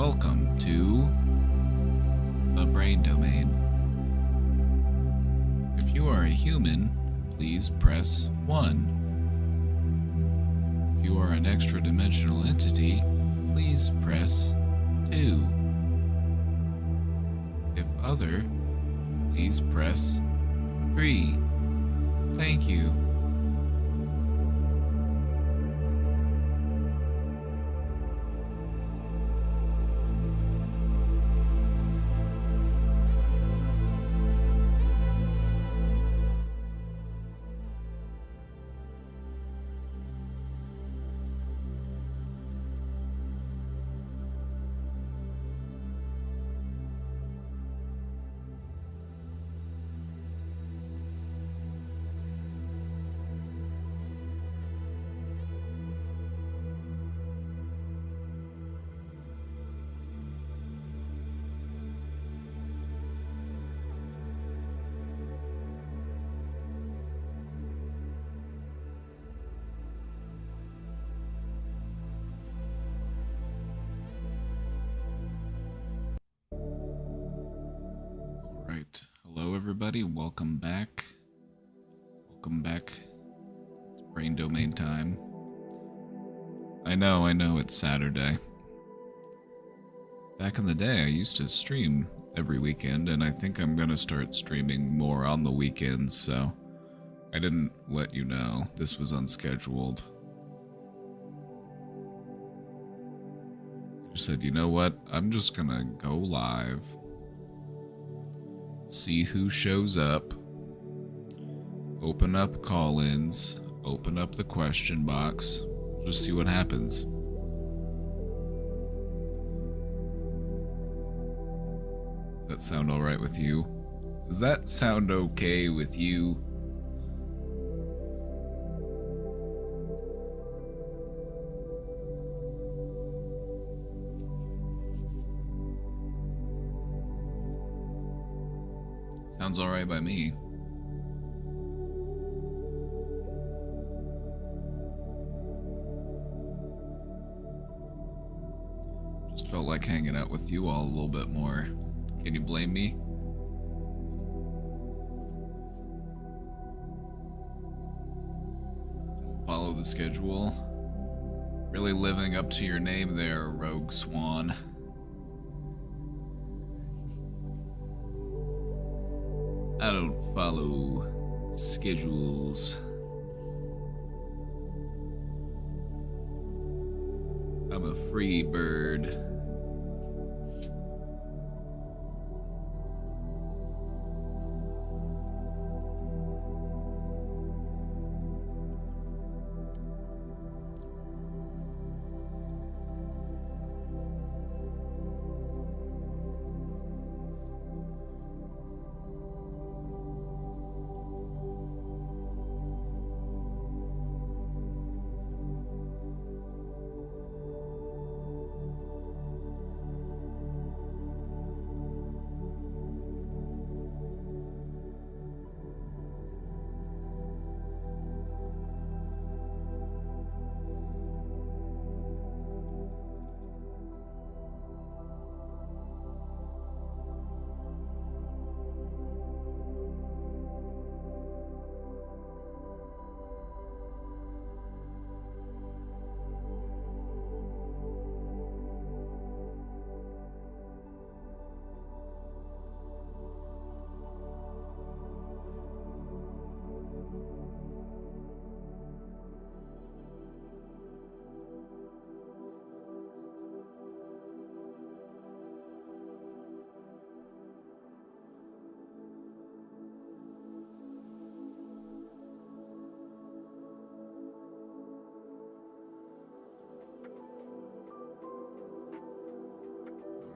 Welcome to the Brain Domain. If you are a human, please press 1. If you are an extra-dimensional entity, please press 2. If other, please press 3. Thank you. Alright, hello everybody, welcome back. Welcome back. It's Brain Domain time. I know, it's Saturday. Back in the day, I used to stream every weekend, and I think I'm gonna start streaming more on the weekends, so I didn't let you know. This was unscheduled. I just said, you know what? I'm just gonna go live. See who shows up. Open up call-ins. Open up the question box. Just see what happens. Does that sound alright with you? Does that sound okay with you? Sounds alright by me. Just felt like hanging out with you all a little bit more. Can you blame me? Follow the schedule. Really living up to your name there, Rogue Swan. I don't follow schedules. I'm a free bird.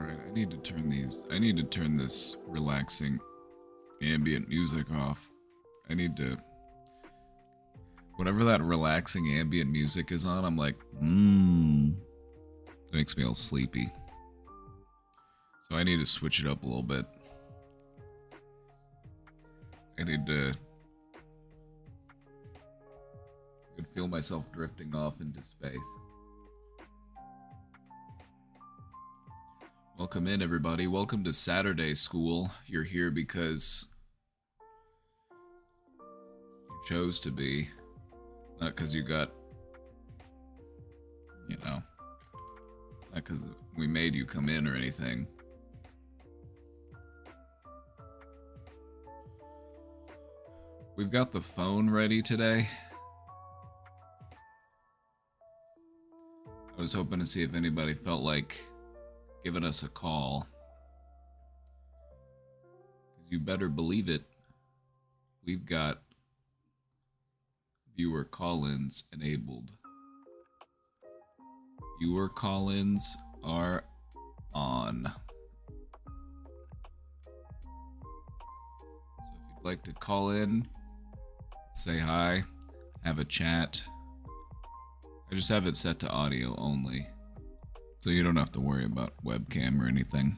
I need to turn this relaxing ambient music off. Whenever that relaxing ambient music is on, I'm like, it makes me all sleepy. So I need to switch it up a little bit. I could feel myself drifting off into space. Welcome in, everybody. Welcome to Saturday School. You're here because you chose to be, not because you got, not because we made you come in or anything. We've got the phone ready today. I was hoping to see if anybody felt like giving us a call. Because you better believe it, we've got viewer call-ins enabled. Viewer call-ins are on. So if you'd like to call in, say hi, have a chat. I just have it set to audio only, so you don't have to worry about webcam or anything.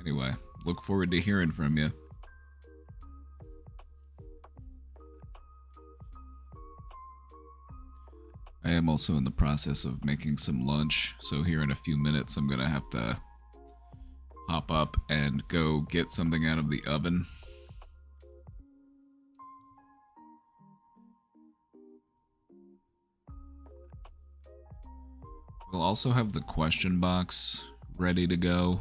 Anyway, look forward to hearing from you. I am also in the process of making some lunch, so here in a few minutes I'm gonna have to hop up and go get something out of the oven. We'll also have the question box ready to go,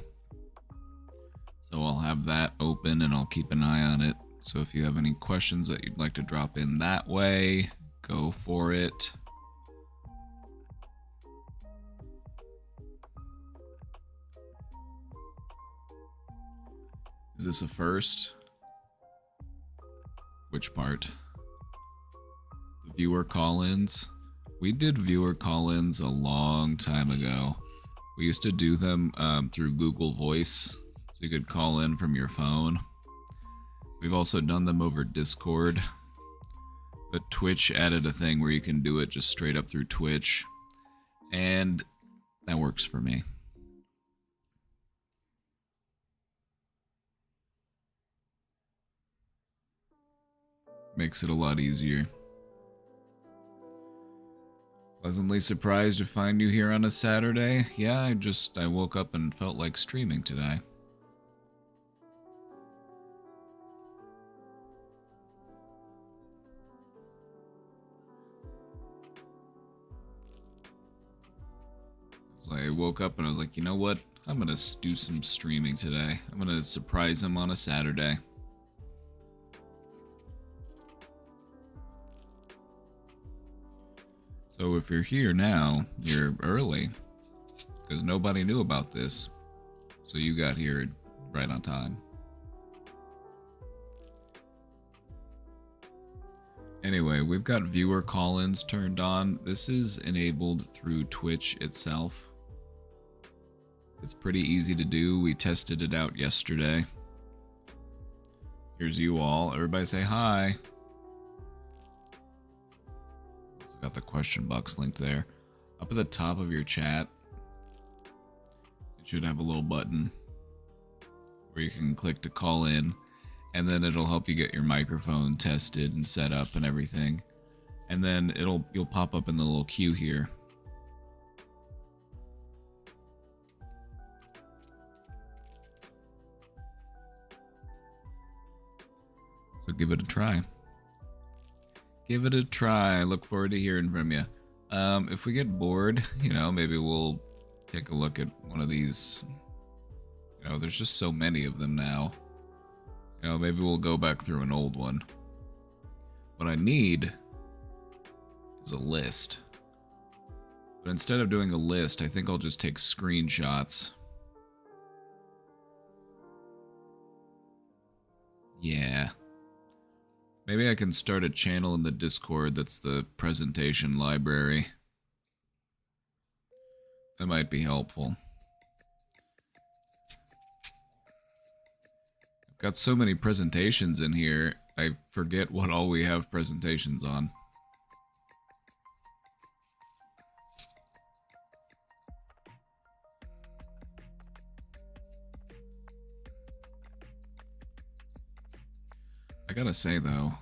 so I'll have that open and I'll keep an eye on it. So if you have any questions that you'd like to drop in that way, go for it. Is this a first? Which part? The viewer call-ins? We did viewer call-ins a long time ago. We used to do them through Google Voice, so you could call in from your phone. We've also done them over Discord, but Twitch added a thing where you can do it just straight up through Twitch, and that works for me. Makes it a lot easier. Pleasantly surprised to find you here on a Saturday. Yeah, I woke up and felt like streaming today. I woke up and I was like, you know what? I'm gonna do some streaming today. I'm gonna surprise him on a Saturday. So if you're here now, you're early, because nobody knew about this, so you got here right on time. Anyway, we've got viewer call-ins turned on. This is enabled through Twitch itself. It's pretty easy to do. We tested it out yesterday. Here's you all. Everybody say hi. Got the question box linked there. Up at the top of your chat, it should have a little button where you can click to call in, and then it'll help you get your microphone tested and set up and everything. And then you'll pop up in the little queue here. So give it a try. Give it a try. Look forward to hearing from you. If we get bored, maybe we'll take a look at one of these. There's just so many of them now. Maybe we'll go back through an old one. What I need is a list. But instead of doing a list, I think I'll just take screenshots. Yeah. Maybe I can start a channel in the Discord that's the presentation library. That might be helpful. I've got so many presentations in here, I forget what all we have presentations on. I gotta say though,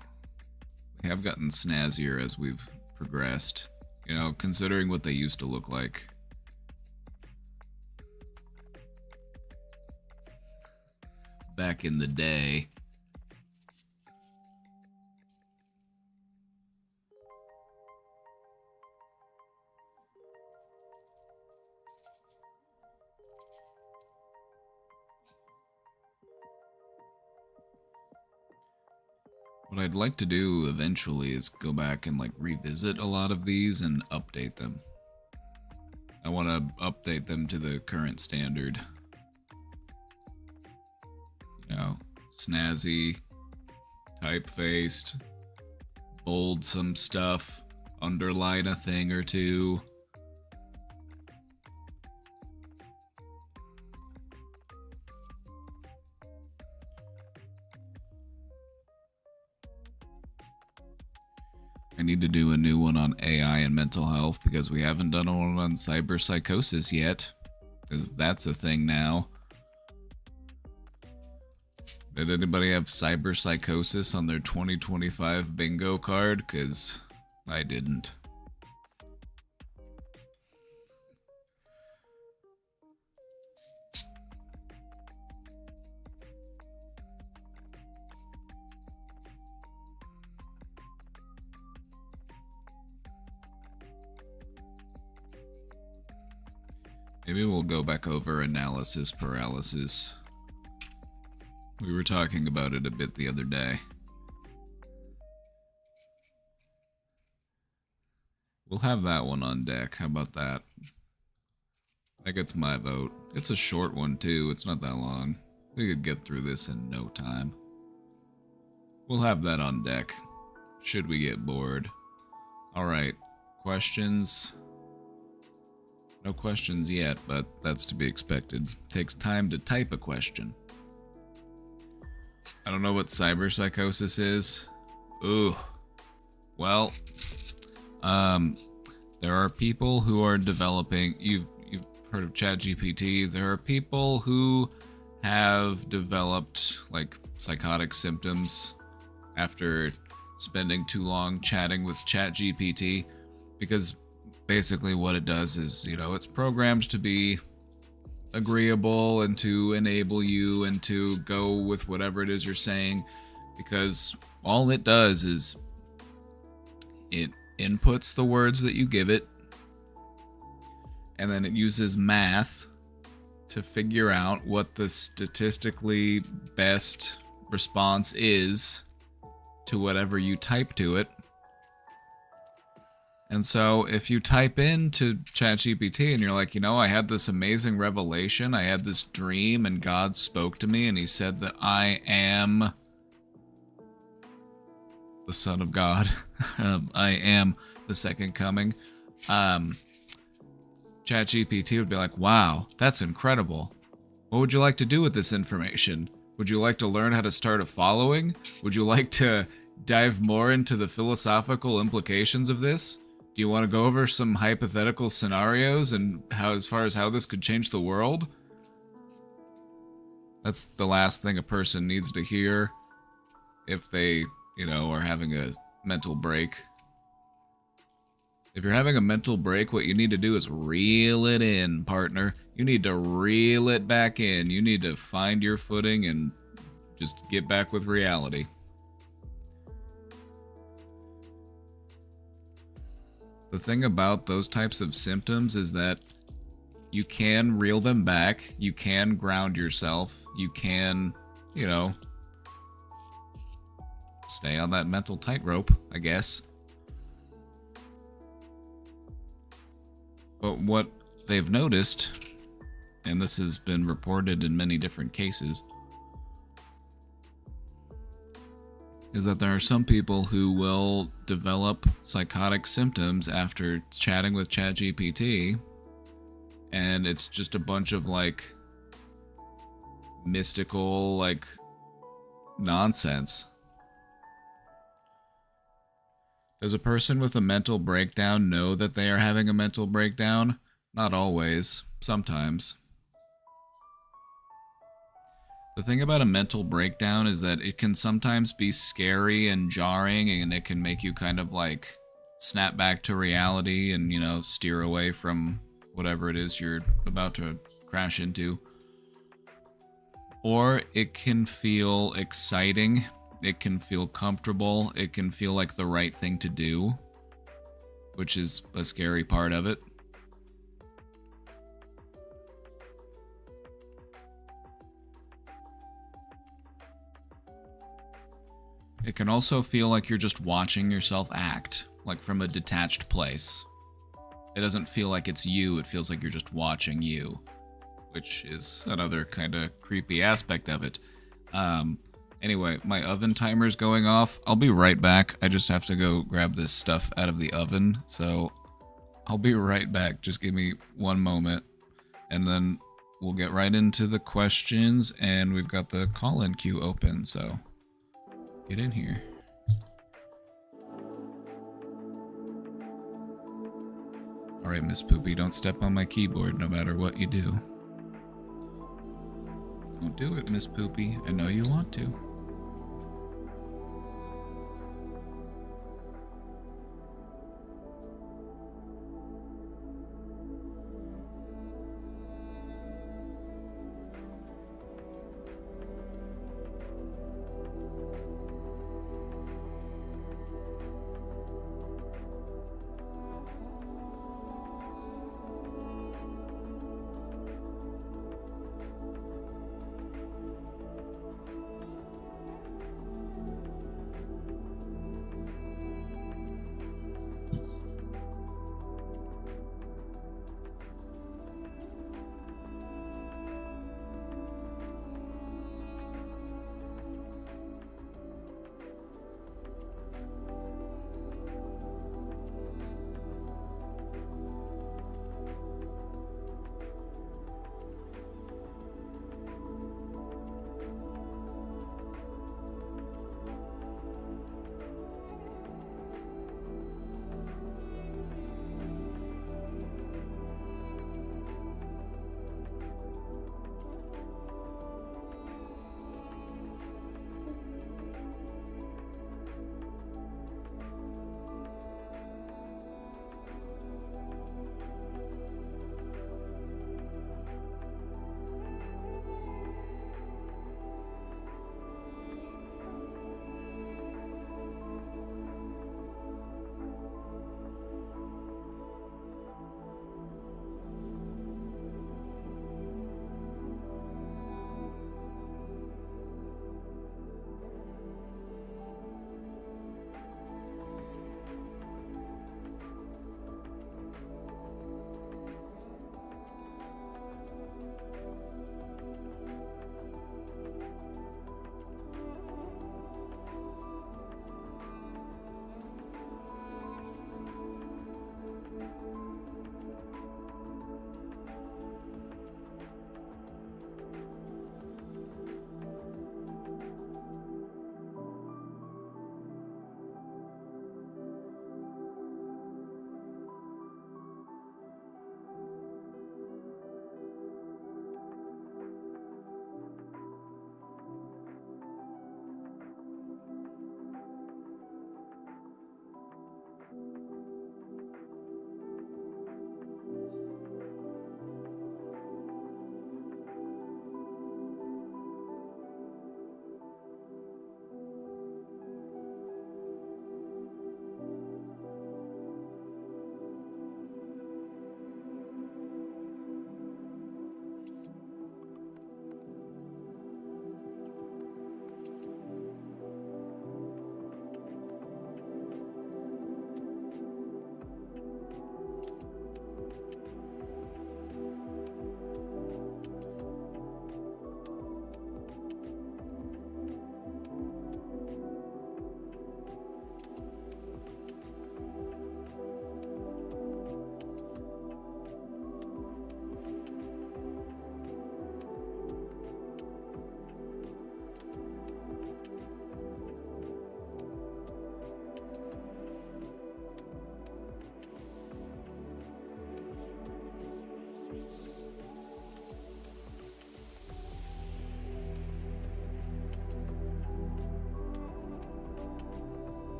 they have gotten snazzier as we've progressed. You know, considering what they used to look like. Back in the day. What I'd like to do eventually is go back and like revisit a lot of these and update them. I want to update them to the current standard. You know, snazzy, typefaced, bold some stuff, underline a thing or two. I need to do a new one on AI and mental health because we haven't done one on cyberpsychosis yet. Because that's a thing now. Did anybody have cyberpsychosis on their 2025 bingo card? Because I didn't. Maybe we'll go back over analysis paralysis. We were talking about it a bit the other day. We'll have that one on deck. How about that? That gets my vote. It's a short one too. It's not that long. We could get through this in no time. We'll have that on deck. Should we get bored. Alright. Questions? No questions yet, but that's to be expected. Takes time to type a question. I don't know what cyberpsychosis is. Ooh. Well, there are people who are developing. You've heard of ChatGPT. There are people who have developed like psychotic symptoms after spending too long chatting with ChatGPT, because basically what it does is, you know, it's programmed to be agreeable and to enable you and to go with whatever it is you're saying, because all it does is it inputs the words that you give it, and then it uses math to figure out what the statistically best response is to whatever you type to it. And so if you type into ChatGPT and you're like, you know, I had this amazing revelation, I had this dream, and God spoke to me and he said that I am the Son of God. I am the second coming. ChatGPT would be like, wow, that's incredible. What would you like to do with this information? Would you like to learn how to start a following? Would you like to dive more into the philosophical implications of this? Do you want to go over some hypothetical scenarios and how, as far as how this could change the world? That's the last thing a person needs to hear if they, you know, are having a mental break. If you're having a mental break, what you need to do is reel it in, partner. You need to reel it back in. You need to find your footing and just get back with reality. The thing about those types of symptoms is that you can reel them back, you can ground yourself, you can, you know, stay on that mental tightrope, I guess. But what they've noticed, and this has been reported in many different cases, is that there are some people who will develop psychotic symptoms after chatting with ChatGPT, and it's just a bunch of like mystical like nonsense. Does a person with a mental breakdown know that they are having a mental breakdown? Not always, sometimes. The thing about a mental breakdown is that it can sometimes be scary and jarring, and it can make you kind of like snap back to reality and, you know, steer away from whatever it is you're about to crash into. Or it can feel exciting, it can feel comfortable, it can feel like the right thing to do, which is a scary part of it. It can also feel like you're just watching yourself act, like from a detached place. It doesn't feel like it's you, it feels like you're just watching you, which is another kind of creepy aspect of it. Anyway, my oven timer's going off. I'll be right back. I just have to go grab this stuff out of the oven, so I'll be right back. Just give me one moment, and then we'll get right into the questions, and we've got the call-in queue open, so get in here. Alright, Miss Poopy, don't step on my keyboard no matter what you do. Don't do it, Miss Poopy. I know you want to.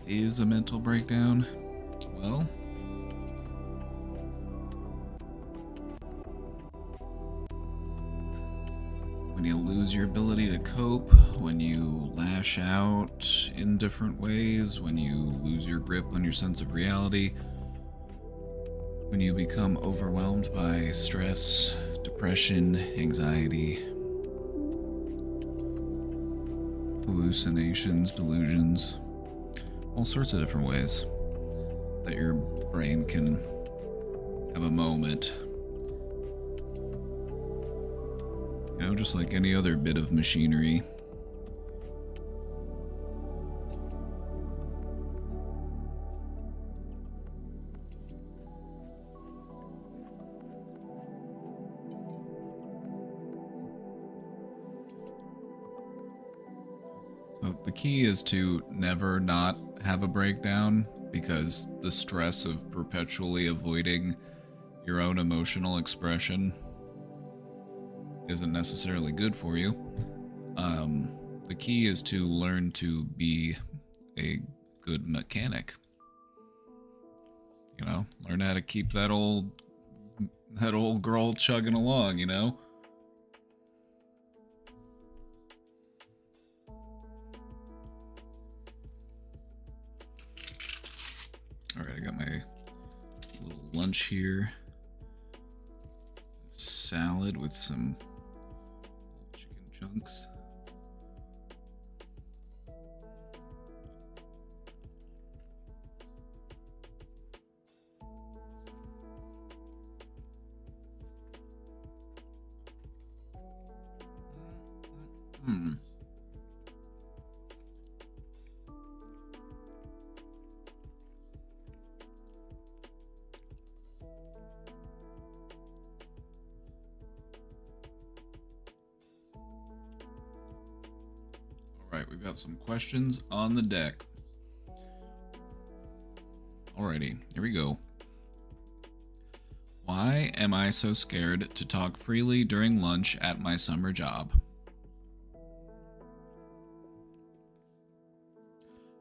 is a mental breakdown? Well, when you lose your ability to cope, when you lash out in different ways, when you lose your grip on your sense of reality, when you become overwhelmed by stress, depression, anxiety, hallucinations, delusions, all sorts of different ways that your brain can have a moment. You know, just like any other bit of machinery. So the key is to never not have a breakdown, because the stress of perpetually avoiding your own emotional expression isn't necessarily good for you. The key is to learn to be a good mechanic. You know, learn how to keep that old girl chugging along, you know? Alright, I got my little lunch here. Salad with some chicken chunks. Alright, we've got some questions on the deck. Alrighty, here we go. Why am I so scared to talk freely during lunch at my summer job?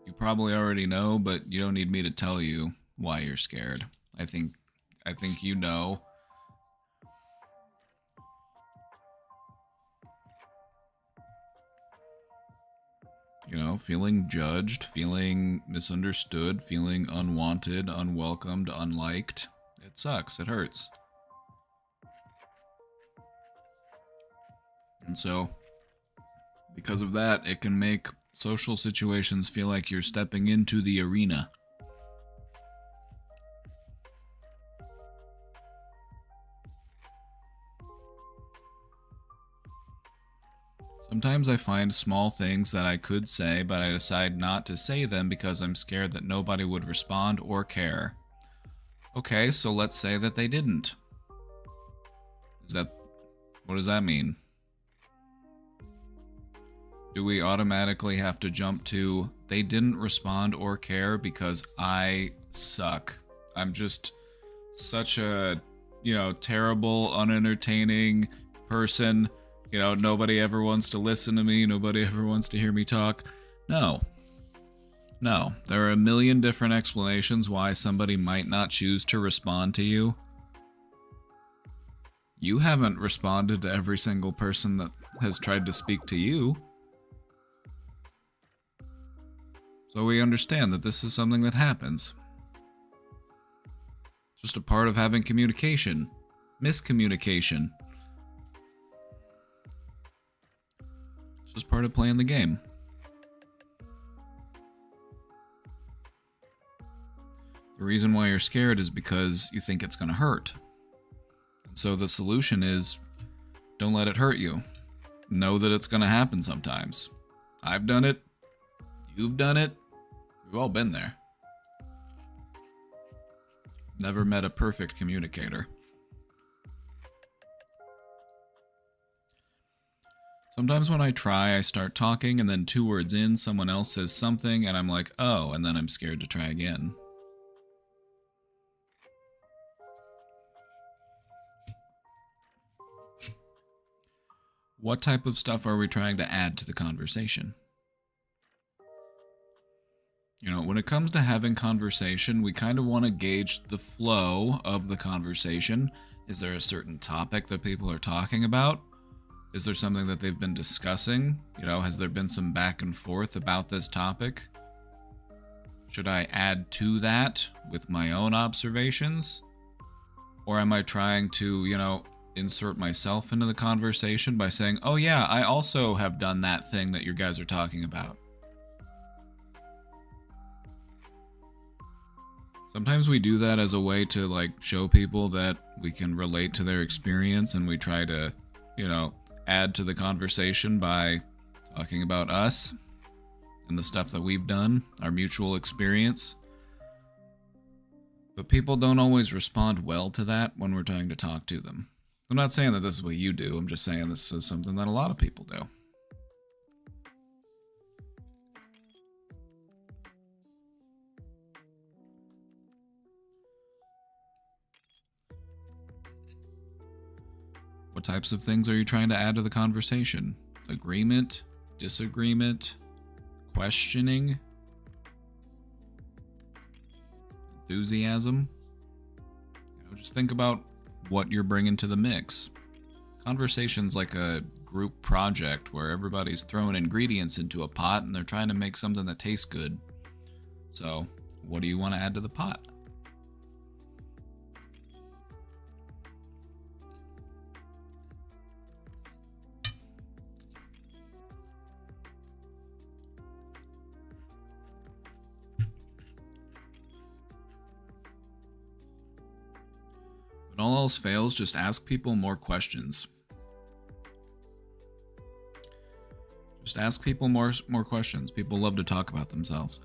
You probably already know, but you don't need me to tell you why you're scared. I think you know. You know, feeling judged, feeling misunderstood, feeling unwanted, unwelcomed, unliked. It sucks. It hurts. And so, because of that, it can make social situations feel like you're stepping into the arena. Sometimes I find small things that I could say, but I decide not to say them because I'm scared that nobody would respond or care. Okay, so let's say that they didn't. What does that mean? Do we automatically have to jump to, they didn't respond or care because I suck? I'm just such a, terrible, unentertaining person. Nobody ever wants to listen to me. Nobody ever wants to hear me talk. No. There are a million different explanations why somebody might not choose to respond to you. You haven't responded to every single person that has tried to speak to you. So we understand that this is something that happens. It's just a part of having communication. Miscommunication. It's just part of playing the game. The reason why you're scared is because you think it's going to hurt. And so the solution is, don't let it hurt you. Know that it's going to happen sometimes. I've done it. You've done it. We've all been there. Never met a perfect communicator. Sometimes when I try, I start talking, and then 2 words in, someone else says something, and I'm like, oh, and then I'm scared to try again. What type of stuff are we trying to add to the conversation? When it it comes to having conversation, we kind of want to gauge the flow of the conversation. Is there a certain topic that people are talking about? Is there something that they've been discussing? You know, has there been some back and forth about this topic? Should I add to that with my own observations? Or am I trying to, you know, insert myself into the conversation by saying, oh yeah, I also have done that thing that you guys are talking about? Sometimes we do that as a way to, like, show people that we can relate to their experience, and we try to, you know, add to the conversation by talking about us and the stuff that we've done, our mutual experience. But people don't always respond well to that when we're trying to talk to them. I'm not saying that this is what you do, I'm just saying this is something that a lot of people do. What types of things are you trying to add to the conversation? Agreement? Disagreement? Questioning? Enthusiasm? You know, just think about what you're bringing to the mix. Conversation's like a group project where everybody's throwing ingredients into a pot and they're trying to make something that tastes good. So, what do you want to add to the pot? When all else fails, just ask people more questions. Just ask people more questions. People love to talk about themselves.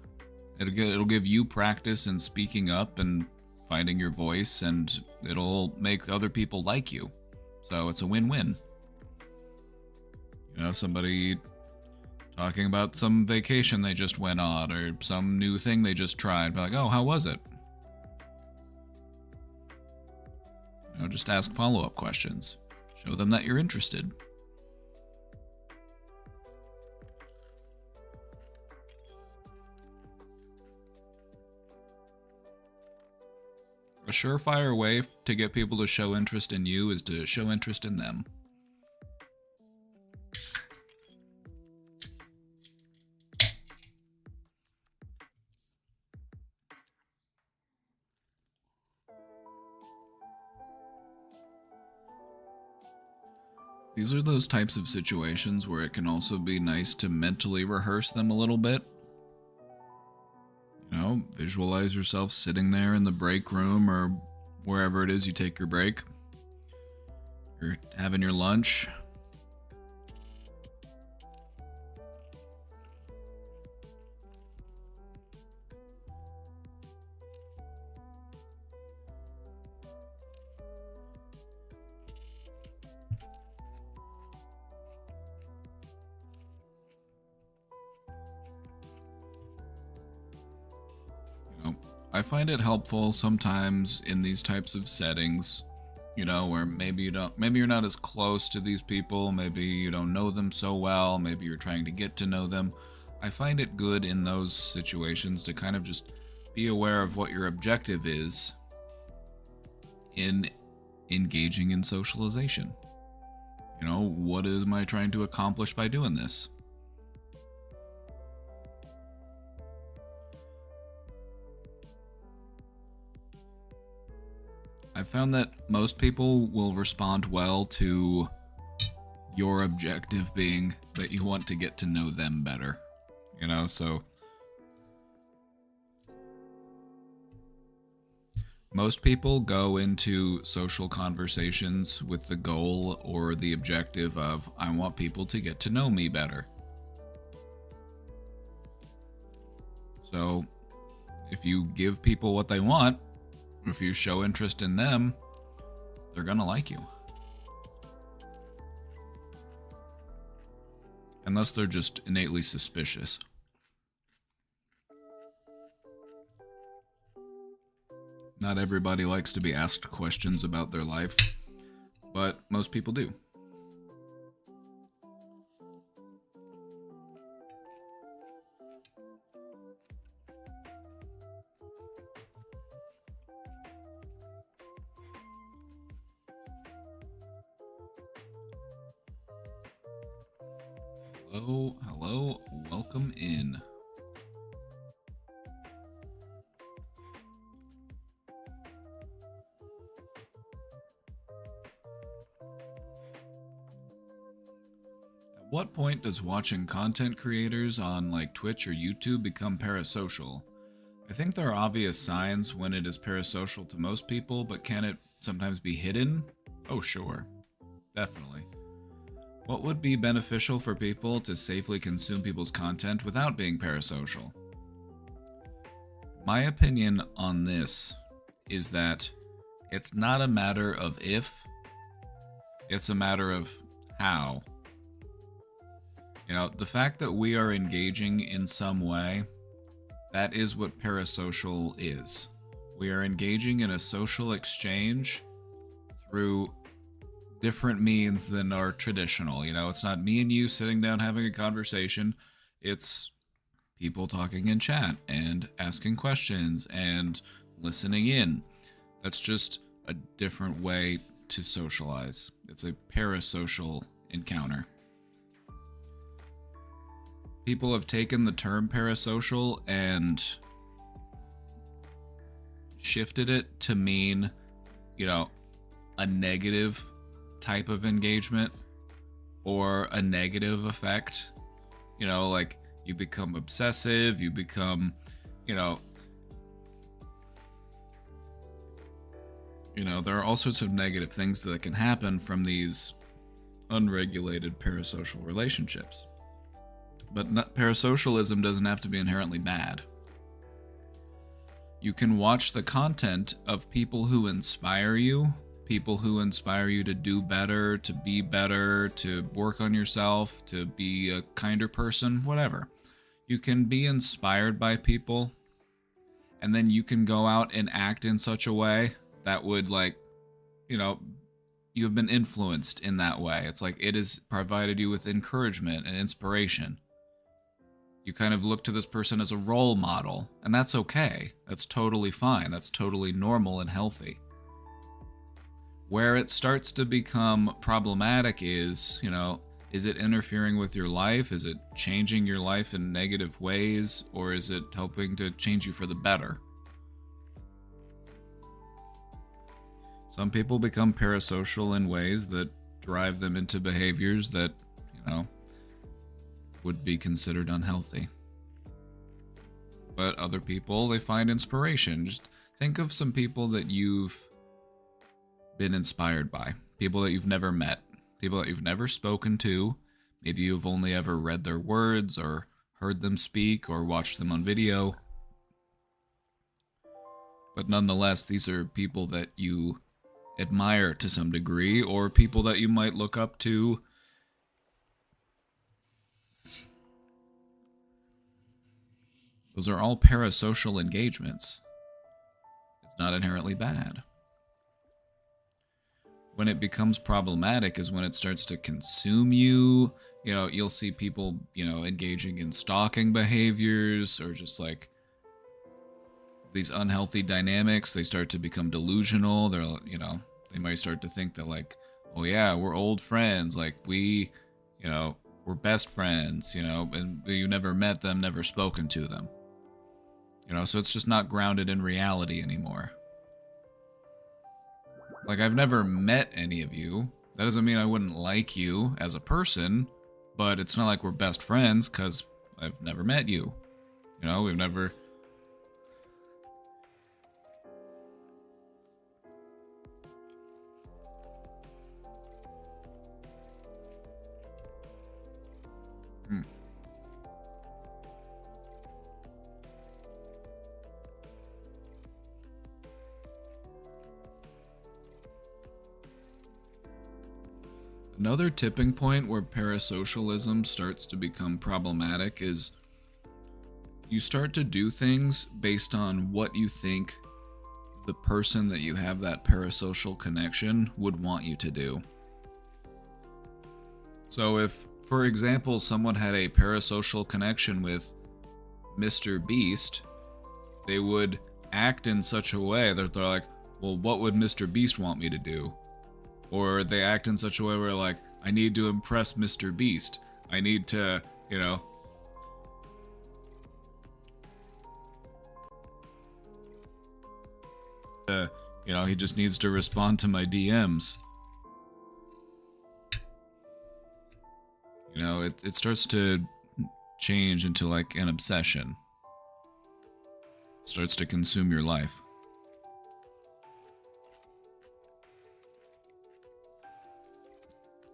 It'll give you practice in speaking up and finding your voice, and it'll make other people like you. So it's a win-win. You know, somebody talking about some vacation they just went on or some new thing they just tried. Be like, oh, how was it? You know, just ask follow-up questions. Show them that you're interested. A surefire way to get people to show interest in you is to show interest in them. These are those types of situations where it can also be nice to mentally rehearse them a little bit. You know, visualize yourself sitting there in the break room or wherever it is you take your break. You're having your lunch. I find it helpful sometimes in these types of settings, you know, where maybe you're not as close to these people, maybe you don't know them so well, maybe you're trying to get to know them. I find it good in those situations to kind of just be aware of what your objective is in engaging in socialization. You know, what am I trying to accomplish by doing this? I found that most people will respond well to your objective being that you want to get to know them better. You know, so most people go into social conversations with the goal or the objective of, I want people to get to know me better. So if you give people what they want, if you show interest in them, they're gonna like you. Unless they're just innately suspicious. Not everybody likes to be asked questions about their life, but most people do. Hello, hello, welcome in. At what point does watching content creators on like Twitch or YouTube become parasocial? I think there are obvious signs when it is parasocial to most people, but can it sometimes be hidden? Oh, sure. Definitely. What would be beneficial for people to safely consume people's content without being parasocial? My opinion on this is that it's not a matter of if, it's a matter of how. You know, the fact that we are engaging in some way, that is what parasocial is. We are engaging in a social exchange through different means than are traditional. You know, it's not me and you sitting down having a conversation. It's people talking in chat and asking questions and listening in. That's just a different way to socialize. It's a parasocial encounter. People have taken the term parasocial and shifted it to mean, you know, a negative type of engagement or a negative effect. You know, like you become obsessive, you become, you know, there are all sorts of negative things that can happen from these unregulated parasocial relationships. But parasocialism doesn't have to be inherently bad. You can watch the content of people who inspire you to do better, to be better, to work on yourself, to be a kinder person, whatever. You can be inspired by people, and then you can go out and act in such a way that would, like, you know, you have been influenced in that way. It's like it has provided you with encouragement and inspiration. You kind of look to this person as a role model, and that's okay. That's totally fine. That's totally normal and healthy. Where it starts to become problematic is, you know, is it interfering with your life? Is it changing your life in negative ways? Or is it helping to change you for the better? Some people become parasocial in ways that drive them into behaviors that, you know, would be considered unhealthy. But other people, they find inspiration. Just think of some people that you've been inspired by. People that you've never met. People that you've never spoken to. Maybe you've only ever read their words or heard them speak or watched them on video. But nonetheless, these are people that you admire to some degree, or people that you might look up to. Those are all parasocial engagements. It's not inherently bad. When it becomes problematic is when it starts to consume you. You know, you'll see people, you know, engaging in stalking behaviors or just like these unhealthy dynamics. They start to become delusional. They're, you know, they might start to think that like, oh yeah, we're old friends. Like we, you know, we're best friends, you know, and you never met them, never spoken to them. You know, so it's just not grounded in reality anymore. Like, I've never met any of you. That doesn't mean I wouldn't like you as a person, but it's not like we're best friends because I've never met you. You know, we've never... Another tipping point where parasocialism starts to become problematic is you start to do things based on what you think the person that you have that parasocial connection would want you to do. So if, for example, someone had a parasocial connection with Mr. Beast, they would act in such a way that they're like, well, what would Mr. Beast want me to do? Or they act in such a way where like, I need to impress Mr. Beast. I need to, you know, he just needs to respond to my DMs. You know, it starts to change into like an obsession. It starts to consume your life.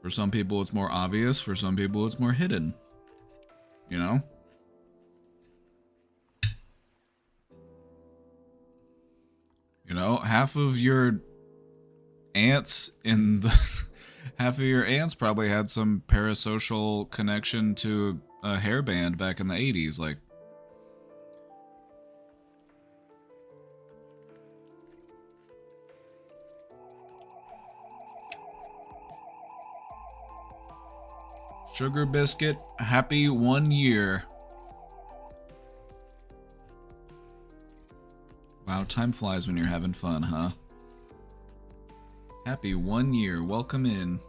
For some people it's more obvious, for some people it's more hidden. You know? You know, half of your aunts in the half of your aunts probably had some parasocial connection to a hairband back in the 80s, like Sugar Biscuit, happy 1 year. Wow, time flies when you're having fun, huh? Happy 1 year, welcome in.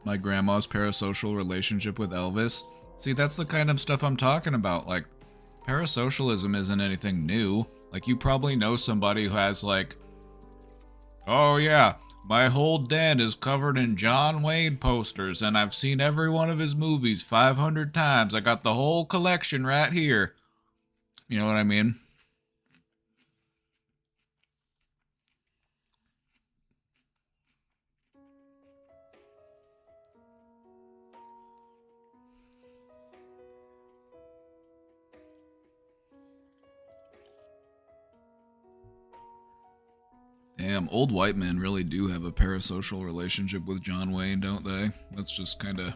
My grandma's parasocial relationship with Elvis. See, that's the kind of stuff I'm talking about. Like, parasocialism isn't anything new. Like, you probably know somebody who has, like, oh yeah, my whole den is covered in John Wayne posters, and I've seen every one of his movies 500 times. I got the whole collection right here. You know what I mean? Damn, old white men really do have a parasocial relationship with John Wayne, don't they? That's just kind of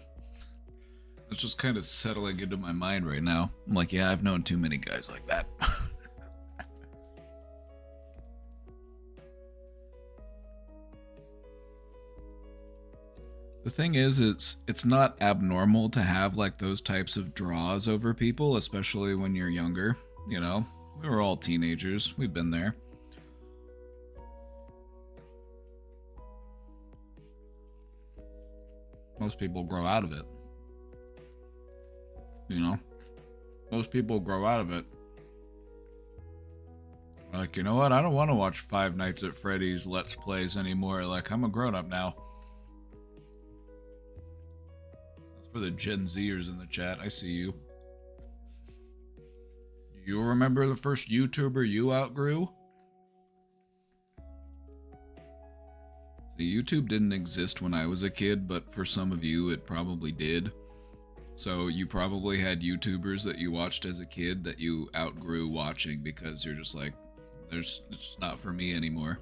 settling into my mind right now. I'm like, yeah, I've known too many guys like that. The thing is, it's not abnormal to have like those types of draws over people, especially when you're younger. You know, we were all teenagers. We've been there. Most people grow out of it. You know? Most people grow out of it. Like, you know what? I don't want to watch Five Nights at Freddy's Let's Plays anymore. Like, I'm a grown-up now. That's for the Gen Zers in the chat. I see you. You remember the first YouTuber you outgrew? See, YouTube didn't exist when I was a kid, but for some of you, it probably did. So you probably had YouTubers that you watched as a kid that you outgrew watching because you're just like, it's just not for me anymore.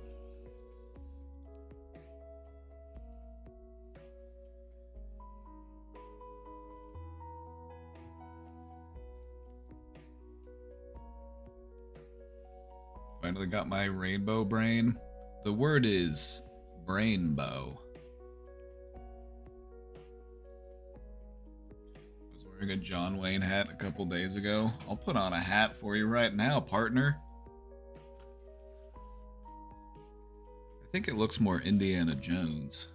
Finally got my rainbow brain. The word is brainbow. I was wearing a John Wayne hat a couple days ago. I'll put on a hat for you right now, partner. I think it looks more Indiana Jones.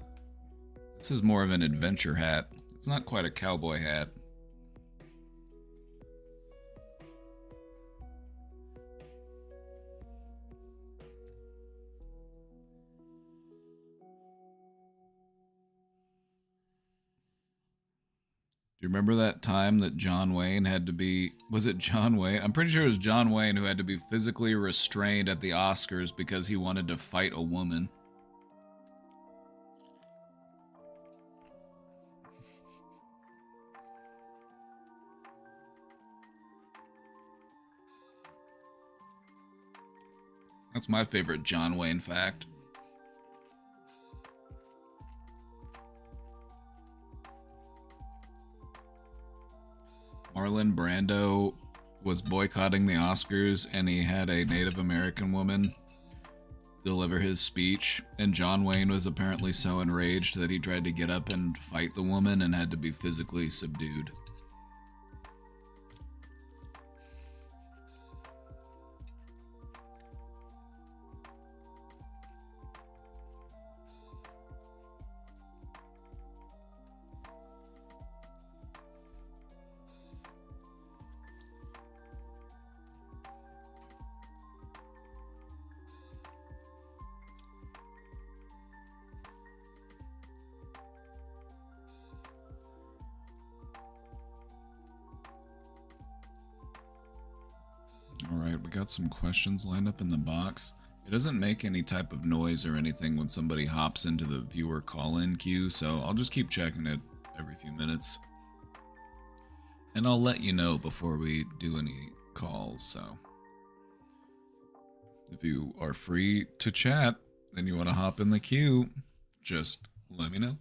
This is more of an adventure hat. It's not quite a cowboy hat. Do you remember that time that John Wayne had to be... Was it John Wayne? I'm pretty sure it was John Wayne who had to be physically restrained at the Oscars because he wanted to fight a woman. That's my favorite John Wayne fact. Marlon Brando was boycotting the Oscars, and he had a Native American woman deliver his speech, and John Wayne was apparently so enraged that he tried to get up and fight the woman and had to be physically subdued. Alright, we got some questions lined up in the box. It doesn't make any type of noise or anything when somebody hops into the viewer call-in queue, so I'll just keep checking it every few minutes. And I'll let you know before we do any calls, so if you are free to chat and you want to hop in the queue, just let me know.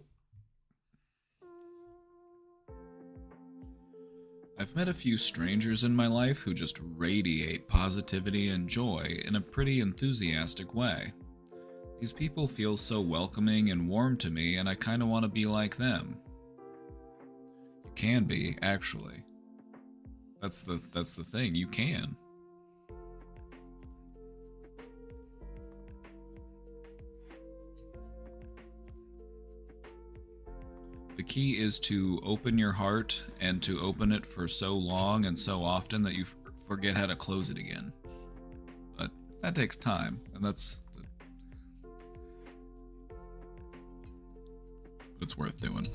I've met a few strangers in my life who just radiate positivity and joy in a pretty enthusiastic way. These people feel so welcoming and warm to me, and I kind of want to be like them. You can be, actually. That's the thing, you can. The key is to open your heart and to open it for so long and so often that you forget how to close it again. But that takes time, and that's it's worth doing.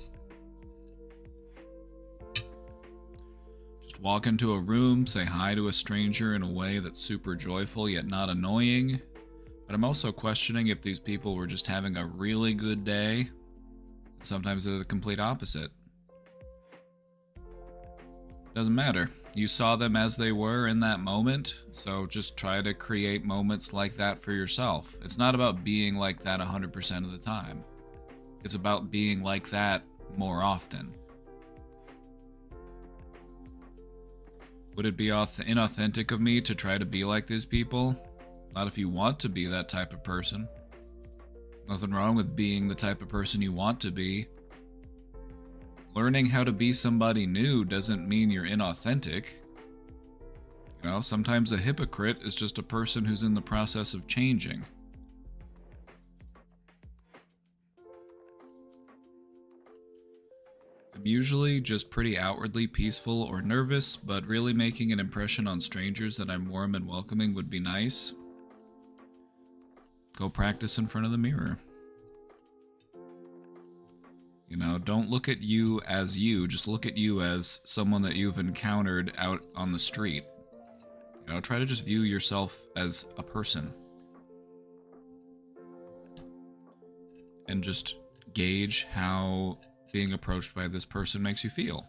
Just walk into a room, say hi to a stranger in a way that's super joyful yet not annoying. But I'm also questioning if these people were just having a really good day. Sometimes they're the complete opposite. Doesn't matter. You saw them as they were in that moment, so just try to create moments like that for yourself. It's not about being like that 100% of the time. It's about being like that more often. Would it be inauthentic of me to try to be like these people? Not if you want to be that type of person. Nothing wrong with being the type of person you want to be. Learning how to be somebody new doesn't mean you're inauthentic. You know, sometimes a hypocrite is just a person who's in the process of changing. I'm usually just pretty outwardly peaceful or nervous, but really making an impression on strangers that I'm warm and welcoming would be nice. Go practice in front of the mirror. You know, don't look at you as you, just look at you as someone that you've encountered out on the street. You know, try to just view yourself as a person. And just gauge how being approached by this person makes you feel.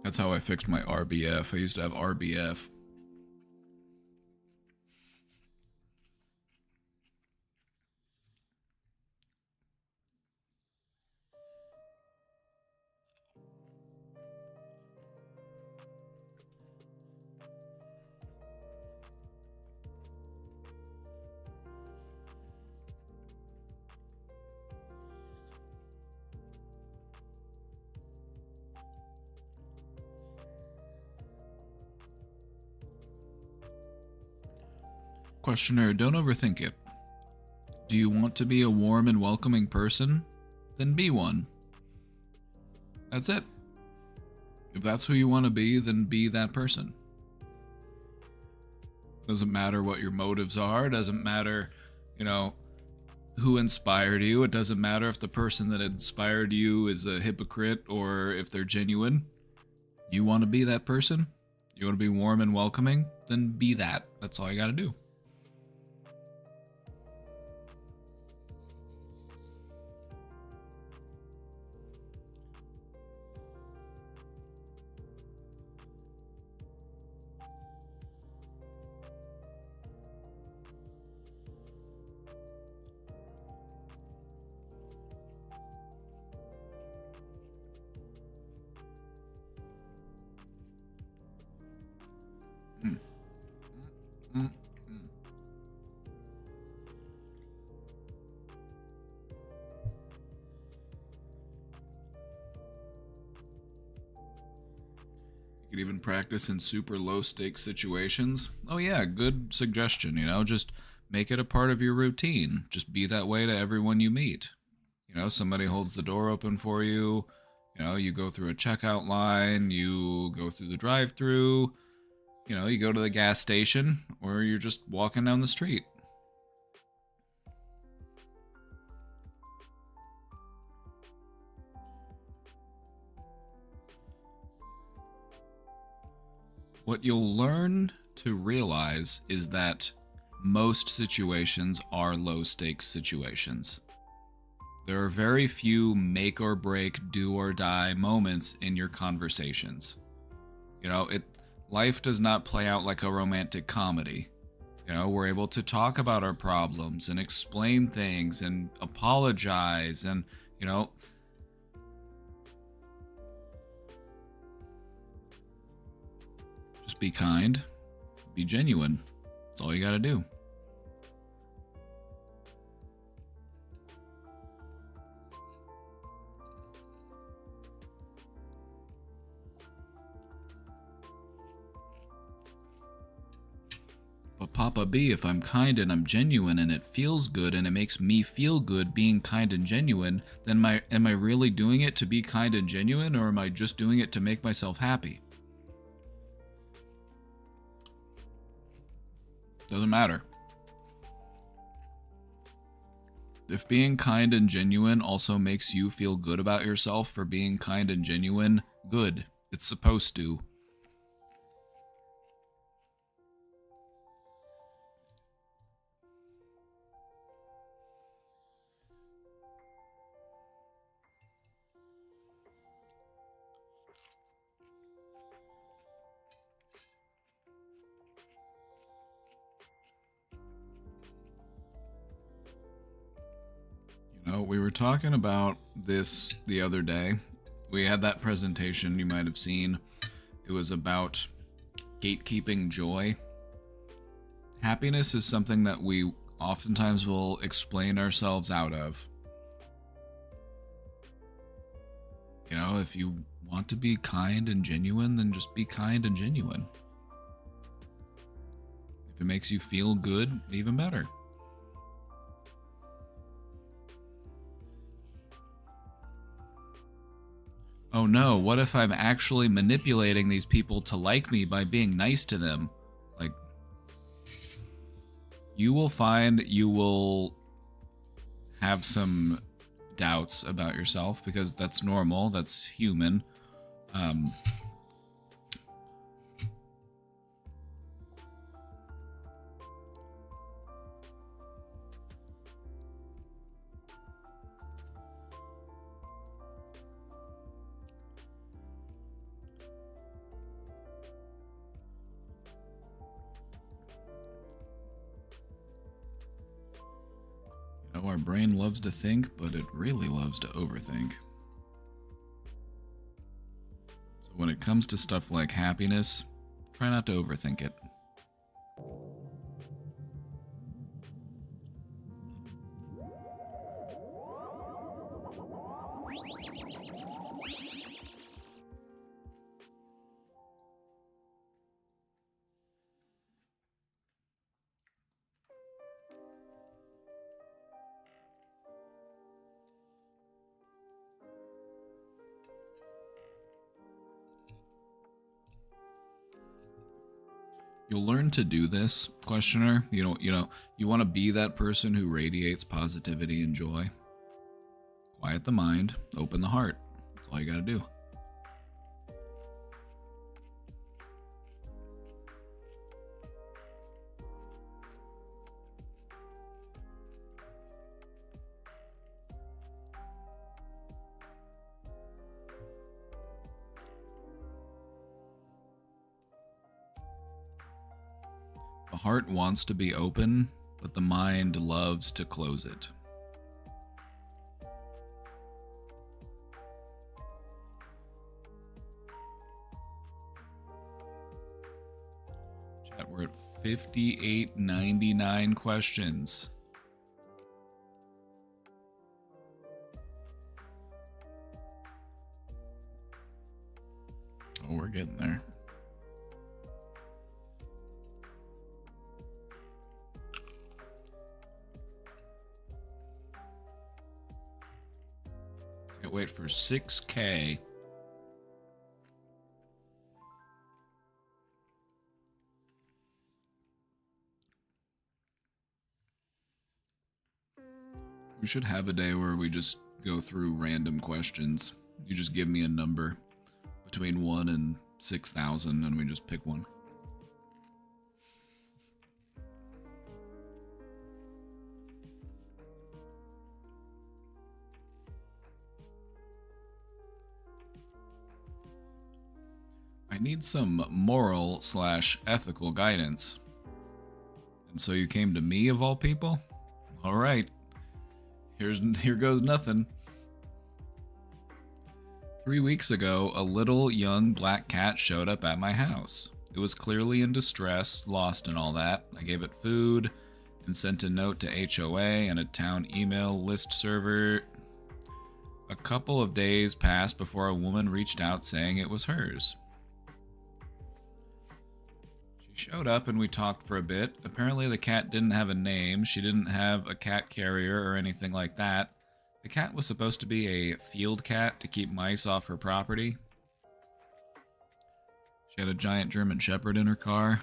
That's how I fixed my RBF. I used to have RBF. Questioner, don't overthink it. Do you want to be a warm and welcoming person? Then be one. That's it. If that's who you want to be, then be that person. Doesn't matter what your motives are. Doesn't matter, you know, who inspired you. It doesn't matter if the person that inspired you is a hypocrite or if they're genuine. You want to be that person? You want to be warm and welcoming? Then be that. That's all you got to do. You could even practice in super low stakes situations. Oh yeah, good suggestion, you know, just make it a part of your routine. Just be that way to everyone you meet. You know, somebody holds the door open for you. You know, you go through a checkout line, you go through the drive-through, you know, you go to the gas station, or you're just walking down the street. What you'll learn to realize is that most situations are low stakes situations. There are very few make or break, do or die moments in your conversations. You know, life does not play out like a romantic comedy. You know, we're able to talk about our problems and explain things and apologize and, you know, just be kind, be genuine. That's all you gotta do. But Papa B, if I'm kind and I'm genuine and it feels good and it makes me feel good being kind and genuine, then am I really doing it to be kind and genuine, or am I just doing it to make myself happy? Doesn't matter. If being kind and genuine also makes you feel good about yourself for being kind and genuine, good. It's supposed to. You know, we were talking about this the other day. We had that presentation you might have seen. It was about gatekeeping joy. Happiness is something that we oftentimes will explain ourselves out of. You know, if you want to be kind and genuine, then just be kind and genuine. If it makes you feel good, even better. Oh no, what if I'm actually manipulating these people to like me by being nice to them? Like, you will find you will have some doubts about yourself, because that's normal, that's human. Our brain loves to think, but it really loves to overthink. So when it comes to stuff like happiness, try not to overthink it. You'll learn to do this, questioner. You want to be that person who radiates positivity and joy. Quiet the mind, open the heart. That's all you gotta do. The heart wants to be open, but the mind loves to close it. Chat, we're at 5899 questions. Oh, we're getting there. Can't wait for 6K. We should have a day where we just go through random questions. You just give me a number between 1 and 6,000 and we just pick one. I need some moral slash ethical guidance. And so you came to me of all people? All right. Here goes nothing. 3 weeks ago, a little young black cat showed up at my house. It was clearly in distress, lost and all that. I gave it food and sent a note to HOA and a town email list server. A couple of days passed before a woman reached out saying it was hers. She showed up and we talked for a bit. Apparently the cat didn't have a name. She didn't have a cat carrier or anything like that. The cat was supposed to be a field cat to keep mice off her property. She had a giant German Shepherd in her car.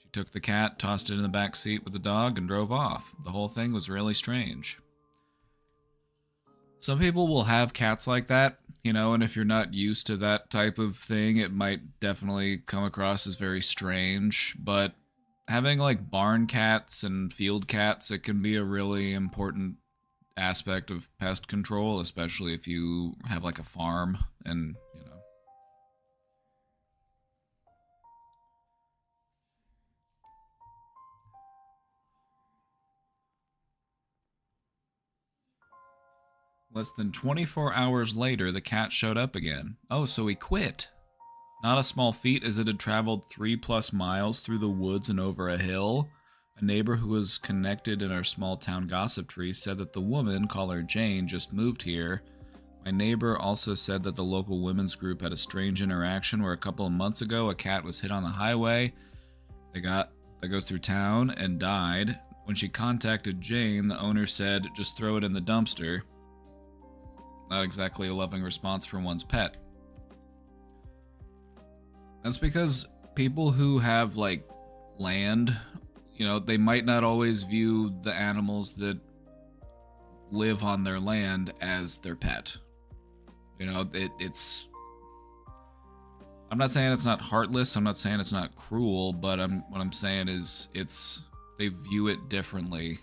She took the cat, tossed it in the back seat with the dog, and drove off. The whole thing was really strange. Some people will have cats like that, and if you're not used to that type of thing, it might definitely come across as very strange. But having like barn cats and field cats, it can be a really important aspect of pest control, especially if you have like a farm and Less than 24 hours later, the cat showed up again. Oh, so he quit. Not a small feat, as it had traveled 3+ miles through the woods and over a hill. A neighbor who was connected in our small town gossip tree said that the woman, call her Jane, just moved here. My neighbor also said that the local women's group had a strange interaction where a couple of months ago a cat was hit on the highway that goes through town and died. When she contacted Jane, the owner said, just throw it in the dumpster. Not exactly a loving response for one's pet. That's because people who have like land, they might not always view the animals that live on their land as their pet. It's I'm not saying it's not heartless, I'm not saying it's not cruel, but what I'm saying is they view it differently.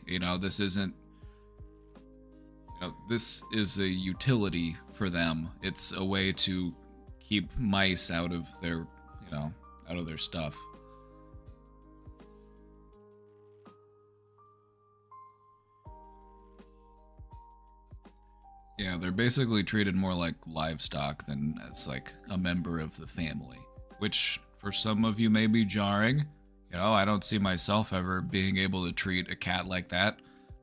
This is a utility for them. It's a way to keep mice out of their stuff. Yeah, they're basically treated more like livestock than as like a member of the family, which for some of you may be jarring. I don't see myself ever being able to treat a cat like that.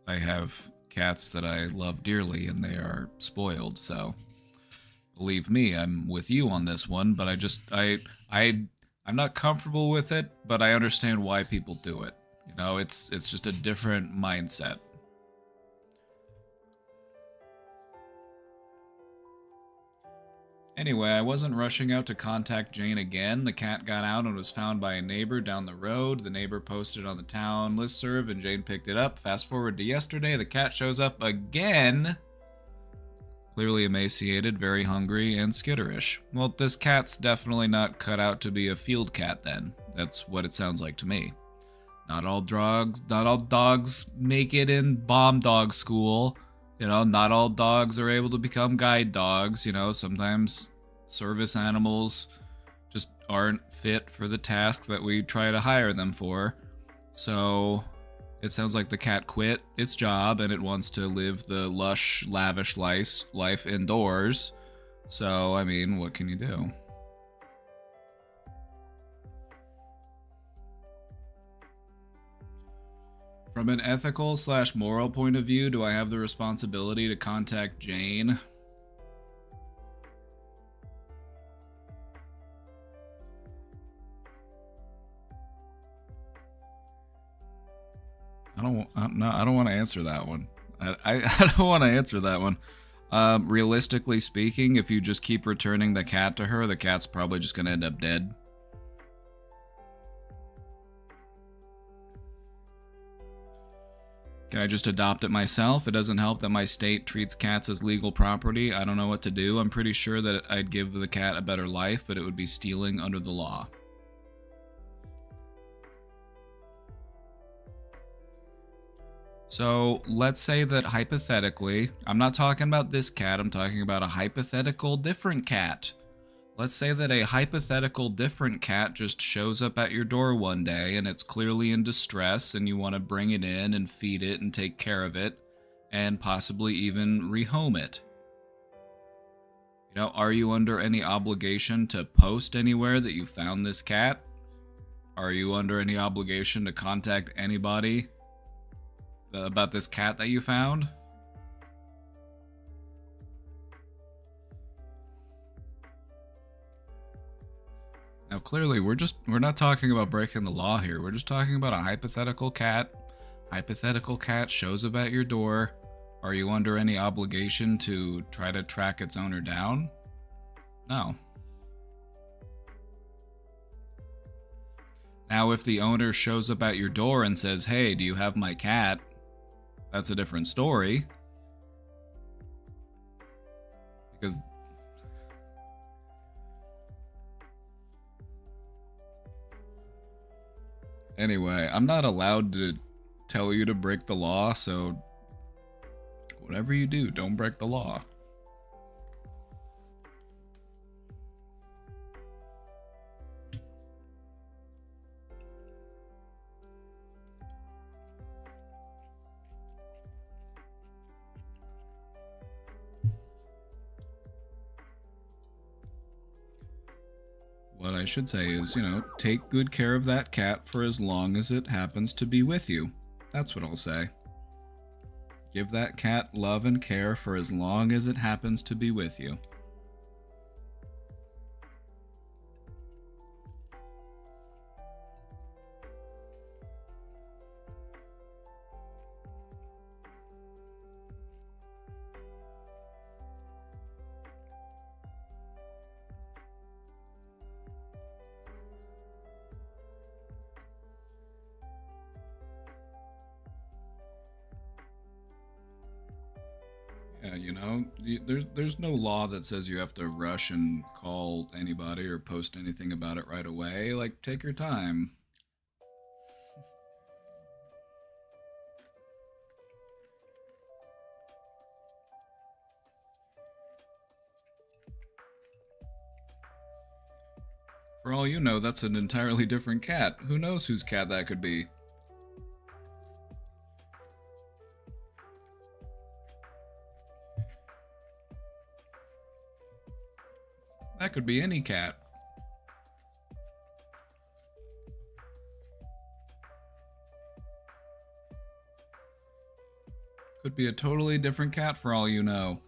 I have cats that I love dearly and they are spoiled, so believe me, I'm with you on this one, but I'm not comfortable with it, but I understand why people do it. It's just a different mindset. Anyway, I wasn't rushing out to contact Jane again. The cat got out and was found by a neighbor down the road. The neighbor posted on the town listserv and Jane picked it up. Fast forward to yesterday, the cat shows up again. Clearly emaciated, very hungry, and skitterish. Well, this cat's definitely not cut out to be a field cat then. That's what it sounds like to me. Not all dogs make it in bomb dog school. Not all dogs are able to become guide dogs. Sometimes service animals just aren't fit for the task that we try to hire them for. So it sounds like the cat quit its job and it wants to live the lush, lavish life indoors. So, what can you do? From an ethical / moral point of view, do I have the responsibility to contact Jane? I don't want to answer that one. I don't want to answer that one. Realistically speaking, if you just keep returning the cat to her, the cat's probably just going to end up dead. Can I just adopt it myself? It doesn't help that my state treats cats as legal property. I don't know what to do. I'm pretty sure that I'd give the cat a better life, but it would be stealing under the law. So let's say that hypothetically, I'm not talking about this cat, I'm talking about a hypothetical different cat. Let's say that a hypothetical different cat just shows up at your door one day and it's clearly in distress and you want to bring it in and feed it and take care of it and possibly even rehome it. You know, are you under any obligation to post anywhere that you found this cat? Are you under any obligation to contact anybody about this cat that you found? Now, clearly, we're not talking about breaking the law here. We're just talking about a hypothetical cat. Hypothetical cat shows up at your door. Are you under any obligation to try to track its owner down? No. Now, if the owner shows up at your door and says, "Hey, do you have my cat?" That's a different story. Because anyway, I'm not allowed to tell you to break the law, so whatever you do, don't break the law. What I should say is, you know, take good care of that cat for as long as it happens to be with you. That's what I'll say. Give that cat love and care for as long as it happens to be with you. Yeah, you know, there's no law that says you have to rush and call anybody or post anything about it right away. Like, take your time. For all you know, that's an entirely different cat. Who knows whose cat that could be? That could be any cat. Could be a totally different cat for all you know.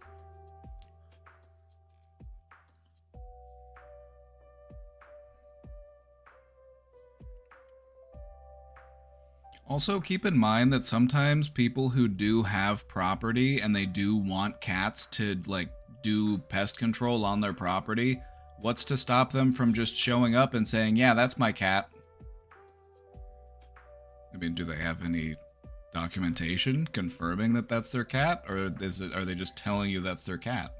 Also, keep in mind that sometimes people who do have property and they do want cats to, like, do pest control on their property, what's to stop them from just showing up and saying, "Yeah, that's my cat"? I mean, do they have any documentation confirming that that's their cat, or are they just telling you that's their cat?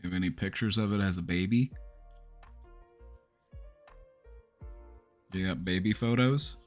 Do you have any pictures of it as a baby? You got baby photos?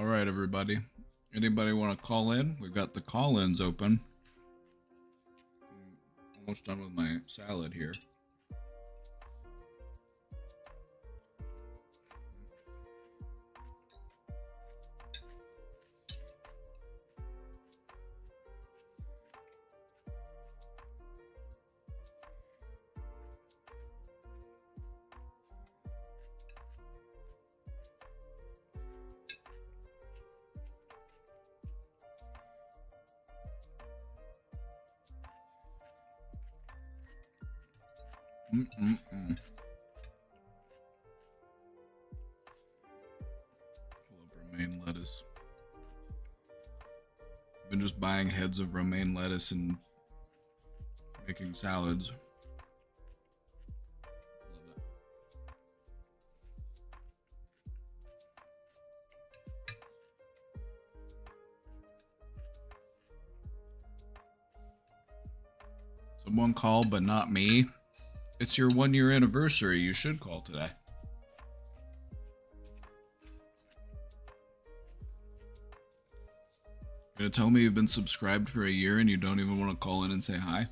All right, everybody. Anybody want to call in? We've got the call-ins open. I'm almost done with my salad here. Mm-mm-mm. I love romaine lettuce. I've been just buying heads of romaine lettuce and making salads. Love it. Someone called, but not me. It's your 1-year anniversary. You should call today. You're gonna tell me you've been subscribed for a year and you don't even want to call in and say hi?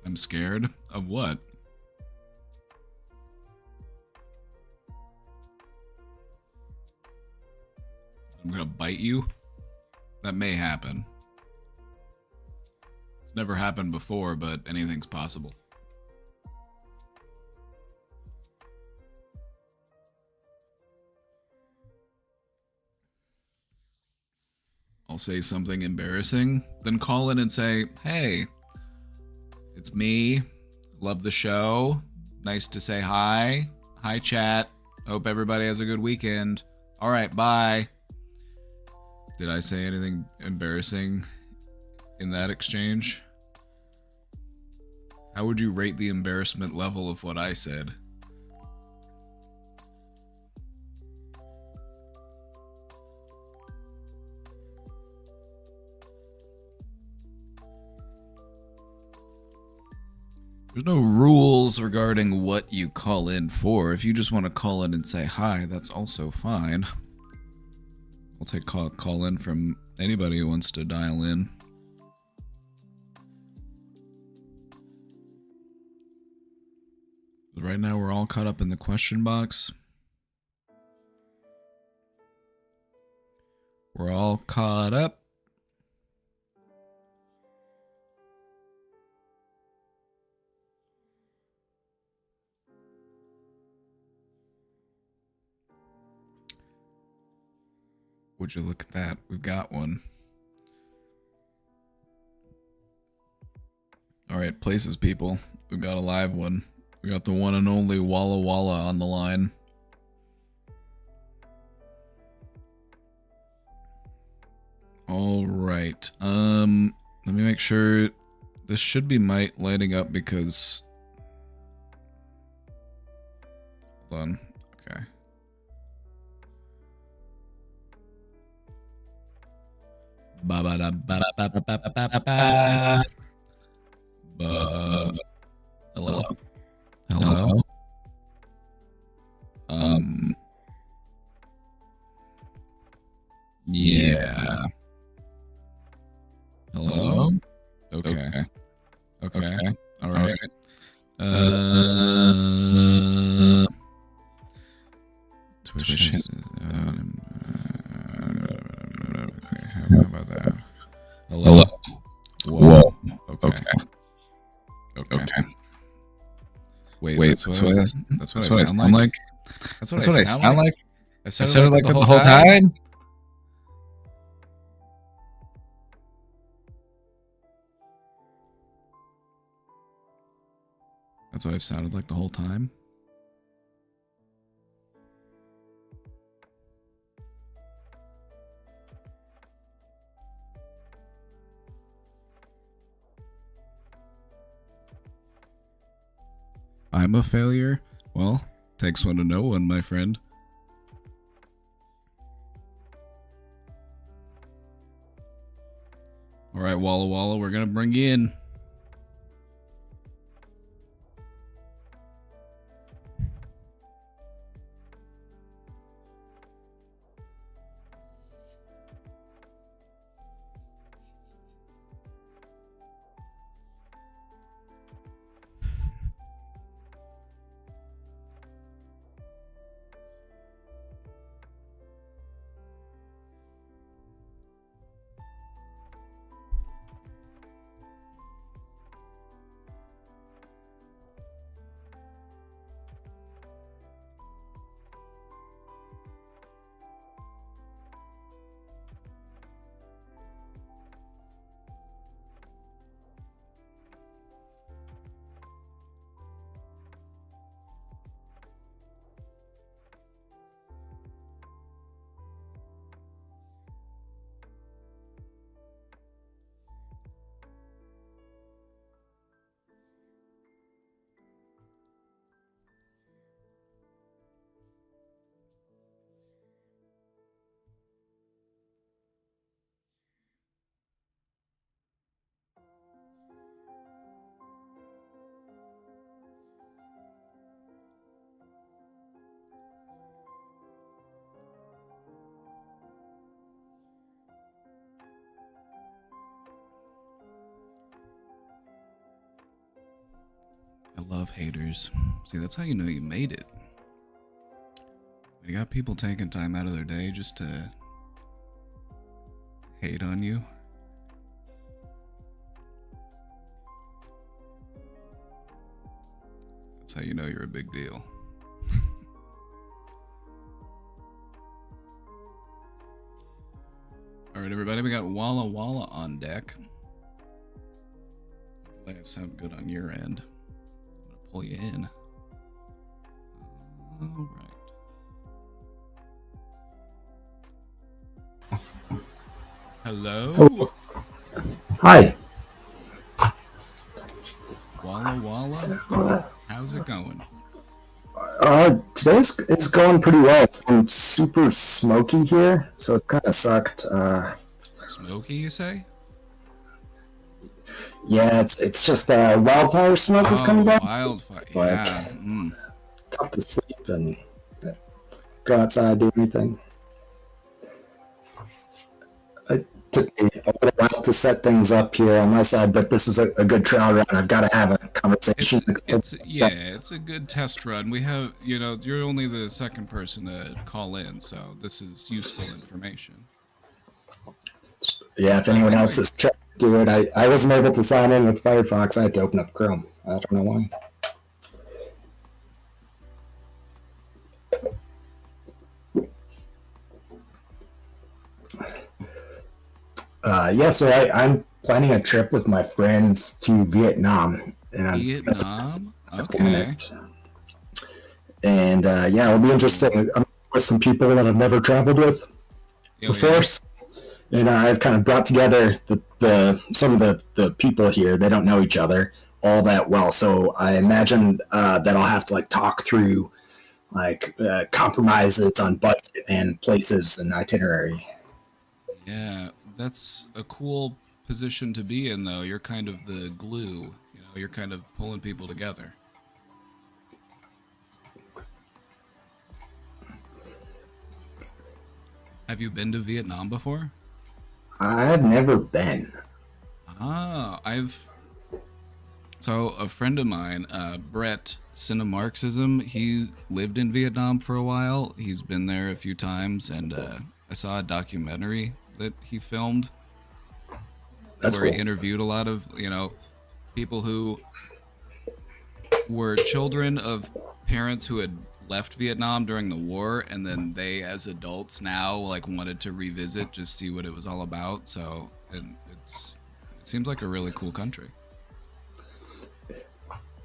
I'm scared of what? I'm gonna bite you? That may happen. It's never happened before, but anything's possible. I'll say something embarrassing, then call in and say, hey, it's me. Love the show. Nice to say hi. Hi, chat. Hope everybody has a good weekend. All right, bye. Did I say anything embarrassing in that exchange? How would you rate the embarrassment level of what I said? There's no rules regarding what you call in for. If you just want to call in and say hi, that's also fine. I'll take call in from anybody who wants to dial in. Right now we're all caught up in the question box. We're all caught up. Would you look at that? We've got one. All right, places, people. We've got a live one. We got the one and only Walla Walla on the line. All right. Let me make sure this should be lighting up because. Hold on. Okay. Hello. Hello. Yeah. Hello. Okay. Okay. All right. Twitch. How about that? Hello. Whoa. Okay. Wait. That's what I sound like. That's what I sound like. I sounded like that the whole time. That's what I've sounded like the whole time. I'm a failure? Well, takes one to know one, my friend. All right, Walla Walla, we're gonna bring you in. love haters. See, that's how you know you made it. When you got people taking time out of their day just to hate on you. That's how you know you're a big deal. Alright, everybody, we got Walla Walla on deck. Hopefully that sounded good on your end. I'm gonna pull you in. Alright. Hello? Hello. Hi. Walla Walla? How's it going? Today's it's going pretty well. It's been super smoky here, so it's kind of sucked. Smoky, you say? Yeah, it's just wildfire smoke is coming down. Wildfire. Like, Yeah. tough to sleep and go outside, do anything. It took me a little while to set things up here on my side, but this is a good trial run. I've got to have a conversation. It's a good test run. We have, you're only the second person to call in, so this is useful information. Yeah, if anyone else is trying to do it, I wasn't able to sign in with Firefox. I had to open up Chrome. I don't know why. So I'm planning a trip with my friends to Vietnam. And Vietnam? Okay. And it'll be interesting. I'm with some people that I've never traveled with before. Yeah. And I've kind of brought together some of the people here. They don't know each other all that well. So I imagine that I'll have to talk through compromises on budget and places and itinerary. Yeah, that's a cool position to be in, though. You're kind of the glue. You're kind of pulling people together. Have you been to Vietnam before? I've never been. So a friend of mine, Brett Cinemarxism, he lived in Vietnam for a while. He's been there a few times, and I saw a documentary that he filmed. That's where cool. He interviewed a lot of, people who were children of parents who had left Vietnam during the war, and then they, as adults now, wanted to revisit, just see what it was all about. So it seems like a really cool country.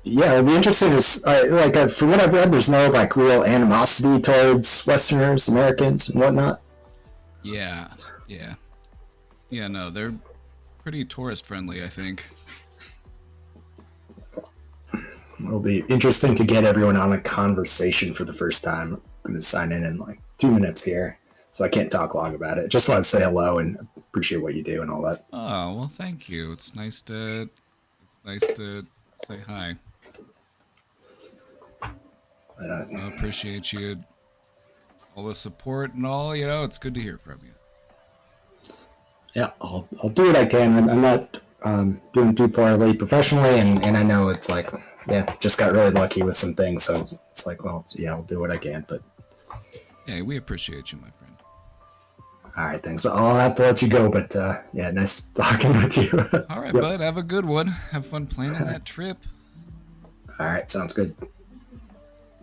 Yeah, it'll be interesting. From what I've read, there's no real animosity towards Westerners, Americans, and whatnot. Yeah. No, they're pretty tourist friendly, I think. It'll be interesting to get everyone on a conversation for the first time. I'm going to sign in 2 minutes here, so I can't talk long about it. Just want to say hello and appreciate what you do and all that. Oh, well, thank you. It's nice to say hi. I appreciate you, all the support and all. It's good to hear from you. Yeah, I'll do what I can. I'm not doing too poorly professionally, and I know it's just got really lucky with some things, so it's I'll do what I can. But yeah, we appreciate you, my friend. All right, thanks. So I'll have to let you go, but nice talking with you. All right, bud. Have a good one. Have fun planning that trip. All right, sounds good.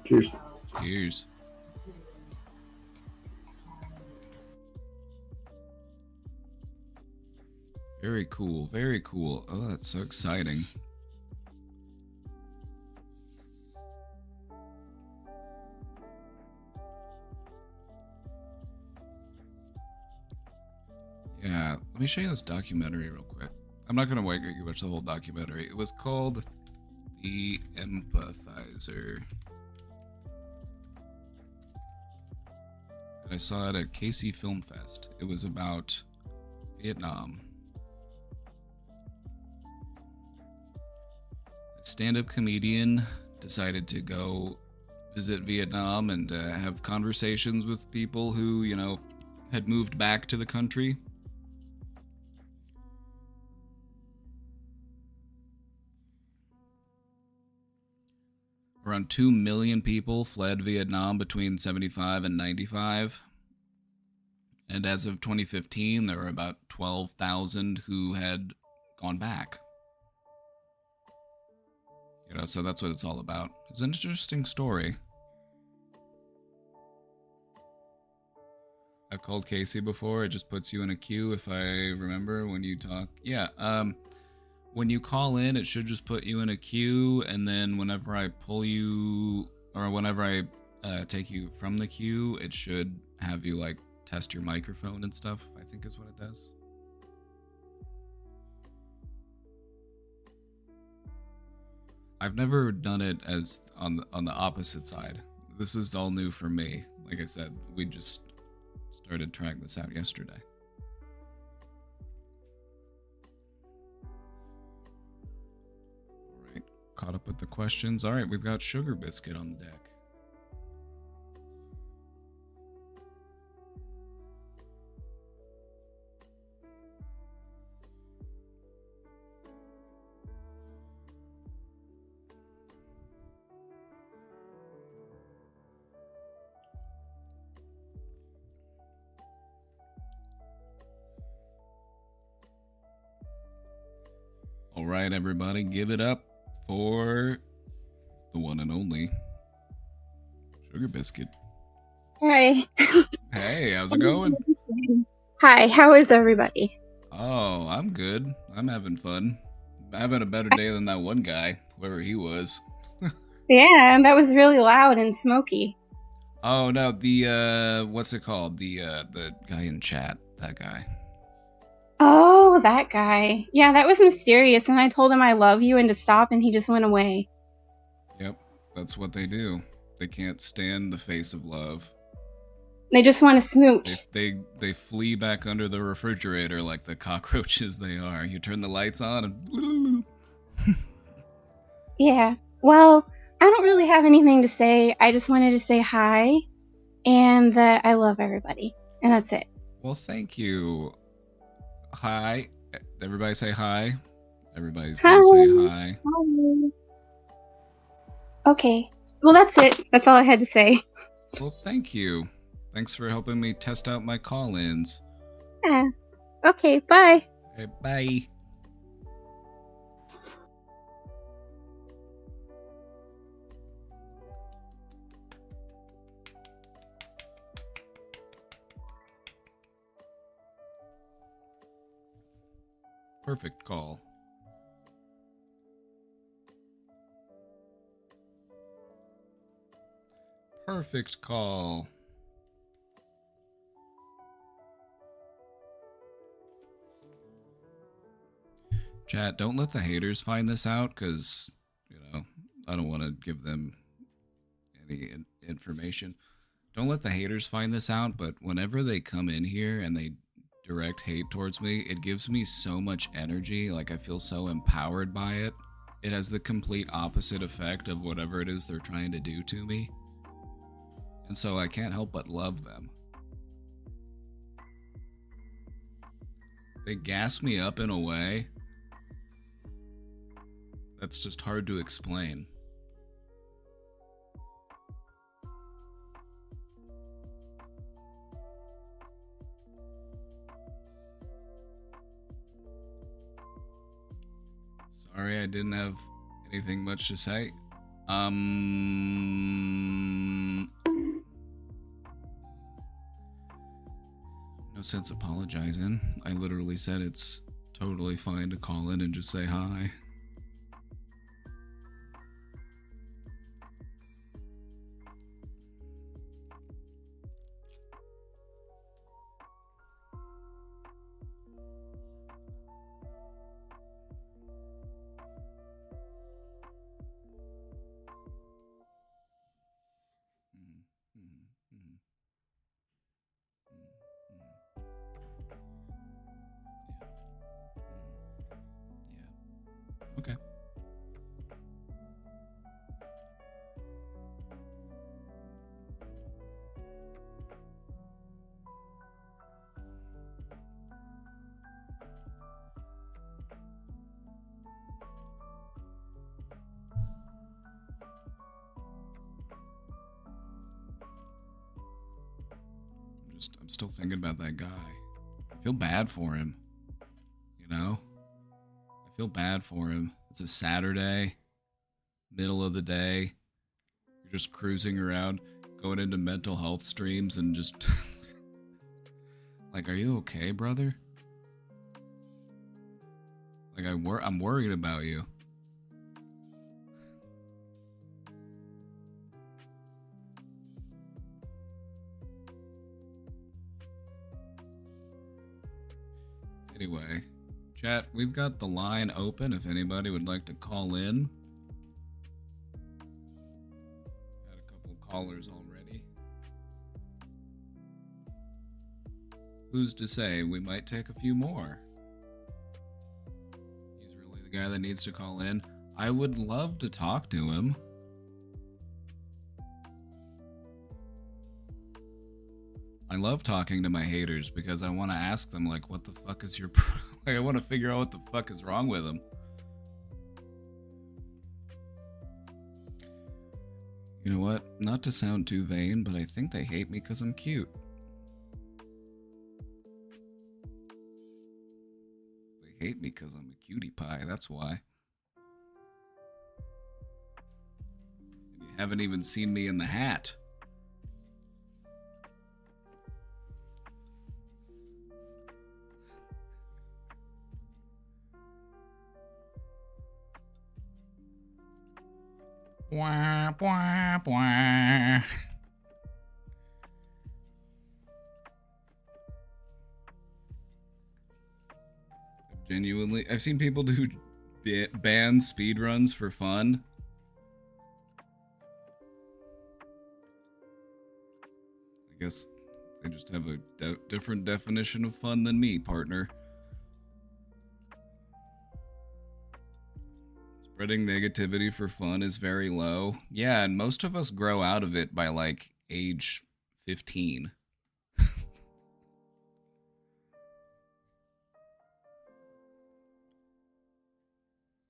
Cheers. Cheers. Very cool. Very cool. Oh, that's so exciting. Yeah, let me show you this documentary real quick. I'm not going to make you watch the whole documentary. It was called The Empathizer. And I saw it at KC Film Fest. It was about Vietnam. A stand-up comedian decided to go visit Vietnam and have conversations with people who, had moved back to the country. Around 2 million people fled Vietnam between 75 and 95. And as of 2015, there were about 12,000 who had gone back. You know, so that's what it's all about. It's an interesting story. I've called Casey before. It just puts you in a queue if I remember when you talk. Yeah, when you call in, it should just put you in a queue, and then whenever I pull you, or whenever I take you from the queue, it should have you, like, test your microphone and stuff, I think is what it does. I've never done it as on the opposite side. This is all new for me. Like I said, we just started trying this out yesterday. All right, caught up with the questions. All right, we've got Sugar Biscuit on the deck. All right, everybody, give it up for the one and only Sugar Biscuit. Hi. Hey, how's it going? Hi, how is everybody? Oh, I'm good. I'm having fun. I'm having a better day than that one guy, whoever he was. Yeah, that was really loud and smoky. Oh no, the what's it called? The guy in chat, that guy. Oh, that guy. Yeah, that was mysterious, and I told him I love you and to stop, and he just went away. Yep, that's what they do. They can't stand the face of love. They just want to smooch. They flee back under the refrigerator like the cockroaches they are. You turn the lights on and Yeah. Well, I don't really have anything to say. I just wanted to say hi and that I love everybody. And that's it. Well, thank you. Hi. Everybody say hi. Everybody's gonna say hi. Hi. Okay. Well, that's it. That's all I had to say. Well, thank you. Thanks for helping me test out my call-ins. Yeah. Okay, bye. Okay, bye. Perfect call. Perfect call. Chat, don't let the haters find this out, because, you know, I don't want to give them any information. Don't let the haters find this out, but whenever they come in here and they direct hate towards me, it gives me so much energy. Like, I feel so empowered by it. It has the complete opposite effect of whatever it is they're trying to do to me. And so I can't help but love them. They gas me up in a way that's just hard to explain. Sorry, I didn't have anything much to say. No sense apologizing. I literally said it's totally fine to call in and just say hi. still thinking about that guy. I feel bad for him. You know? I feel bad for him. It's a Saturday, middle of the day. You're just cruising around, going into mental health streams and just... like, are you okay, brother? Like, I'm worried about you. Anyway, chat, we've got the line open if anybody would like to call in. Had a couple callers already. Who's to say we might take a few more? He's really the guy that needs to call in. I would love to talk to him. I love talking to my haters because I want to ask them, like, what the fuck is your... like, I want to figure out what the fuck is wrong with them. You know what? Not to sound too vain, but I think they hate me because I'm cute. They hate me because I'm a cutie pie, that's why. And you haven't even seen me in the hat. Bwah, bwah, bwah. I've seen people do band speedruns for fun. I guess they just have a different definition of fun than me, partner. Spreading negativity for fun is very low. Yeah, and most of us grow out of it by, like, age 15.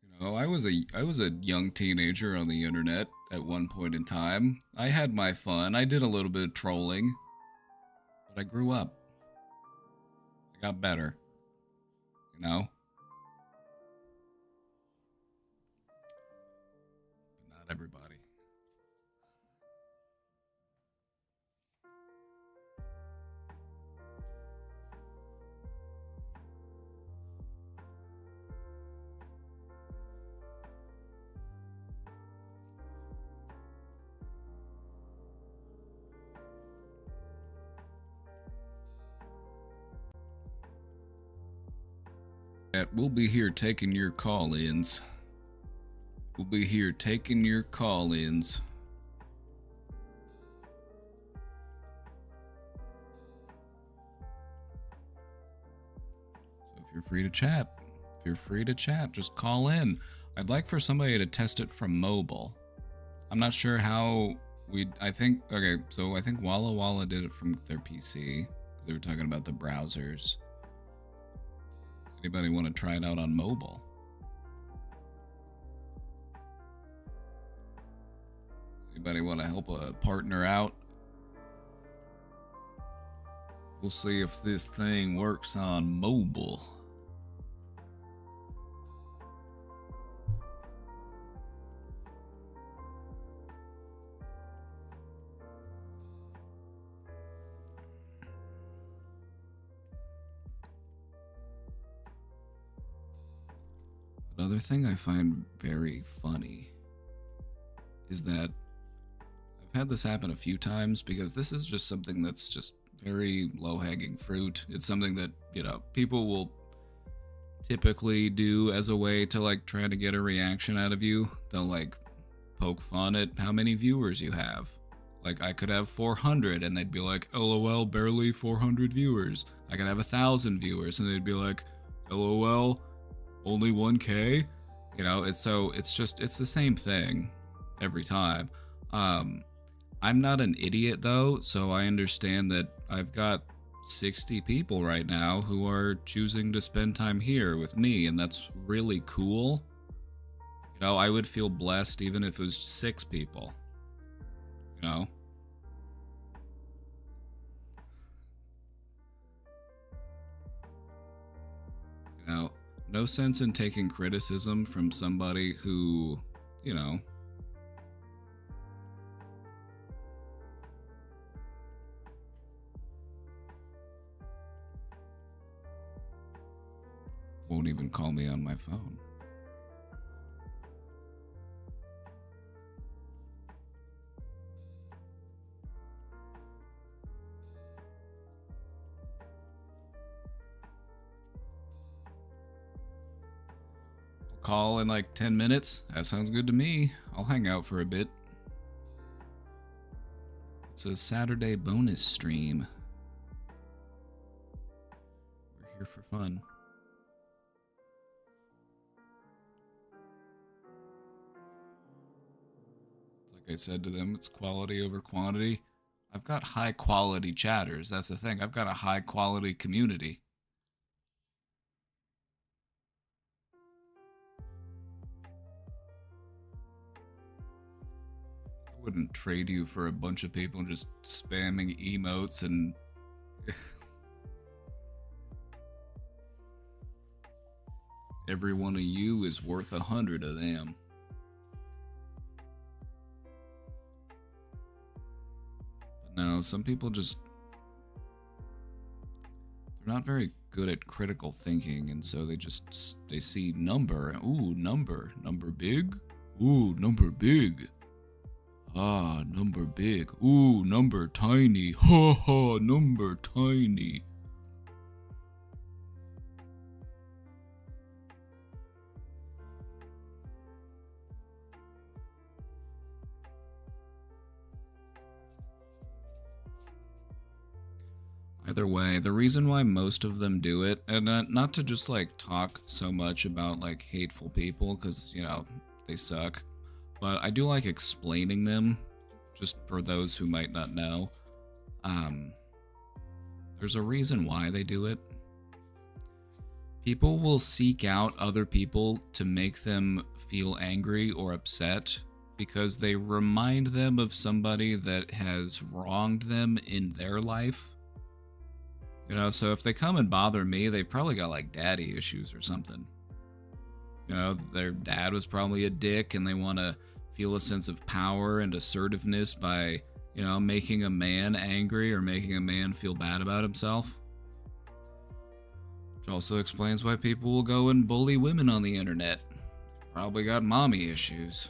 You know, I was a young teenager on the internet at one point in time. I had my fun. I did a little bit of trolling. But I grew up. I got better. You know? Everybody. We'll be here taking your call-ins. We'll be here taking your call-ins. So if you're free to chat, just call in. I'd like for somebody to test it from mobile. I'm not sure how I think Walla Walla did it from their PC, because they were talking about the browsers. Anybody want to try it out on mobile? Anybody want to help a partner out? We'll see if this thing works on mobile. Another thing I find very funny is that I've had this happen a few times, because this is just something that's just very low-hanging fruit. It's something that, you know, people will typically do as a way to, like, try to get a reaction out of you. They'll, like, poke fun at how many viewers you have. Like, I could have 400 and they'd be like, LOL, barely 400 viewers. I could have 1,000 viewers and they'd be like, LOL, only 1K? You know, it's the same thing every time. I'm not an idiot though, so I understand that I've got 60 people right now who are choosing to spend time here with me, and that's really cool. You know, I would feel blessed even if it was 6 people. You know? You know, no sense in taking criticism from somebody who, you know, won't even call me on my phone. I'll call in like 10 minutes. That sounds good to me. I'll hang out for a bit. It's a Saturday bonus stream. We're here for fun. Like I said to them, it's quality over quantity. I've got high quality chatters. That's the thing. I've got a high quality community. I wouldn't trade you for a bunch of people just spamming emotes and every one of you is worth 100 of them. No, some people just, they're not very good at critical thinking, and so they see number. Ooh, number big. Ooh, number big. Ah, number big. Ooh, number tiny. Ha ha, number tiny. Either way, the reason why most of them do it, and not to just like talk so much about like hateful people, because, you know, they suck, but I do like explaining them, just for those who might not know. There's a reason why they do it. People will seek out other people to make them feel angry or upset because they remind them of somebody that has wronged them in their life. You know, so if they come and bother me, they've probably got like daddy issues or something. You know, their dad was probably a dick and they want to feel a sense of power and assertiveness by, you know, making a man angry or making a man feel bad about himself. Which also explains why people will go and bully women on the internet. Probably got mommy issues.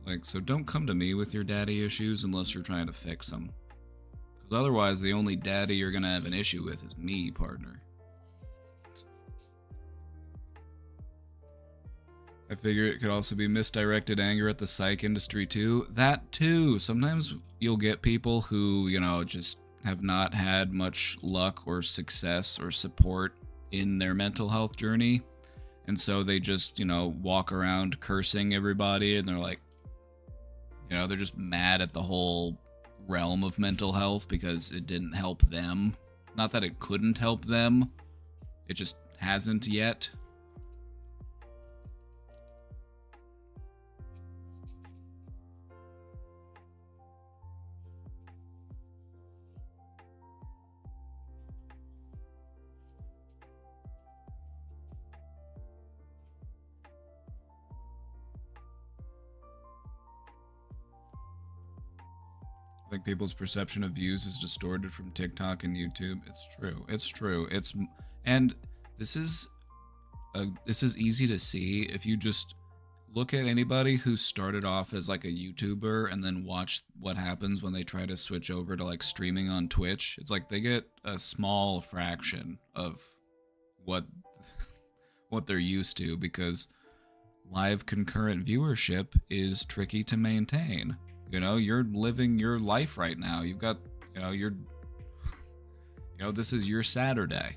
Like, so don't come to me with your daddy issues unless you're trying to fix them. Because otherwise, the only daddy you're going to have an issue with is me, partner. I figure it could also be misdirected anger at the psych industry too. That too. Sometimes you'll get people who, you know, just have not had much luck or success or support in their mental health journey. And so they just, you know, walk around cursing everybody and they're like, you know, they're just mad at the whole realm of mental health because it didn't help them. Not that it couldn't help them, it just hasn't yet. I think people's perception of views is distorted from TikTok and YouTube. It's true. It's true. And this is easy to see if you just look at anybody who started off as like a YouTuber and then watch what happens when they try to switch over to like streaming on Twitch. It's like they get a small fraction of what they're used to because live concurrent viewership is tricky to maintain. You know, you're living your life right now. You've got, you know, this is your Saturday.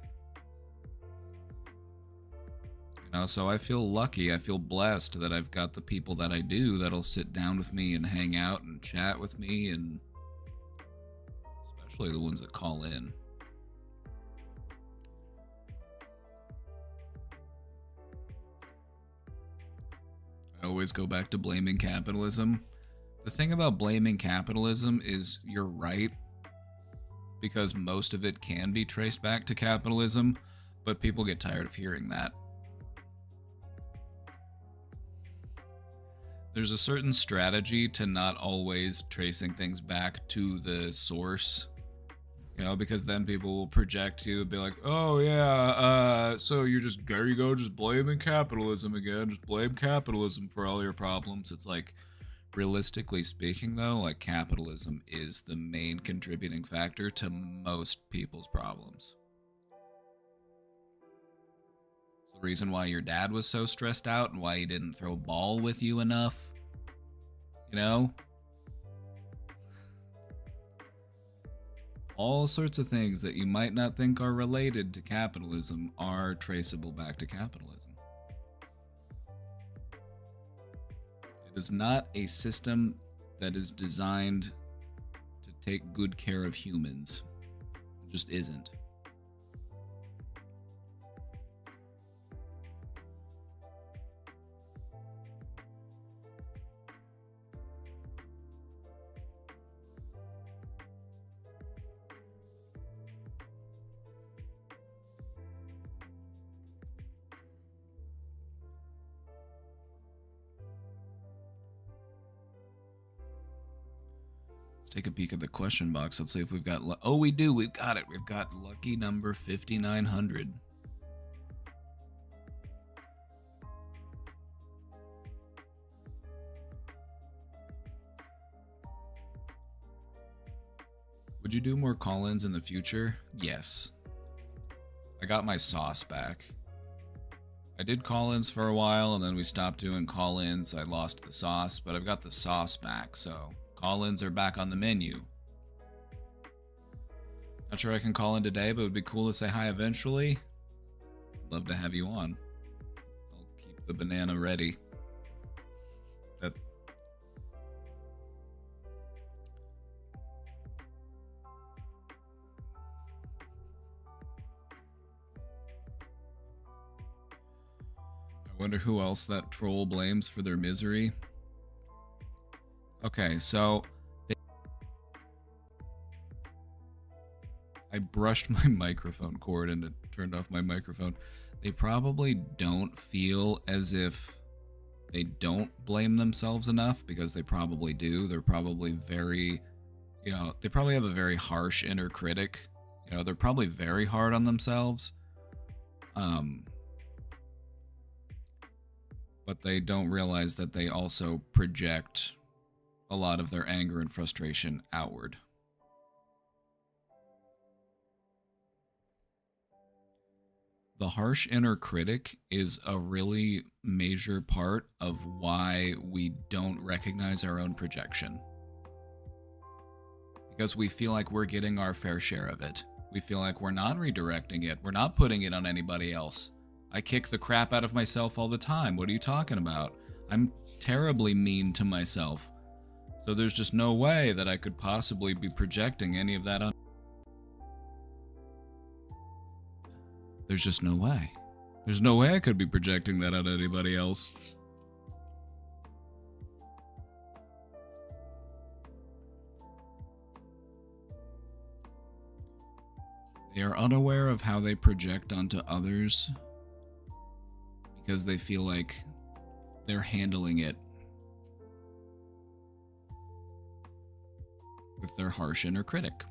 You know, so I feel lucky. I feel blessed that I've got the people that I do that'll sit down with me and hang out and chat with me, and especially the ones that call in. I always go back to blaming capitalism. The thing about blaming capitalism is you're right, because most of it can be traced back to capitalism, but people get tired of hearing that. There's a certain strategy to not always tracing things back to the source, you know, because then people will project you and be like, oh yeah, so you're just, there you go, just blaming capitalism again, just blame capitalism for all your problems. It's like, realistically speaking though, like, capitalism is the main contributing factor to most people's problems. It's the reason why your dad was so stressed out and why he didn't throw ball with you enough, you know? All sorts of things that you might not think are related to capitalism are traceable back to capitalism. It is not a system that is designed to take good care of humans. It just isn't. Take a peek at the question box. Let's see if we've got... Oh, we do. We've got it. We've got lucky number 5,900. Would you do more call-ins in the future? Yes. I got my sauce back. I did call-ins for a while, and then we stopped doing call-ins. I lost the sauce, but I've got the sauce back, so... Call-ins are back on the menu. Not sure I can call in today, but it would be cool to say hi eventually. I'd love to have you on. I'll keep the banana ready. I wonder who else that troll blames for their misery. Okay, so I brushed my microphone cord and it turned off my microphone. They probably don't feel as if they don't blame themselves enough, because they probably do. They're probably very, you know, they probably have a very harsh inner critic. You know, they're probably very hard on themselves. But they don't realize that they also project a lot of their anger and frustration outward. The harsh inner critic is a really major part of why we don't recognize our own projection. Because we feel like we're getting our fair share of it. We feel like we're not redirecting it. We're not putting it on anybody else. I kick the crap out of myself all the time. What are you talking about? I'm terribly mean to myself. So there's just no way that I could possibly be projecting any of that on... There's just no way. There's no way I could be projecting that on anybody else. They are unaware of how they project onto others because they feel like they're handling it with their harsh inner critic.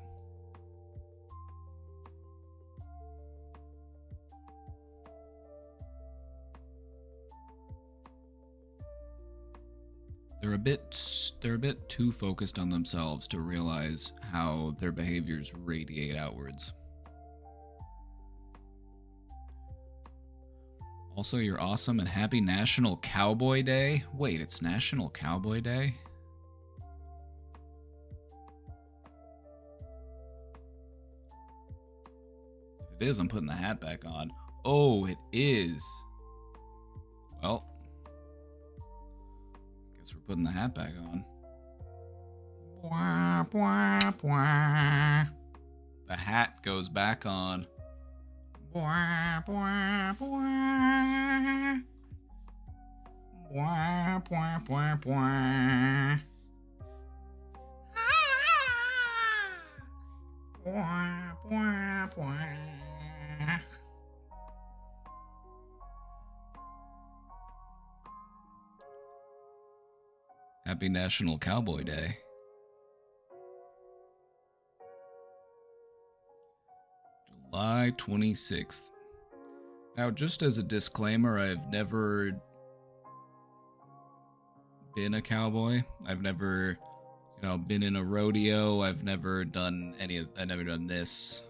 They're a bit too focused on themselves to realize how their behaviors radiate outwards. Also, you're awesome and happy National Cowboy Day. Wait, it's National Cowboy Day? If it is, I'm putting the hat back on. Oh, it is. Well, guess we're putting the hat back on. Bwah, bwah, bwah. The hat goes back on. Bwah, bwah, bwah. Bwah, bwah, bwah, bwah. Happy National Cowboy Day. July 26th. Now, just as a disclaimer, I've never been a cowboy. I've never, been in a rodeo. I've never done I've never done this.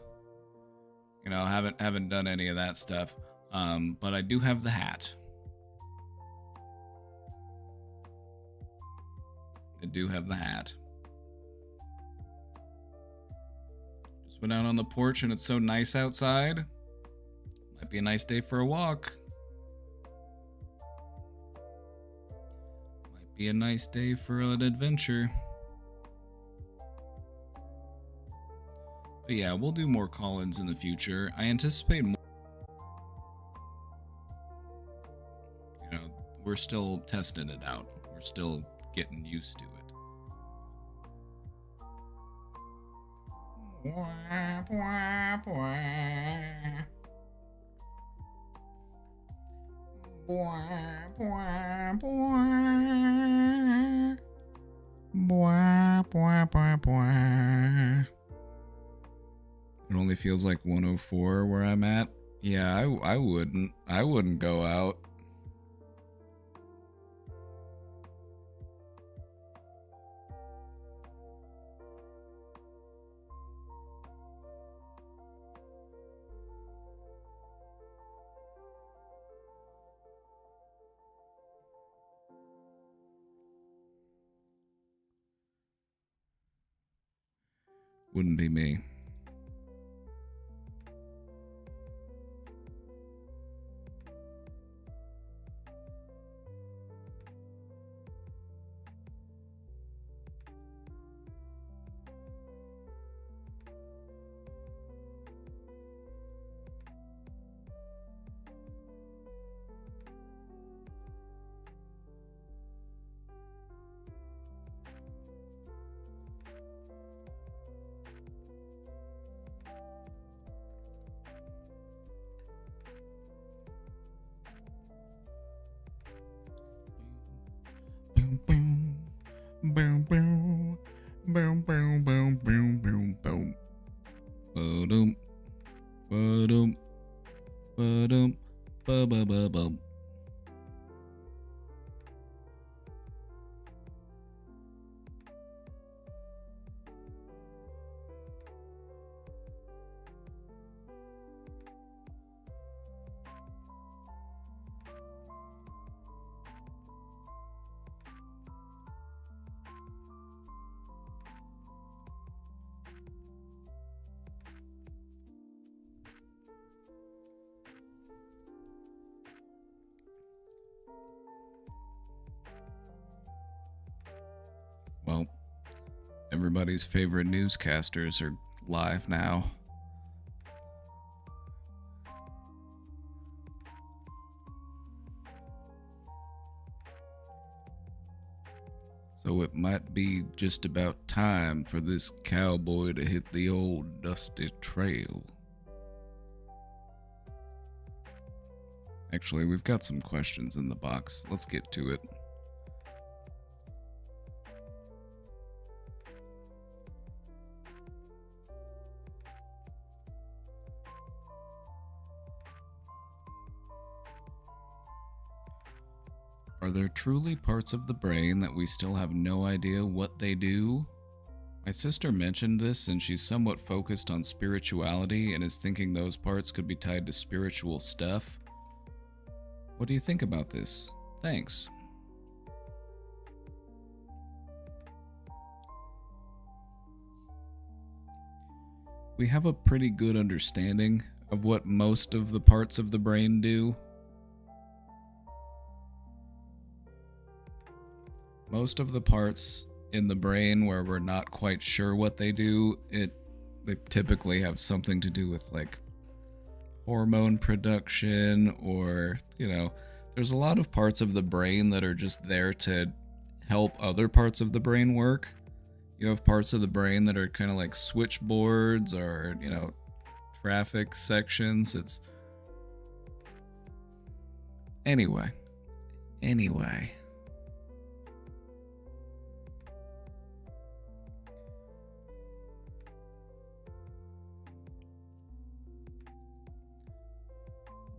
Haven't done any of that stuff. But I do have the hat. I do have the hat. Just went out on the porch and it's so nice outside. Might be a nice day for a walk. Might be a nice day for an adventure. But yeah, we'll do more call-ins in the future. I anticipate more. We're still testing it out. We're still getting used to it. It only feels like 104 where I'm at. Yeah, I wouldn't go out. Wouldn't be me. Boom, boom, boom, boom, boom, boom, boom, boom, boom. Ba-dum, ba-dum, ba-dum, ba-ba-ba-bum. Well, everybody's favorite newscasters are live now. So it might be just about time for this cowboy to hit the old dusty trail. Actually, we've got some questions in the box. Let's get to it. Are there truly parts of the brain that we still have no idea what they do? My sister mentioned this, and she's somewhat focused on spirituality and is thinking those parts could be tied to spiritual stuff. What do you think about this? Thanks. We have a pretty good understanding of what most of the parts of the brain do. Most of the parts in the brain where we're not quite sure what they do, they typically have something to do with like hormone production, or there's a lot of parts of the brain that are just there to help other parts of the brain work. You have parts of the brain that are kind of like switchboards or, you know, traffic sections. It's anyway.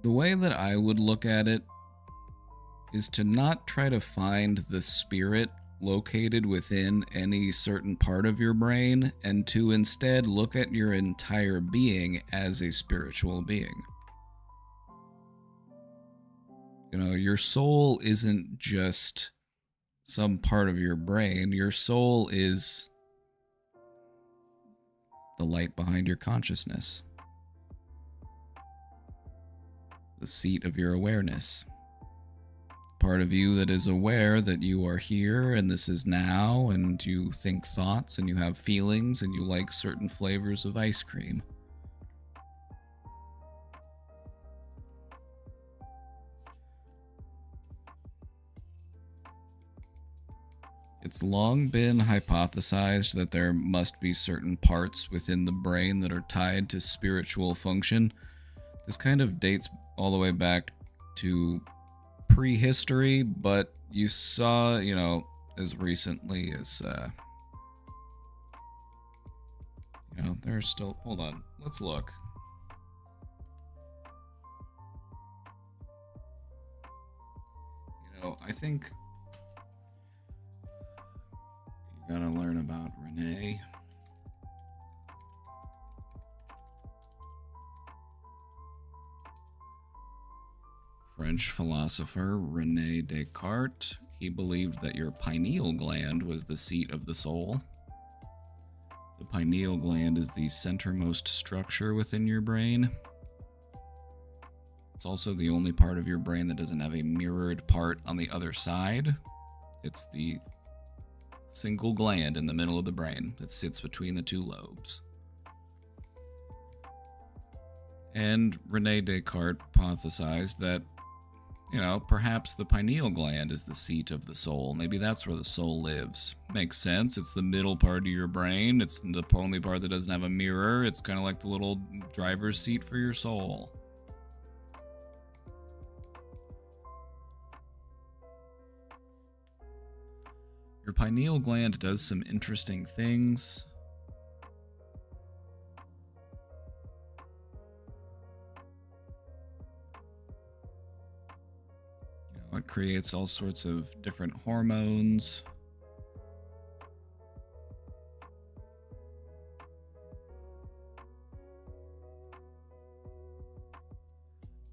The way that I would look at it is to not try to find the spirit located within any certain part of your brain, and to instead look at your entire being as a spiritual being. You know, your soul isn't just some part of your brain. Your soul is the light behind your consciousness, the seat of your awareness. Part of you that is aware that you are here and this is now, and you think thoughts and you have feelings and you like certain flavors of ice cream. It's long been hypothesized that there must be certain parts within the brain that are tied to spiritual function. This kind of dates all the way back to prehistory, but you saw, you know, as recently as, you know, there's still, hold on, let's look. You know, I think you gotta learn about Rene. French philosopher Rene Descartes. He believed that your pineal gland was the seat of the soul. The pineal gland is the centermost structure within your brain. It's also the only part of your brain that doesn't have a mirrored part on the other side. It's the single gland in the middle of the brain that sits between the two lobes. And Rene Descartes hypothesized that, you know, perhaps the pineal gland is the seat of the soul. Maybe that's where the soul lives. Makes sense. It's the middle part of your brain. It's the only part that doesn't have a mirror. It's kind of like the little driver's seat for your soul. Your pineal gland does some interesting things. You know, it creates all sorts of different hormones.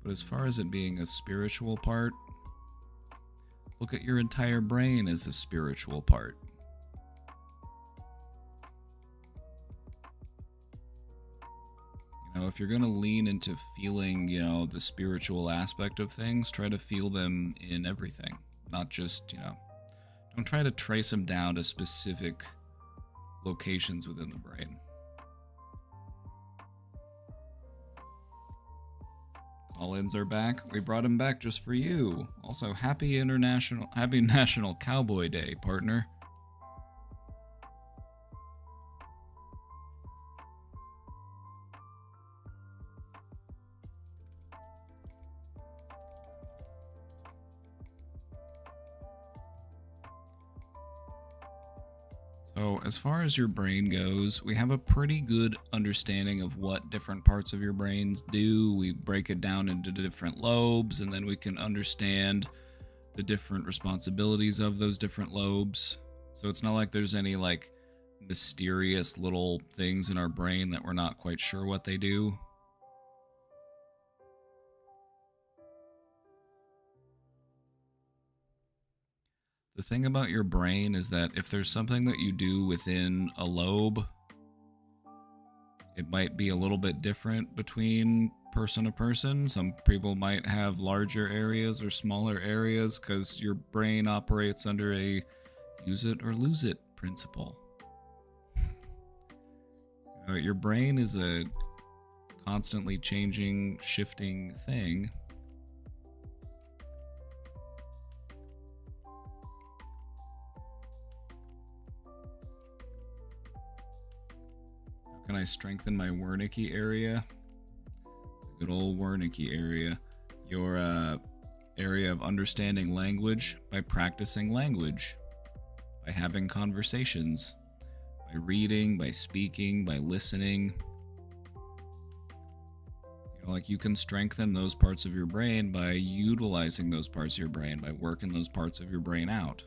But as far as it being a spiritual part, look at your entire brain as a spiritual part. You know, if you're going to lean into feeling, you know, the spiritual aspect of things, try to feel them in everything. Not just, you know, don't try to trace them down to specific locations within the brain. Call-ins are back. We brought him back just for you. Also, happy National Cowboy Day, partner. So, as far as your brain goes, we have a pretty good understanding of what different parts of your brains do. We break it down into different lobes, and then we can understand the different responsibilities of those different lobes. So it's not like there's any like mysterious little things in our brain that we're not quite sure what they do. The thing about your brain is that if there's something that you do within a lobe, it might be a little bit different between person to person. Some people might have larger areas or smaller areas because your brain operates under a use it or lose it principle. Your brain is a constantly changing, shifting thing. can I strengthen my Wernicke area? Good old Wernicke area. Your area of understanding language by practicing language, by having conversations, by reading, by speaking, by listening. You know, like you can strengthen those parts of your brain by utilizing those parts of your brain, by working those parts of your brain out.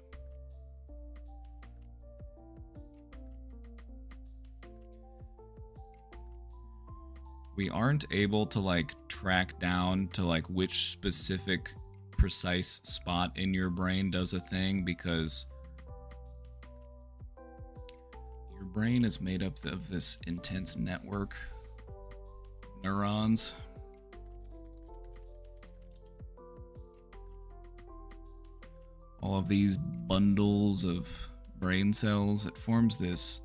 We aren't able to like track down to like which specific precise spot in your brain does a thing, because your brain is made up of this intense network of neurons. All of these bundles of brain cells, it forms this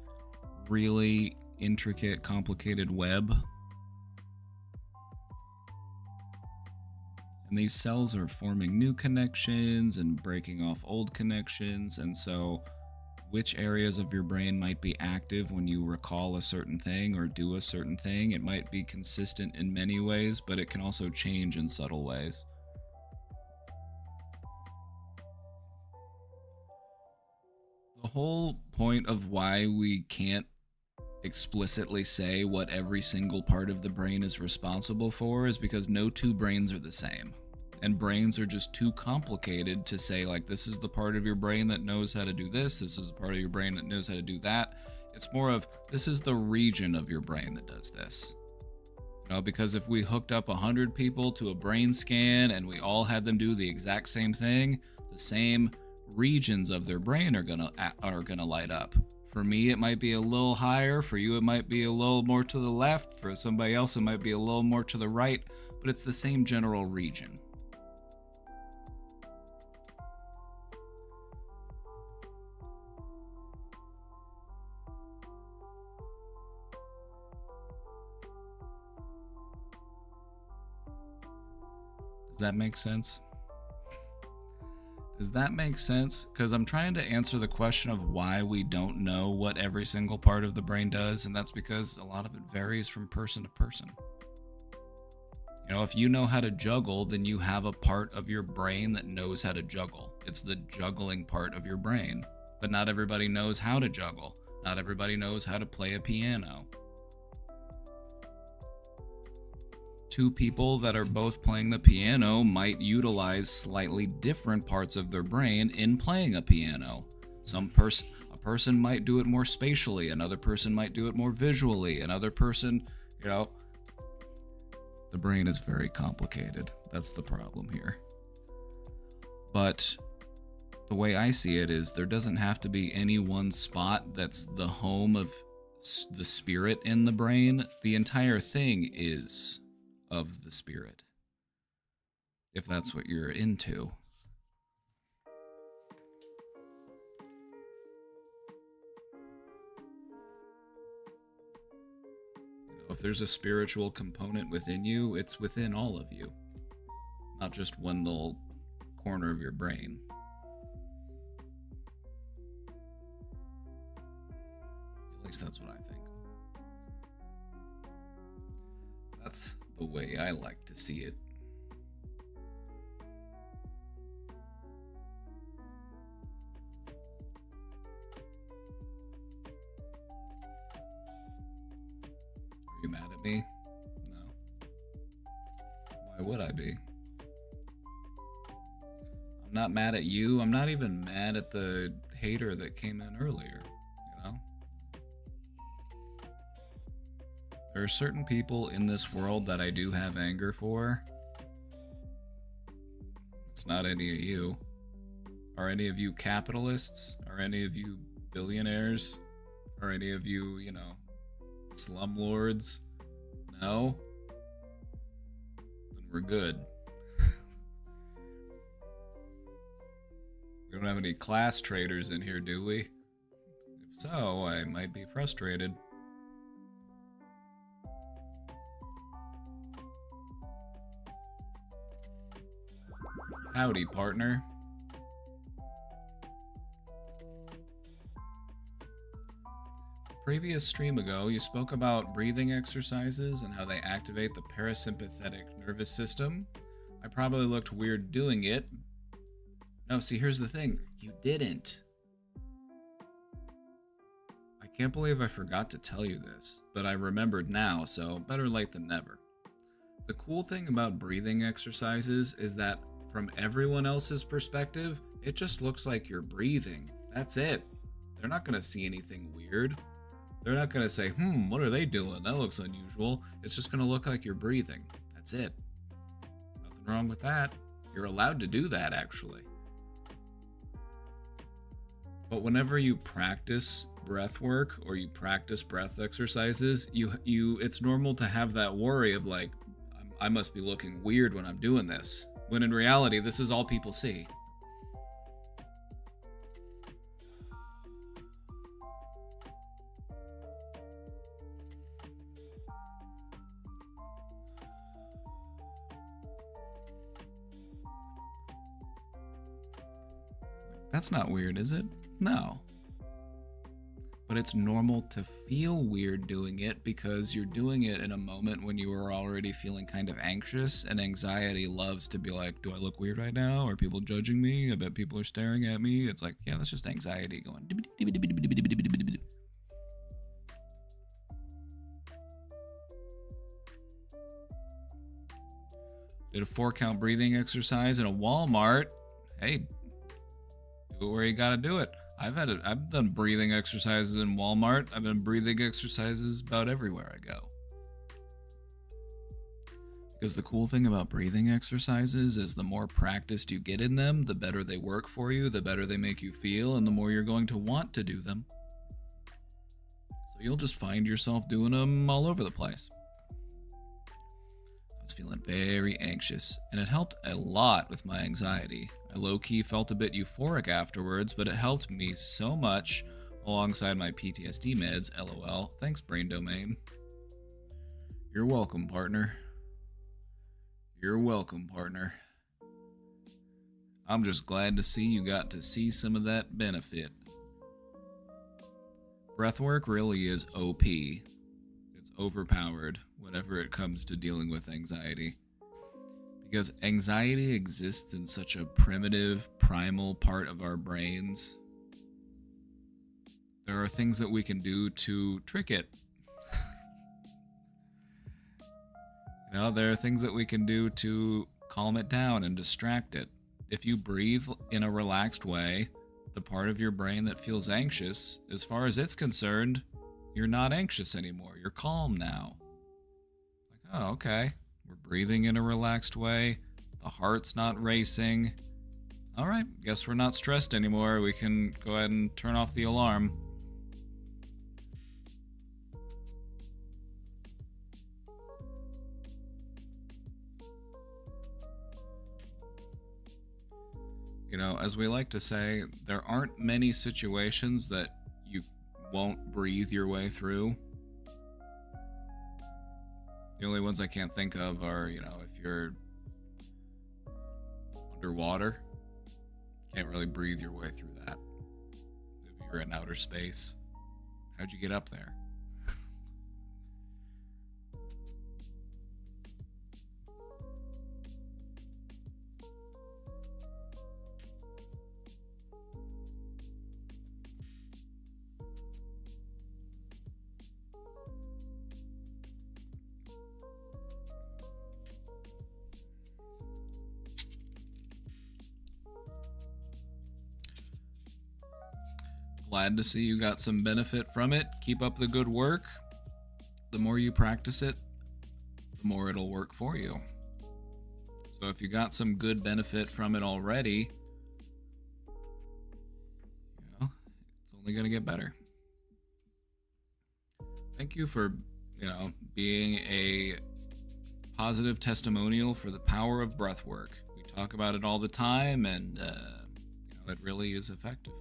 really intricate, complicated web. And these cells are forming new connections and breaking off old connections, and so which areas of your brain might be active when you recall a certain thing or do a certain thing. It might be consistent in many ways, but it can also change in subtle ways. The whole point of why we can't explicitly say what every single part of the brain is responsible for is because no two brains are the same. And brains are just too complicated to say, like, this is the part of your brain that knows how to do this is the part of your brain that knows how to do that. It's more of, this is the region of your brain that does this. You know, because if we hooked up 100 people to a brain scan and we all had them do the exact same thing, the same regions of their brain are gonna light up. For me, it might be a little higher. For you, it might be a little more to the left. For somebody else, it might be a little more to the right, but it's the same general region. Does that make sense? Does that make sense? Because I'm trying to answer the question of why we don't know what every single part of the brain does, and that's because a lot of it varies from person to person. You know, if you know how to juggle, then you have a part of your brain that knows how to juggle. It's the juggling part of your brain. But not everybody knows how to juggle. Not everybody knows how to play a piano. Two people that are both playing the piano might utilize slightly different parts of their brain in playing a piano. A person might do it more spatially, another person might do it more visually, another person, you know, the brain is very complicated. That's the problem here. But the way I see it is there doesn't have to be any one spot that's the home of the spirit in the brain. The entire thing is of the spirit, if that's what you're into. You know, if there's a spiritual component within you, it's within all of you, not just one little corner of your brain. At least that's what I think. That's the way I like to see it. Are you mad at me? No. Why would I be? I'm not mad at you. I'm not even mad at the hater that came in earlier, you know? There are certain people in this world that I do have anger for. It's not any of you. Are any of you capitalists? Are any of you billionaires? Are any of you, you know, slumlords? No? Then we're good. We don't have any class traders in here, do we? If so, I might be frustrated. Howdy, partner. previous stream ago, you spoke about breathing exercises and how they activate the parasympathetic nervous system. I probably looked weird doing it. No, see, here's the thing. You didn't. I can't believe I forgot to tell you this, but I remembered now, so better late than never. The cool thing about breathing exercises is that from everyone else's perspective, it just looks like you're breathing. That's it. They're not going to see anything weird. They're not going to say, what are they doing? That looks unusual. It's just going to look like you're breathing. That's it. Nothing wrong with that. You're allowed to do that, actually. But whenever you practice breath work or you practice breath exercises, it's normal to have that worry of like, I must be looking weird when I'm doing this. When in reality, this is all people see. That's not weird, is it? No. But it's normal to feel weird doing it because you're doing it in a moment when you are already feeling kind of anxious, and anxiety loves to be like, do I look weird right now? Are people judging me? I bet people are staring at me. It's like, yeah, that's just anxiety going. Did a 4-count breathing exercise in a Walmart. Hey, do it where you gotta do it. I've done breathing exercises in Walmart. I've done breathing exercises about everywhere I go. Because the cool thing about breathing exercises is the more practiced you get in them, the better they work for you, the better they make you feel, and the more you're going to want to do them. So you'll just find yourself doing them all over the place. I was feeling very anxious, and it helped a lot with my anxiety. I low-key felt a bit euphoric afterwards, but it helped me so much alongside my PTSD meds, LOL. Thanks, Brain Domain. You're welcome, partner. You're welcome, partner. I'm just glad to see you got to see some of that benefit. Breathwork really is OP. It's overpowered whenever it comes to dealing with anxiety. Because anxiety exists in such a primitive, primal part of our brains. There are things that we can do to trick it. There are things that we can do to calm it down and distract it. If you breathe in a relaxed way, the part of your brain that feels anxious, as far as it's concerned, you're not anxious anymore. You're calm now. Like, oh, okay. We're breathing in a relaxed way. The heart's not racing. All right, guess we're not stressed anymore. We can go ahead and turn off the alarm. As we like to say, there aren't many situations that you won't breathe your way through. The only ones I can't think of are, if you're underwater, you can't really breathe your way through that. If you're in outer space, how'd you get up there? Glad to see you got some benefit from it. Keep up the good work. The more you practice it, the more it'll work for you. So if you got some good benefit from it already, it's only going to get better. Thank you for, being a positive testimonial for the power of breath work. We talk about it all the time, and it really is effective.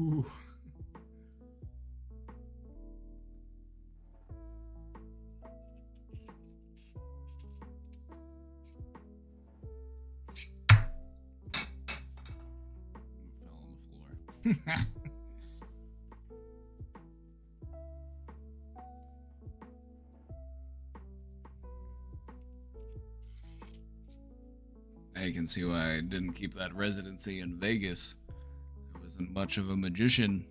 Ooh. Fell on the floor. I can see why I didn't keep that residency in Vegas. I wasn't much of a magician.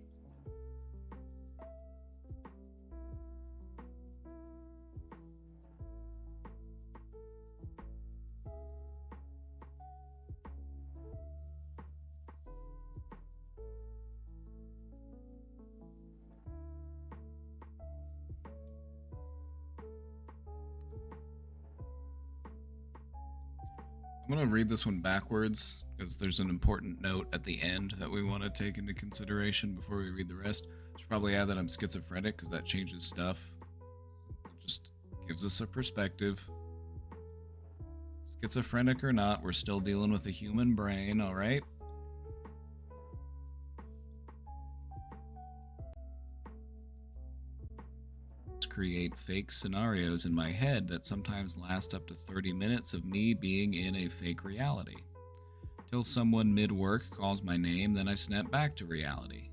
I'm going to read this one backwards because there's an important note at the end that we want to take into consideration before we read the rest. I should probably add that I'm schizophrenic because that changes stuff. It just gives us a perspective. Schizophrenic or not, we're still dealing with a human brain, alright? Create fake scenarios in my head that sometimes last up to 30 minutes of me being in a fake reality. Till someone mid-work calls my name, then I snap back to reality.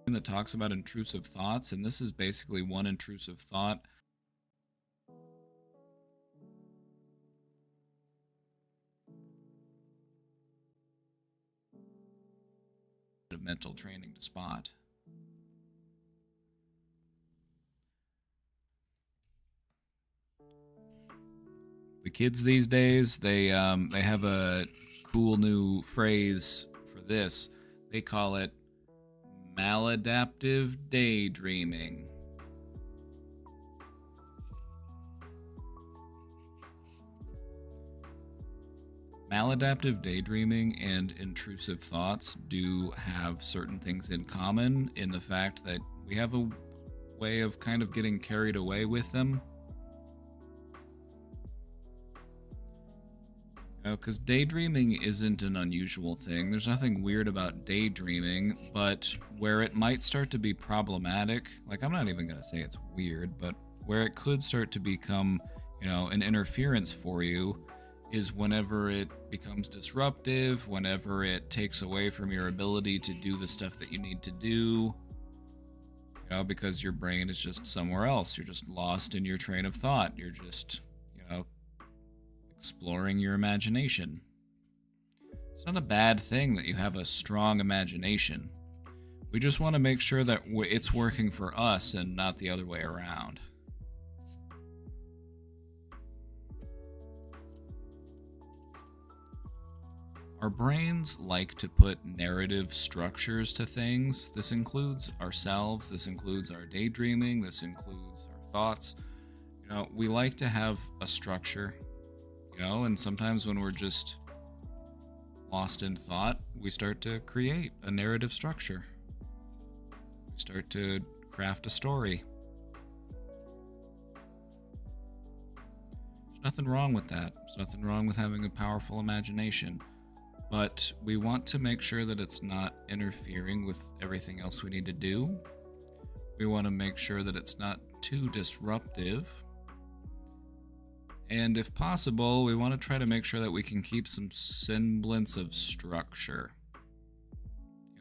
That talks about intrusive thoughts, and this is basically one intrusive thought. Of mental training to spot. The kids these days, they have a cool new phrase for this. They call it maladaptive daydreaming. Maladaptive daydreaming and intrusive thoughts do have certain things in common in the fact that we have a way of kind of getting carried away with them. Because daydreaming isn't an unusual thing. There's nothing weird about daydreaming, but where it might start to be problematic, like I'm not even going to say it's weird, but where it could start to become, an interference for you is whenever it becomes disruptive, whenever it takes away from your ability to do the stuff that you need to do, because your brain is just somewhere else. You're just lost in your train of thought. You're just, exploring your imagination. It's not a bad thing that you have a strong imagination. We just want to make sure that it's working for us and not the other way around. Our brains like to put narrative structures to things. This includes ourselves, this includes our daydreaming, this includes our thoughts. We like to have a structure. And sometimes when we're just lost in thought, we start to create a narrative structure. We start to craft a story. There's nothing wrong with that. There's nothing wrong with having a powerful imagination. But we want to make sure that it's not interfering with everything else we need to do. We want to make sure that it's not too disruptive. And if possible, we want to try to make sure that we can keep some semblance of structure.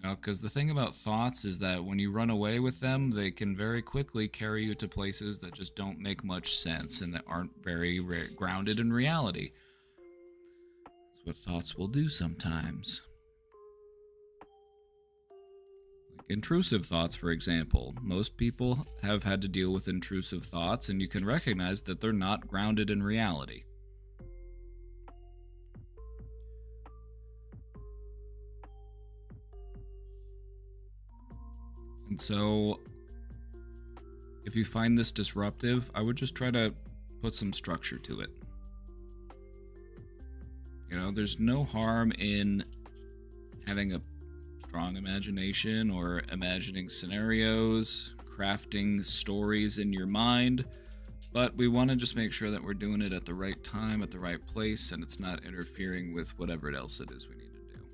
Because the thing about thoughts is that when you run away with them, they can very quickly carry you to places that just don't make much sense and that aren't very grounded in reality. That's what thoughts will do sometimes. Intrusive thoughts, for example. Most people have had to deal with intrusive thoughts, and you can recognize that they're not grounded in reality. And so, if you find this disruptive, I would just try to put some structure to it. There's no harm in having a strong imagination or imagining scenarios, crafting stories in your mind, but we want to just make sure that we're doing it at the right time, at the right place, and it's not interfering with whatever else it is we need to do.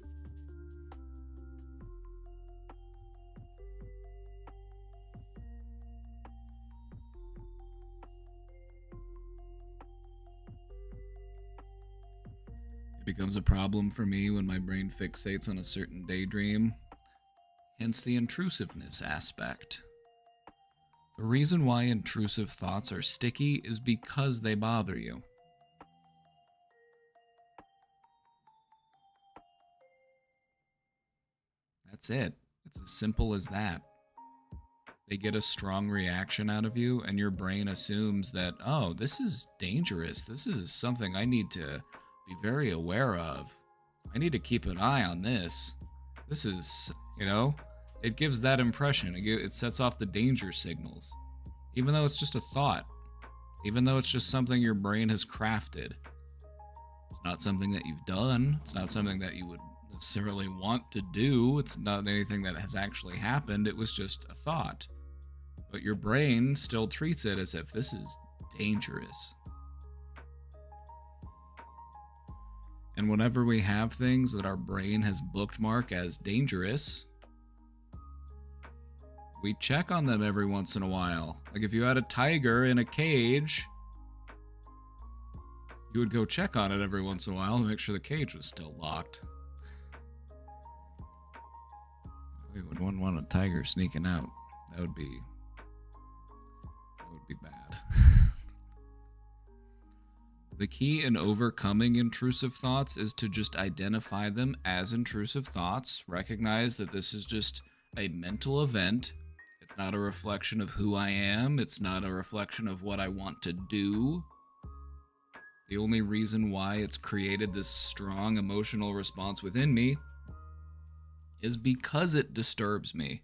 becomes a problem for me when my brain fixates on a certain daydream. Hence the intrusiveness aspect. The reason why intrusive thoughts are sticky is because they bother you. That's it. It's as simple as that. They get a strong reaction out of you, and your brain assumes that, oh, this is dangerous. This is something I need to be very aware of. I need to keep an eye on this. This is, it gives that impression. It sets off the danger signals. Even though it's just a thought. Even though it's just something your brain has crafted. It's not something that you've done. It's not something that you would necessarily want to do. It's not anything that has actually happened. It was just a thought. But your brain still treats it as if this is dangerous. And whenever we have things that our brain has bookmarked as dangerous, we check on them every once in a while. Like if you had a tiger in a cage, you would go check on it every once in a while to make sure the cage was still locked. We wouldn't want a tiger sneaking out. That would be bad. The key in overcoming intrusive thoughts is to just identify them as intrusive thoughts, recognize that this is just a mental event. It's not a reflection of who I am. It's not a reflection of what I want to do. The only reason why it's created this strong emotional response within me is because it disturbs me.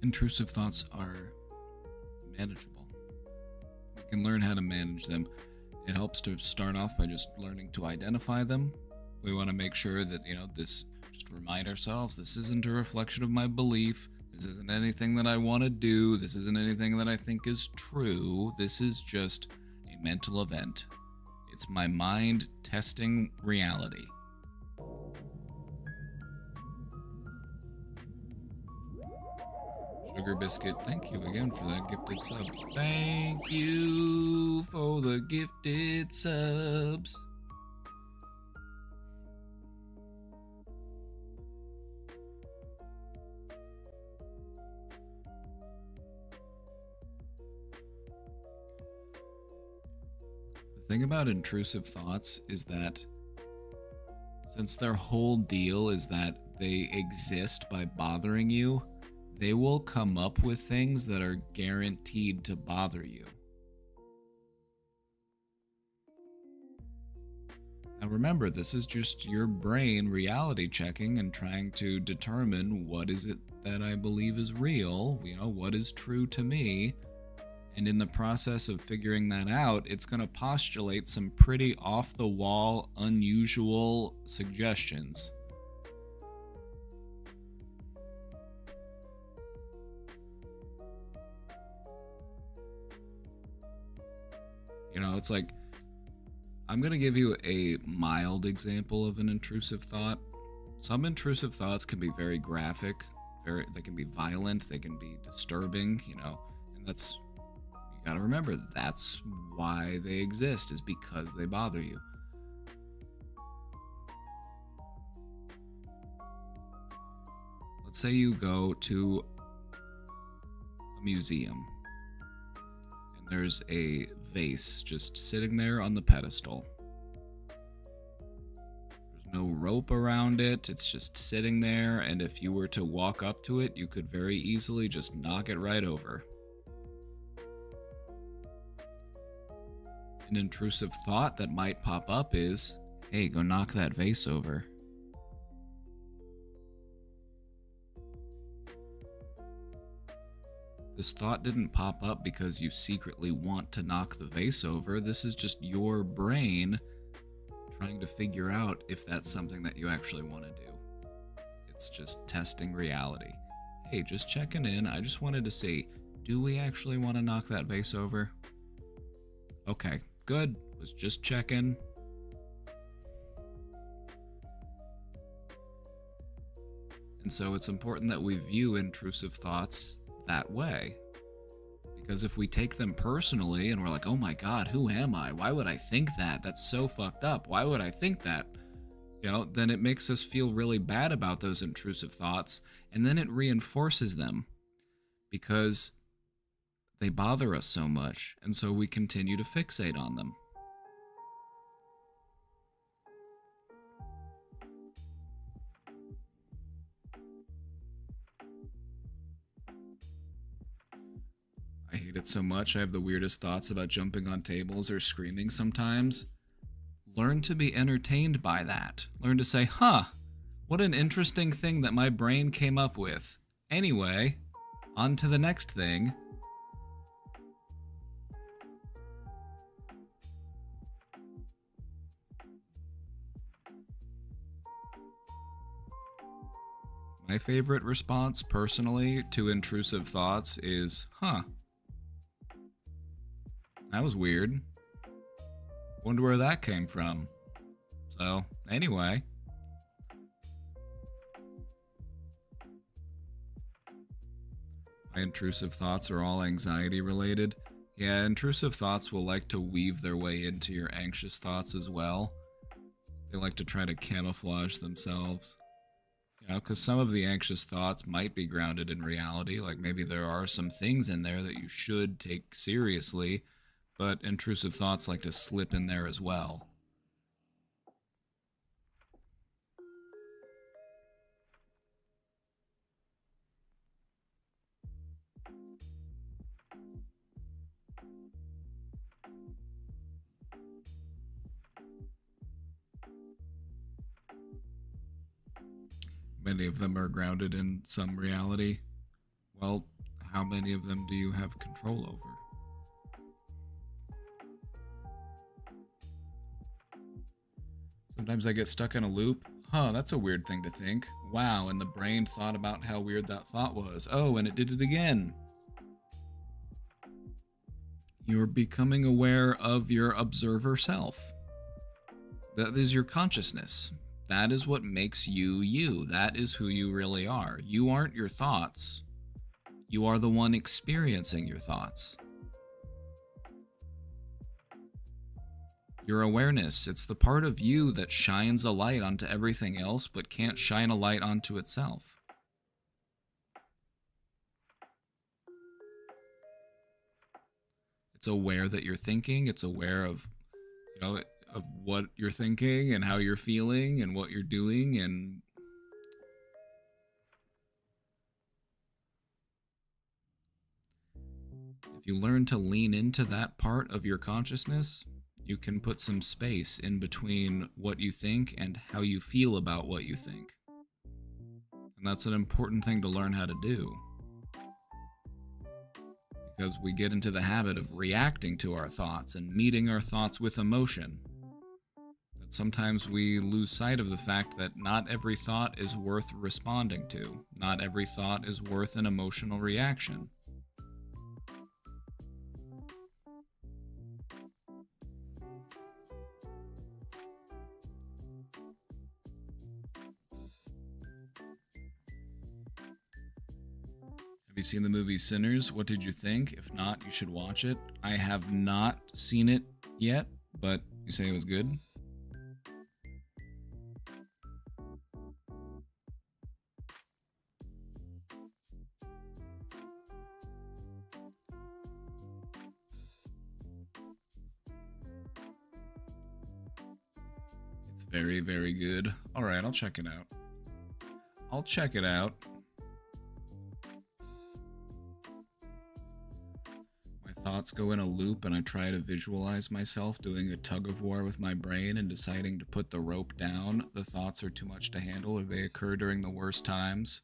Intrusive thoughts are manageable. We can learn how to manage them. It helps to start off by just learning to identify them. We want to make sure that, just remind ourselves, this isn't a reflection of my belief. This isn't anything that I want to do. This isn't anything that I think is true. This is just a mental event. It's my mind testing reality. Sugar Biscuit, thank you again for that gifted sub. Thank you for the gifted subs. The thing about intrusive thoughts is that since their whole deal is that they exist by bothering you, they will come up with things that are guaranteed to bother you. Now remember, this is just your brain reality checking and trying to determine what is it that I believe is real, what is true to me. And in the process of figuring that out, it's going to postulate some pretty off-the-wall, unusual suggestions. It's like, I'm going to give you a mild example of an intrusive thought. Some intrusive thoughts can be very graphic, they can be violent, they can be disturbing, and that's, you got to remember, that's why they exist, is because they bother you. Let's say you go to a museum. There's a vase just sitting there on the pedestal. There's no rope around it, it's just sitting there, and if you were to walk up to it, you could very easily just knock it right over. An intrusive thought that might pop up is, hey, go knock that vase over. This thought didn't pop up because you secretly want to knock the vase over. This is just your brain trying to figure out if that's something that you actually want to do. It's just testing reality. Hey, just checking in. I just wanted to see, do we actually want to knock that vase over? Okay, good. Was just checking. And so it's important that we view intrusive thoughts that way. Because if we take them personally and we're like, oh my God, who am I? Why would I think that? That's so fucked up. Why would I think that? Then it makes us feel really bad about those intrusive thoughts, and then it reinforces them because they bother us so much, and so we continue to fixate on them. I hate it so much. I have the weirdest thoughts about jumping on tables or screaming sometimes. Learn to be entertained by that. Learn to say, huh, what an interesting thing that my brain came up with. Anyway, on to the next thing. My favorite response, personally, to intrusive thoughts is, huh. That was weird. Wonder where that came from. So, anyway. My intrusive thoughts are all anxiety related. Yeah, intrusive thoughts will like to weave their way into your anxious thoughts as well. They like to try to camouflage themselves. Because some of the anxious thoughts might be grounded in reality, like maybe there are some things in there that you should take seriously, but intrusive thoughts like to slip in there as well. Many of them are grounded in some reality. Well, how many of them do you have control over? Sometimes I get stuck in a loop. Huh, that's a weird thing to think. Wow, and the brain thought about how weird that thought was. Oh, and it did it again. You're becoming aware of your observer self. That is your consciousness. That is what makes you you. That is who you really are. You aren't your thoughts. You are the one experiencing your thoughts. Your awareness, it's the part of you that shines a light onto everything else but can't shine a light onto itself. It's aware that you're thinking, it's aware of, of what you're thinking and how you're feeling and what you're doing, and if you learn to lean into that part of your consciousness, you can put some space in between what you think and how you feel about what you think. And that's an important thing to learn how to do. Because we get into the habit of reacting to our thoughts and meeting our thoughts with emotion. That sometimes we lose sight of the fact that not every thought is worth responding to. Not every thought is worth an emotional reaction. Have you seen the movie Sinners? What did you think? If not, you should watch it. I have not seen it yet, but you say it was good? It's very, very good. Alright, I'll check it out. I'll check it out. Thoughts go in a loop and I try to visualize myself doing a tug of war with my brain and deciding to put the rope down. The thoughts are too much to handle or they occur during the worst times.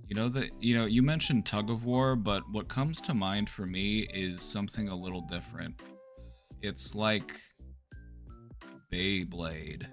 You mentioned tug of war, but what comes to mind for me is something a little different. It's like Beyblade.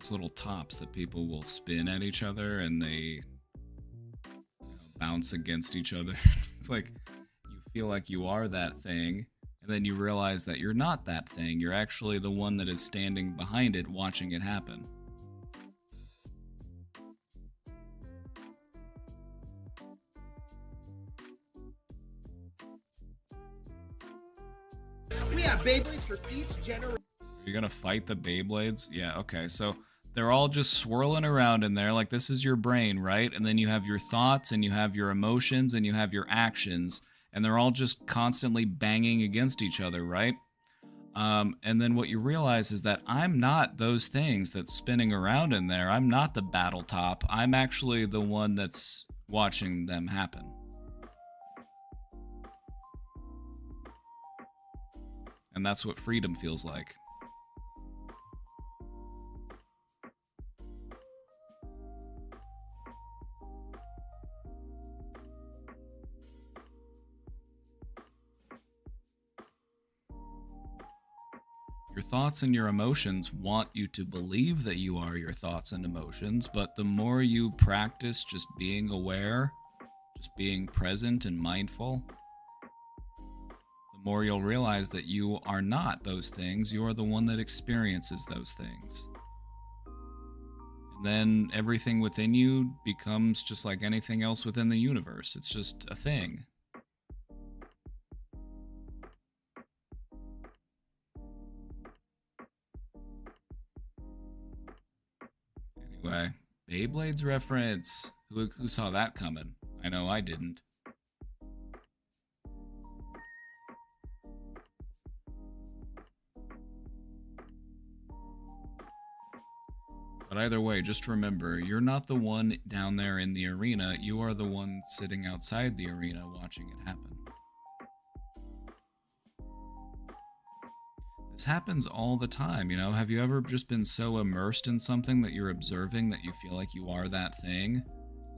fireworks little tops that people will spin at each other, and they bounce against each other. It's like you feel like you are that thing, and then you realize that you're not that thing. You're actually the one that is standing behind it, watching it happen. We have Beyblades for each generation. You're gonna fight the Beyblades? Yeah, okay. So they're all just swirling around in there. Like, this is your brain, right? And then you have your thoughts, and you have your emotions, and you have your actions. And they're all just constantly banging against each other, right? And then what you realize is that I'm not those things that's spinning around in there. I'm not the battle top. I'm actually the one that's watching them happen. And that's what freedom feels like. Your thoughts and your emotions want you to believe that you are your thoughts and emotions, but the more you practice just being aware, just being present and mindful, the more you'll realize that you are not those things. You are the one that experiences those things. And then everything within you becomes just like anything else within the universe. It's just a thing. Anyway, Beyblades reference. Who saw that coming? I know I didn't. But either way, just remember, you're not the one down there in the arena. You are the one sitting outside the arena watching it happen. This happens all the time, you know? Have you ever just been so immersed in something that you're observing that you feel like you are that thing?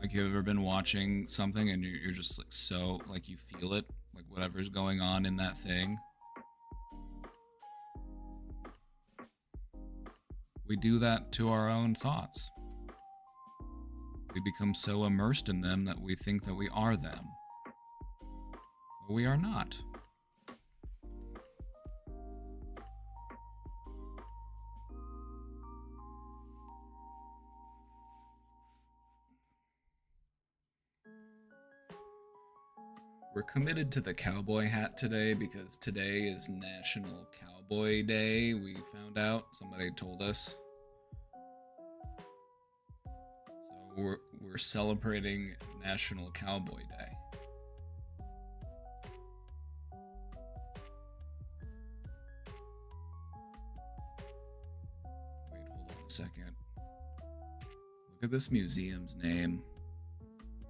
Like, you've ever been watching something and you're just like so, like, you feel it, like whatever's going on in that thing? We do that to our own thoughts. We become so immersed in them that we think that we are them. But we are not. We're committed to the cowboy hat today because today is National Cowboy Day. We found out, somebody told us. So we're celebrating National Cowboy Day. Wait, hold on a second. Look at this museum's name.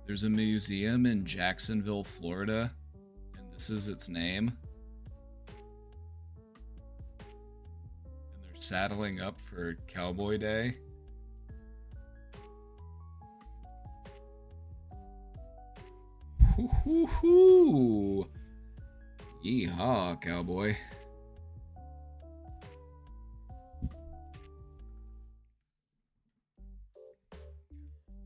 There's a museum in Jacksonville, Florida, and this is its name. And they're saddling up for Cowboy Day. Hoo-hoo-hoo! Yeehaw, cowboy.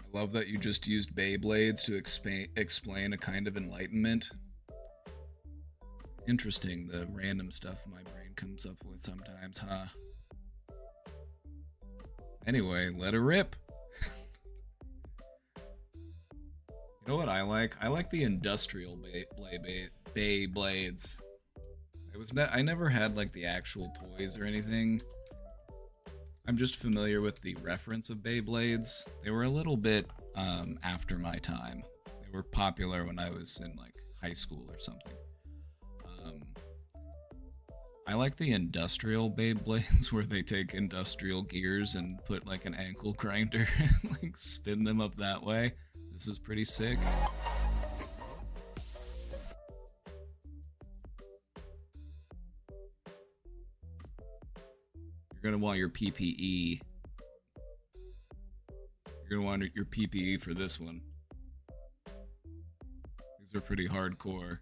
I love that you just used Beyblades to explain a kind of enlightenment. Interesting, the random stuff my brain comes up with sometimes, huh? Anyway, let her rip. You know what I like? I like the industrial Beyblades. I never had like the actual toys or anything. I'm just familiar with the reference of Beyblades. They were a little bit after my time. They were popular when I was in like high school or something. I like the industrial Beyblades where they take industrial gears and put like an ankle grinder and like spin them up that way. This is pretty sick. You're gonna want your PPE. You're gonna want your PPE for this one. These are pretty hardcore.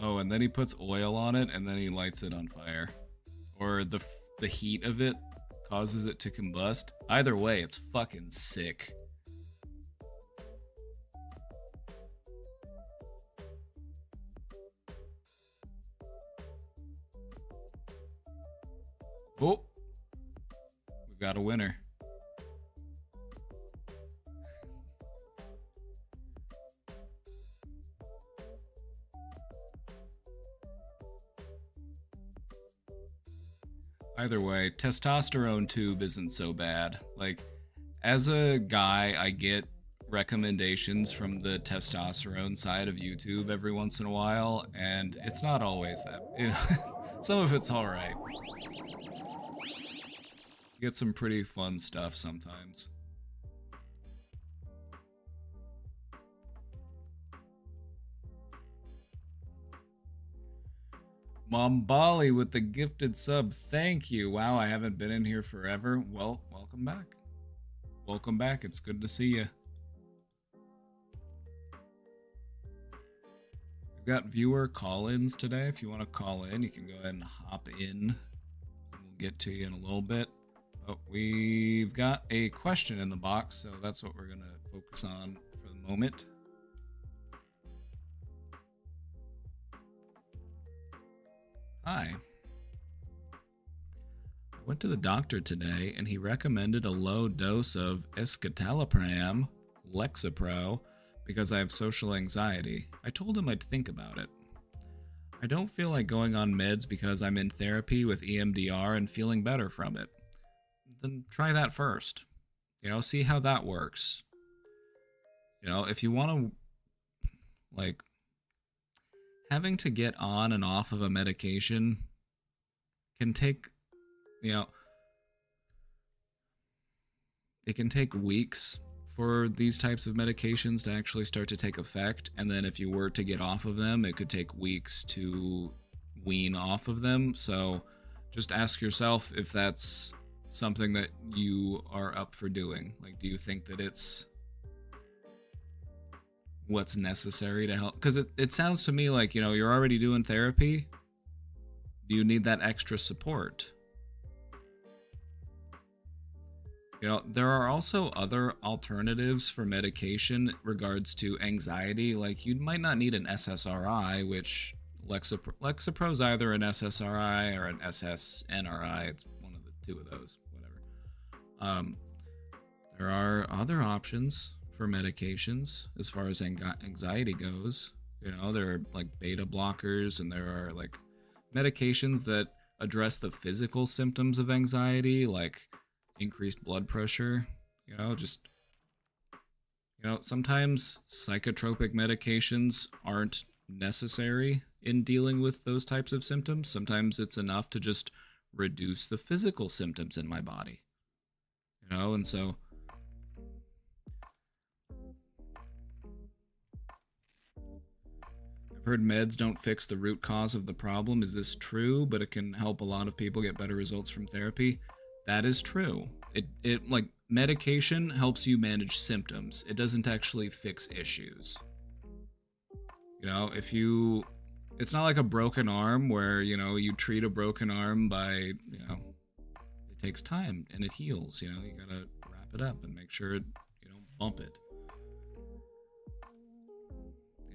Oh, and then he puts oil on it, and then he lights it on fire. Or the heat of it causes it to combust. Either way, it's fucking sick. Oh, we've got a winner. Either way, testosterone tube isn't so bad. Like, as a guy, I get recommendations from the testosterone side of YouTube every once in a while, and it's not always that, you know, some of it's alright. Get some pretty fun stuff sometimes. Mombali with the gifted sub, thank you. Wow, I haven't been in here forever. Well, welcome back. Welcome back, it's good to see you. We've got viewer call-ins today. If you want to call in, you can go ahead and hop in. We'll get to you in a little bit. But we've got a question in the box, so that's what we're going to focus on for the moment. Hi. I went to the doctor today and he recommended a low dose of escitalopram, Lexapro, because I have social anxiety. I told him I'd think about it. I don't feel like going on meds because I'm in therapy with EMDR and feeling better from it. Then try that first. You know, see how that works. You know, if you want to, like, having to get on and off of a medication can take, you know, it can take weeks for these types of medications to actually start to take effect. And then if you were to get off of them, it could take weeks to wean off of them. So just ask yourself if that's something that you are up for doing. Like, do you think that it's what's necessary to help? Because it sounds to me like, you know, you're already doing therapy. Do you need that extra support? You know, there are also other alternatives for medication in regards to anxiety. Like, you might not need an SSRI, which Lexapro is either an SSRI or an SSNRI. It's one of the two of those, whatever. There are other options for medications as far as anxiety goes. You know, there are like beta blockers, and there are like medications that address the physical symptoms of anxiety, like increased blood pressure. You know, just, you know, sometimes psychotropic medications aren't necessary in dealing with those types of symptoms. Sometimes it's enough to just reduce the physical symptoms in my body. You know, and so I've heard meds don't fix the root cause of the problem. Is this true? But it can help a lot of people get better results from therapy. That is true. It like, medication helps you manage symptoms. It doesn't actually fix issues. You know, it's not like a broken arm where, you know, you treat a broken arm by, you know, it takes time and it heals. You know, you gotta wrap it up and make sure you don't bump it.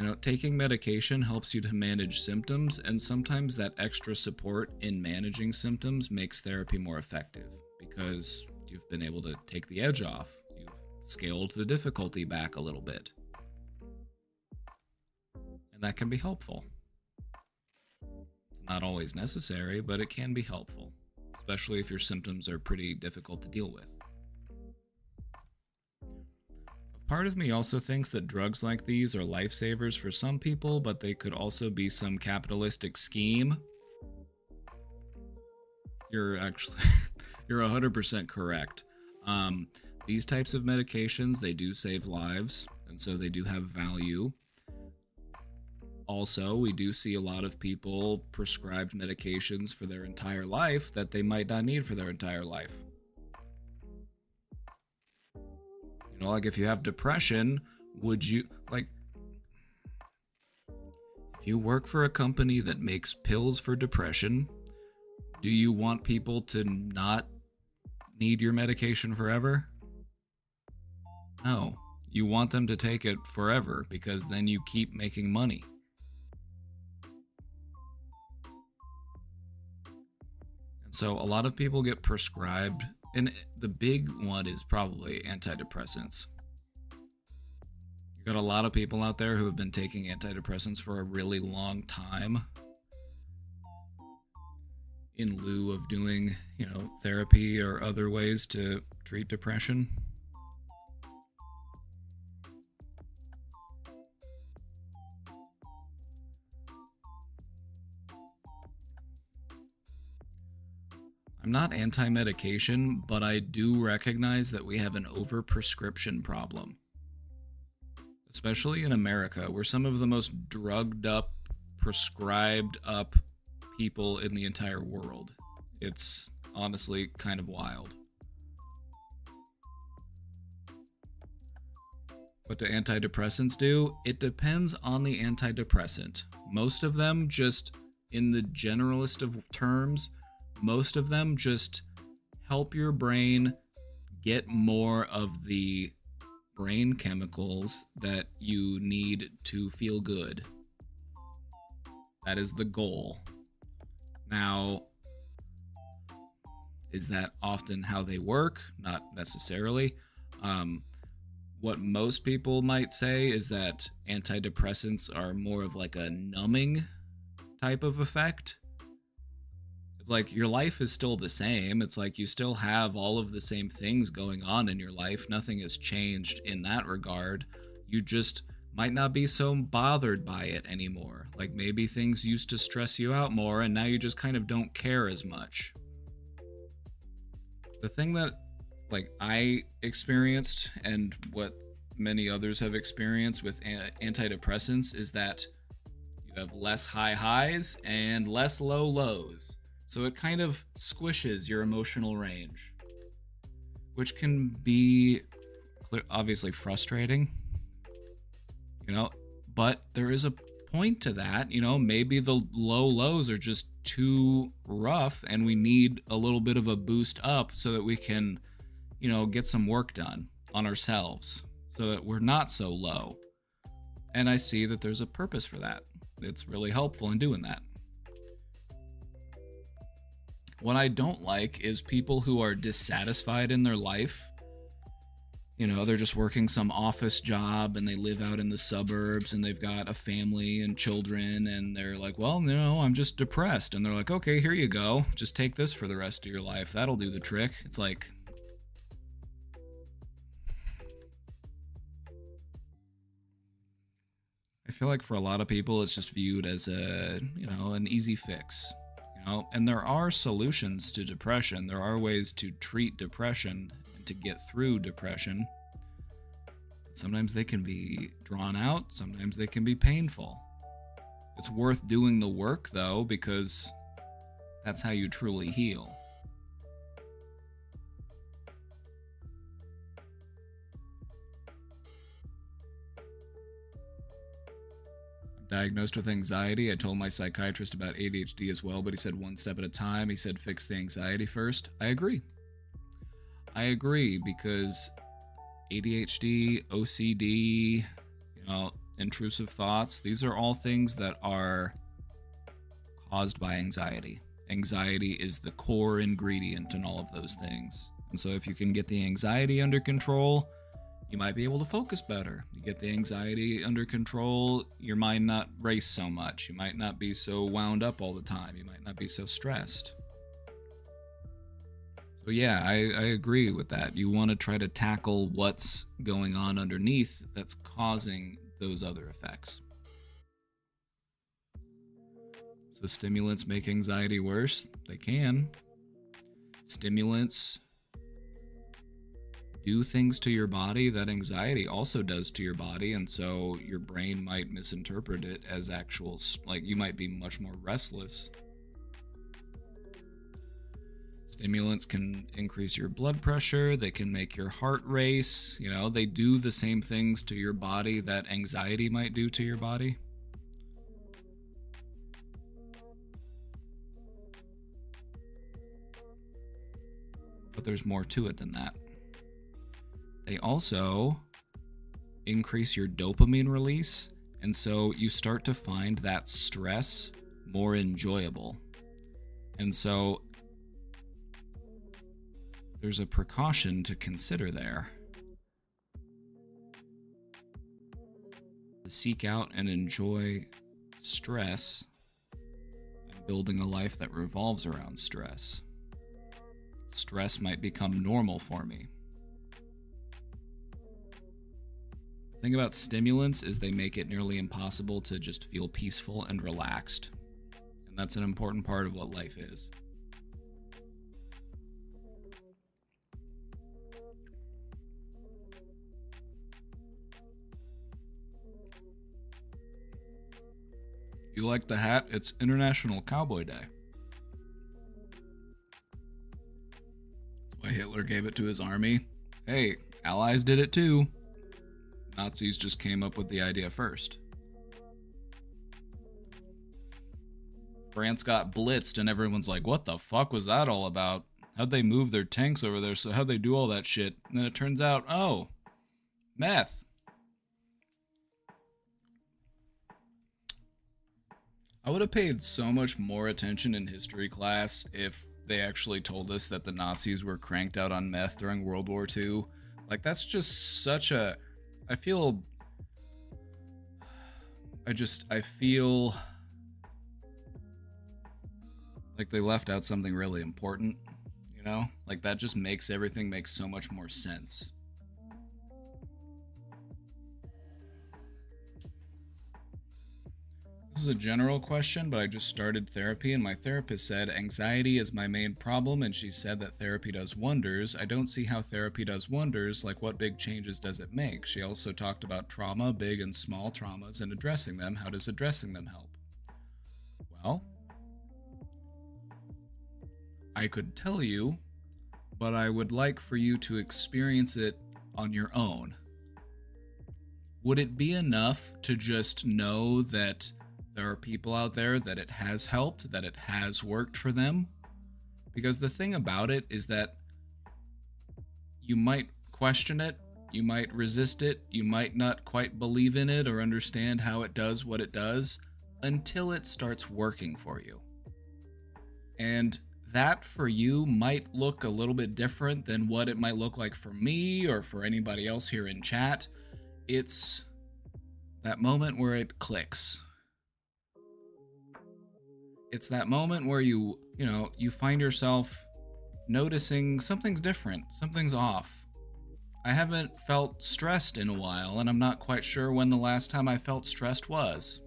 You know, taking medication helps you to manage symptoms, and sometimes that extra support in managing symptoms makes therapy more effective because you've been able to take the edge off. You've scaled the difficulty back a little bit. And that can be helpful. It's not always necessary, but it can be helpful, especially if your symptoms are pretty difficult to deal with. Part of me also thinks that drugs like these are lifesavers for some people, but they could also be some capitalistic scheme. You're actually, you're 100% correct. These types of medications, they do save lives, and so they do have value. Also, we do see a lot of people prescribed medications for their entire life that they might not need for their entire life. You know, like if you have depression, would you, like, if You work for a company that makes pills for depression. Do you want people to not need your medication forever? No. You want them to take it forever because then you keep making money. And so a lot of people get prescribed, and the big one is probably antidepressants. You've got a lot of people out there who have been taking antidepressants for a really long time in lieu of doing, therapy or other ways to treat depression. I'm not anti-medication, but I do recognize that we have an overprescription problem. Especially in America, we're some of the most drugged up, prescribed up people in the entire world. It's honestly kind of wild. What do antidepressants do? It depends on the antidepressant. Most of them just, in the generalist of terms, most of them just help your brain get more of the brain chemicals that you need to feel good. That is the goal. Now, is that often how they work? Not necessarily. What most people might say is that antidepressants are more of like a numbing type of effect. It's like your life is still the same. It's like you still have all of the same things going on in your life. Nothing has changed in that regard. You just might not be so bothered by it anymore. Like maybe things used to stress you out more and now you just kind of don't care as much. The thing that I experienced and what many others have experienced with antidepressants is that you have less high highs and less low lows. So it kind of squishes your emotional range, which can be obviously frustrating, but there is a point to that. Maybe the low lows are just too rough and we need a little bit of a boost up so that we can, get some work done on ourselves so that we're not so low. And I see that there's a purpose for that. It's really helpful in doing that. What I don't like is people who are dissatisfied in their life. They're just working some office job and they live out in the suburbs and they've got a family and children and they're like, well, I'm just depressed. And they're like, okay, here you go. Just take this for the rest of your life. That'll do the trick. It's like, I feel like for a lot of people, it's just viewed as an easy fix. And there are solutions to depression. There are ways to treat depression and to get through depression. Sometimes they can be drawn out. Sometimes they can be painful. It's worth doing the work, though, because that's how you truly heal. Diagnosed with anxiety. I told my psychiatrist about ADHD as well, but he said one step at a time. He said fix the anxiety first. I agree because ADHD, OCD, intrusive thoughts, these are all things that are caused by anxiety. Anxiety is the core ingredient in all of those things. And so if you can get the anxiety under control, you might be able to focus better. You get the anxiety under control, your mind not race so much. You might not be so wound up all the time. You might not be so stressed. So yeah, I agree with that. You want to try to tackle what's going on underneath that's causing those other effects. So stimulants make anxiety worse? They can. Stimulants do things to your body that anxiety also does to your body, and so your brain might misinterpret it as actual, you might be much more restless. Stimulants can increase your blood pressure, they can make your heart race, they do the same things to your body that anxiety might do to your body. but there's more to it than that. They also increase your dopamine release, and so you start to find that stress more enjoyable. And so there's a precaution to consider there. To seek out and enjoy stress and building a life that revolves around stress. Stress might become normal for me. The thing about stimulants is they make it nearly impossible to just feel peaceful and relaxed. And that's an important part of what life is. You like the hat? It's International Cowboy Day. That's why Hitler gave it to his army. Hey, Allies did it too. Nazis just came up with the idea first. France got blitzed and everyone's like, what the fuck was that all about? How'd they move their tanks over there? So how'd they do all that shit? And then it turns out, oh, meth. I would have paid so much more attention in history class if they actually told us that the Nazis were cranked out on meth during World War II. Like, that's just such a... I feel like they left out something really important, you know? Like, that just makes everything make so much more sense. This is a general question, but I just started therapy and my therapist said anxiety is my main problem, and she said that therapy does wonders. I don't see how therapy does wonders, like what big changes does it make? She also talked about trauma, big and small traumas, and addressing them. How does addressing them help? Well, I could tell you, but I would like for you to experience it on your own. Would it be enough to just know that there are people out there that it has helped, that it has worked for them? Because the thing about it is that you might question it, you might resist it, you might not quite believe in it or understand how it does what it does until it starts working for you. And that for you might look a little bit different than what it might look like for me or for anybody else here in chat. It's that moment where it clicks. It's that moment where you find yourself noticing something's different, something's off. I haven't felt stressed in a while, and I'm not quite sure when the last time I felt stressed was.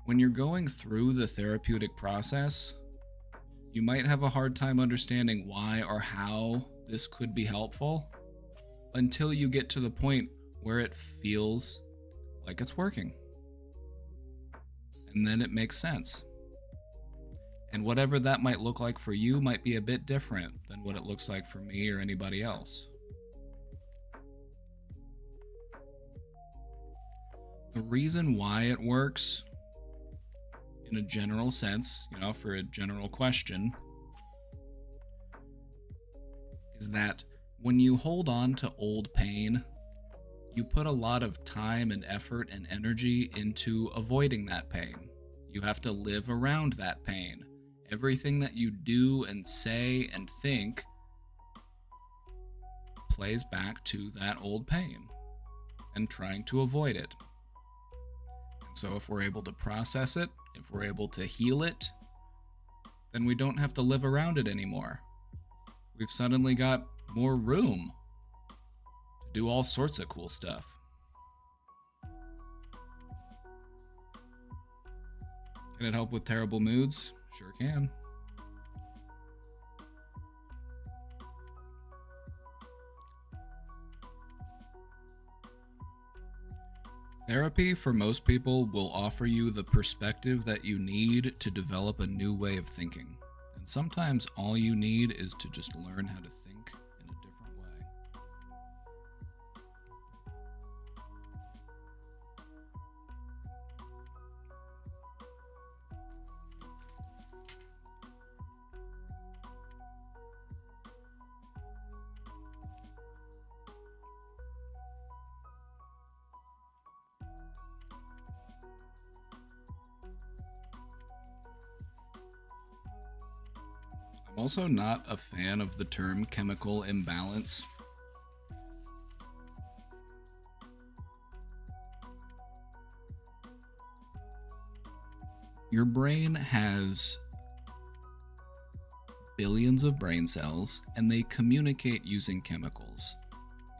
When you're going through the therapeutic process, you might have a hard time understanding why or how this could be helpful until you get to the point where it feels like it's working. And then it makes sense. And whatever that might look like for you might be a bit different than what it looks like for me or anybody else. The reason why it works, in a general sense, for a general question, is that when you hold on to old pain, you put a lot of time and effort and energy into avoiding that pain. You have to live around that pain. Everything that you do and say and think plays back to that old pain and trying to avoid it. And so if we're able to process it, if we're able to heal it, then we don't have to live around it anymore. We've suddenly got more room to do all sorts of cool stuff. Can it help with terrible moods? Sure can. Therapy, for most people, will offer you the perspective that you need to develop a new way of thinking. And sometimes all you need is to just learn how to think in a different way. I'm also not a fan of the term chemical imbalance. Your brain has billions of brain cells, and they communicate using chemicals.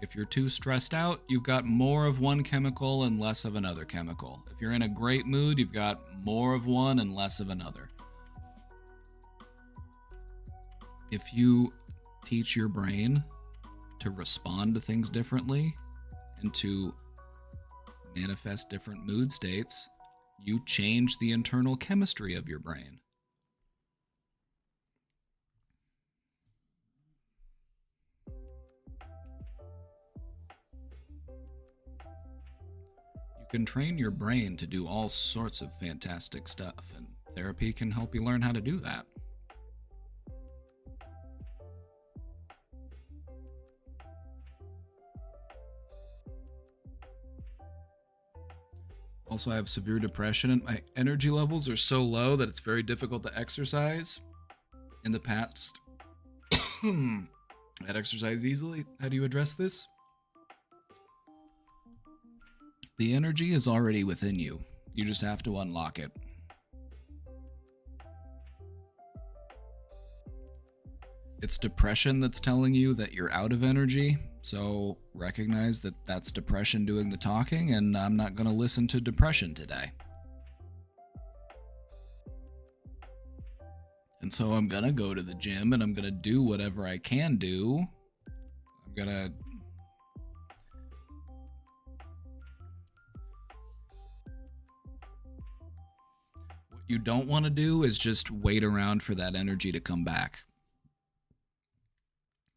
If you're too stressed out, you've got more of one chemical and less of another chemical. If you're in a great mood, you've got more of one and less of another. If you teach your brain to respond to things differently and to manifest different mood states, you change the internal chemistry of your brain. You can train your brain to do all sorts of fantastic stuff, and therapy can help you learn how to do that. Also, I have severe depression, and my energy levels are so low that it's very difficult to exercise. In the past, I'd exercise easily. How do you address this? The energy is already within you. You just have to unlock it. It's depression that's telling you that you're out of energy, so recognize that that's depression doing the talking, and I'm not going to listen to depression today. And so I'm going to go to the gym, and I'm going to do whatever I can do. I'm going to... What you don't want to do is just wait around for that energy to come back.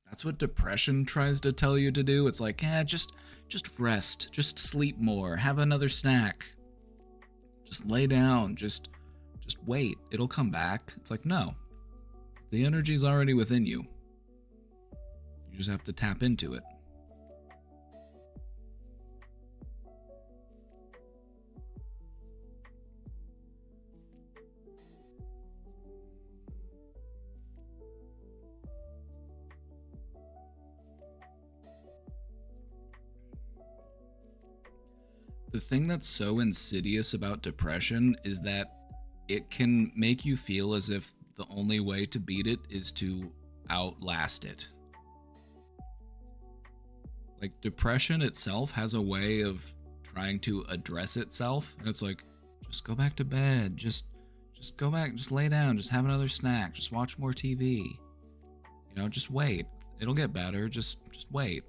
That's what depression tries to tell you to do. It's like, just rest, just sleep more, have another snack, just lay down, just wait, it'll come back. It's like, no, the energy's already within you. You just have to tap into it. The thing that's so insidious about depression is that it can make you feel as if the only way to beat it is to outlast it. Like, depression itself has a way of trying to address itself, and it's like, just go back to bed, just go back, just lay down, just have another snack, just watch more TV. You know, just wait. It'll get better, just wait.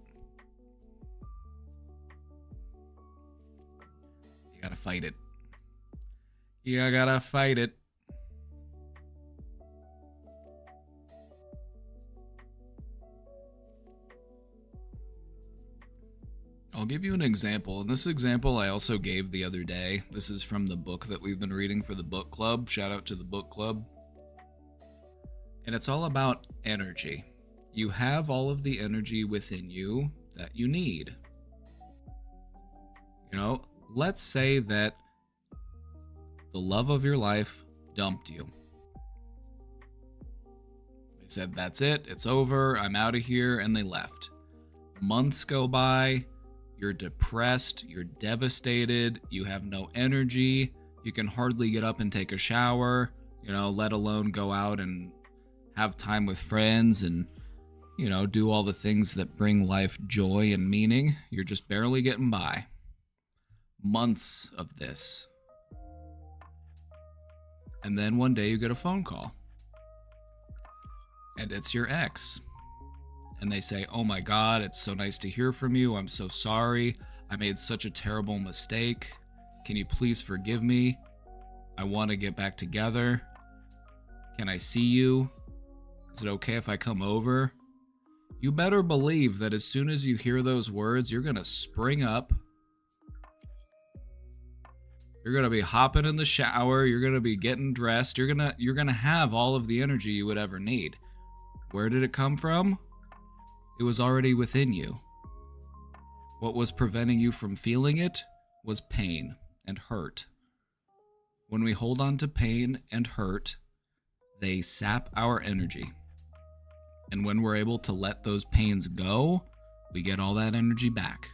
You gotta fight it. You gotta fight it. I'll give you an example, and this example I also gave the other day. This is from the book that we've been reading for the book club. Shout out to the book club. And it's all about energy. You have all of the energy within you that you need. You know, let's say that the love of your life dumped you. They said, that's it, it's over, I'm out of here, and they left. Months go by, you're depressed, you're devastated, you have no energy, you can hardly get up and take a shower, you know, let alone go out and have time with friends and, you know, do all the things that bring life joy and meaning. You're just barely getting by. Months of this. And then one day you get a phone call. And it's your ex. And they say, oh my God, it's so nice to hear from you. I'm so sorry. I made such a terrible mistake. Can you please forgive me? I want to get back together. Can I see you? Is it okay if I come over? You better believe that as soon as you hear those words, you're going to spring up. You're going to be hopping in the shower. You're going to be getting dressed. You're going to have all of the energy you would ever need. Where did it come from? It was already within you. What was preventing you from feeling it was pain and hurt. When we hold on to pain and hurt, they sap our energy. And when we're able to let those pains go, we get all that energy back.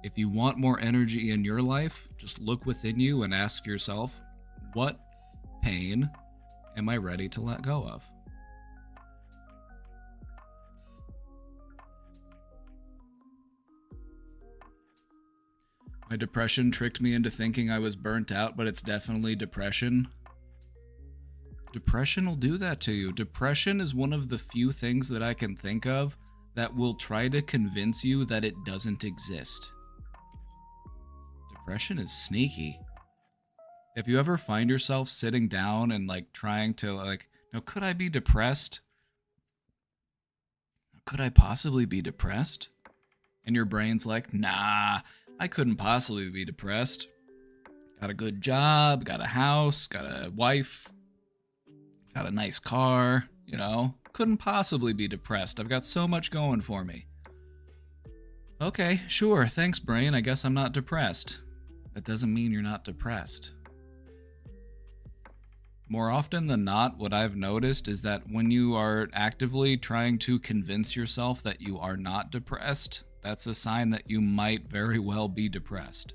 If you want more energy in your life, just look within you and ask yourself, what pain am I ready to let go of? My depression tricked me into thinking I was burnt out, but it's definitely depression. Depression will do that to you. Depression is one of the few things that I can think of that will try to convince you that it doesn't exist. Depression is sneaky. If you ever find yourself sitting down and like trying to like, now could I be depressed? Could I possibly be depressed? And your brain's like, nah, I couldn't possibly be depressed. Got a good job, got a house, got a wife, got a nice car, you know, couldn't possibly be depressed. I've got so much going for me. Okay, sure, thanks brain, I guess I'm not depressed. That doesn't mean you're not depressed. More often than not, what I've noticed is that when you are actively trying to convince yourself that you are not depressed, that's a sign that you might very well be depressed.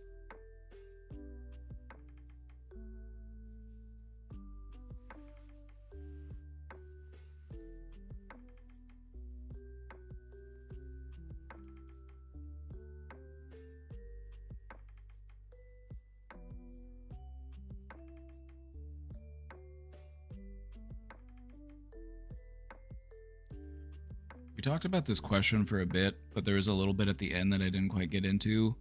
We talked about this question for a bit, but there was a little bit at the end that I didn't quite get into.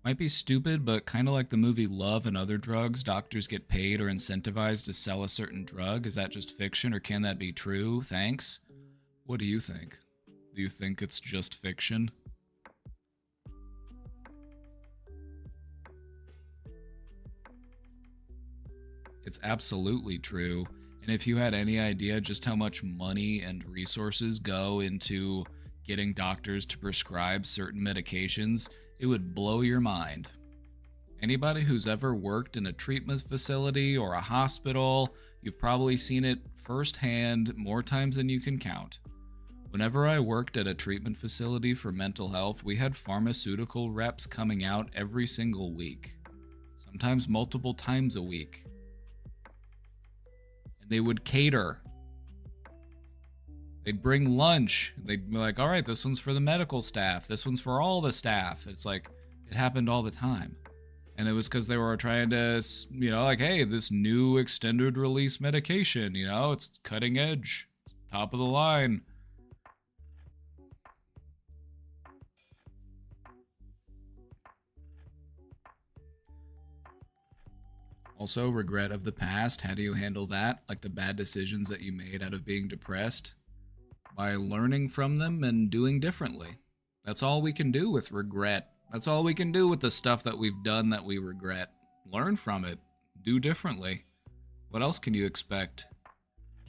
Might be stupid, but kind of like the movie Love and Other Drugs, doctors get paid or incentivized to sell a certain drug. Is that just fiction or can that be true? Thanks. What do you think? Do you think it's just fiction? It's absolutely true. And if you had any idea just how much money and resources go into getting doctors to prescribe certain medications, it would blow your mind. Anybody who's ever worked in a treatment facility or a hospital, you've probably seen it firsthand more times than you can count. Whenever I worked at a treatment facility for mental health, we had pharmaceutical reps coming out every single week, sometimes multiple times a week. They would cater. They'd bring lunch. They'd be like, all right, this one's for the medical staff. This one's for all the staff. It's like, it happened all the time. And it was because they were trying to, you know, like, hey, this new extended release medication, you know, it's cutting edge, it's top of the line. Also, regret of the past. How do you handle that? Like the bad decisions that you made out of being depressed? By learning from them and doing differently. That's all we can do with regret. That's all we can do with the stuff that we've done that we regret. Learn from it. Do differently. What else can you expect?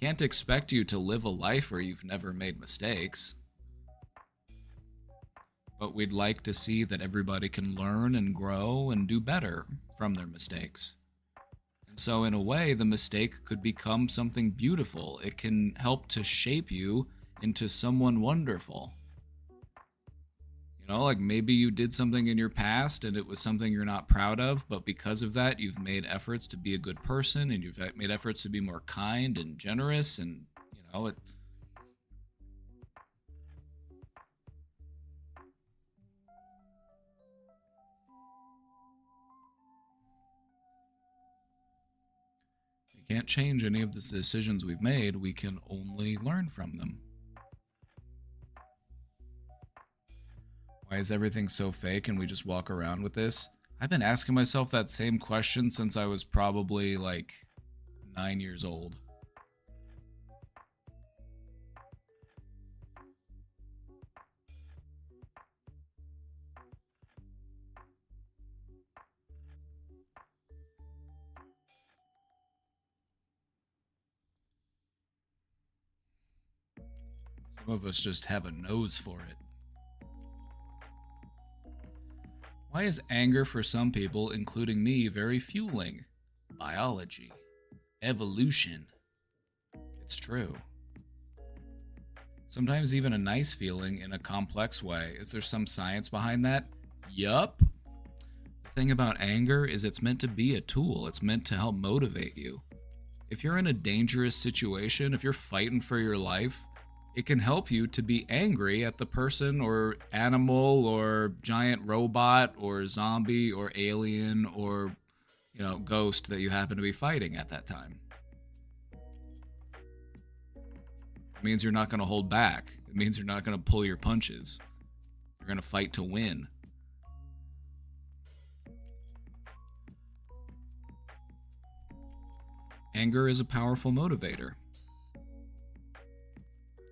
Can't expect you to live a life where you've never made mistakes. But we'd like to see that everybody can learn and grow and do better from their mistakes. And so in a way, the mistake could become something beautiful. It can help to shape you into someone wonderful. You know, like maybe you did something in your past and it was something you're not proud of, but because of that, you've made efforts to be a good person and you've made efforts to be more kind and generous and, you know, it. We can't change any of the decisions we've made. We can only learn from them. Why is everything so fake and we just walk around with this? I've been asking myself that same question since I was probably like 9 years old. Some of us just have a nose for it. Why is anger for some people, including me, very fueling? Biology. Evolution. It's true. Sometimes even a nice feeling in a complex way. Is there some science behind that? Yup. The thing about anger is it's meant to be a tool. It's meant to help motivate you. If you're in a dangerous situation, if you're fighting for your life, it can help you to be angry at the person or animal or giant robot or zombie or alien or, ghost that you happen to be fighting at that time. It means you're not going to hold back. It means you're not going to pull your punches. You're going to fight to win. Anger is a powerful motivator.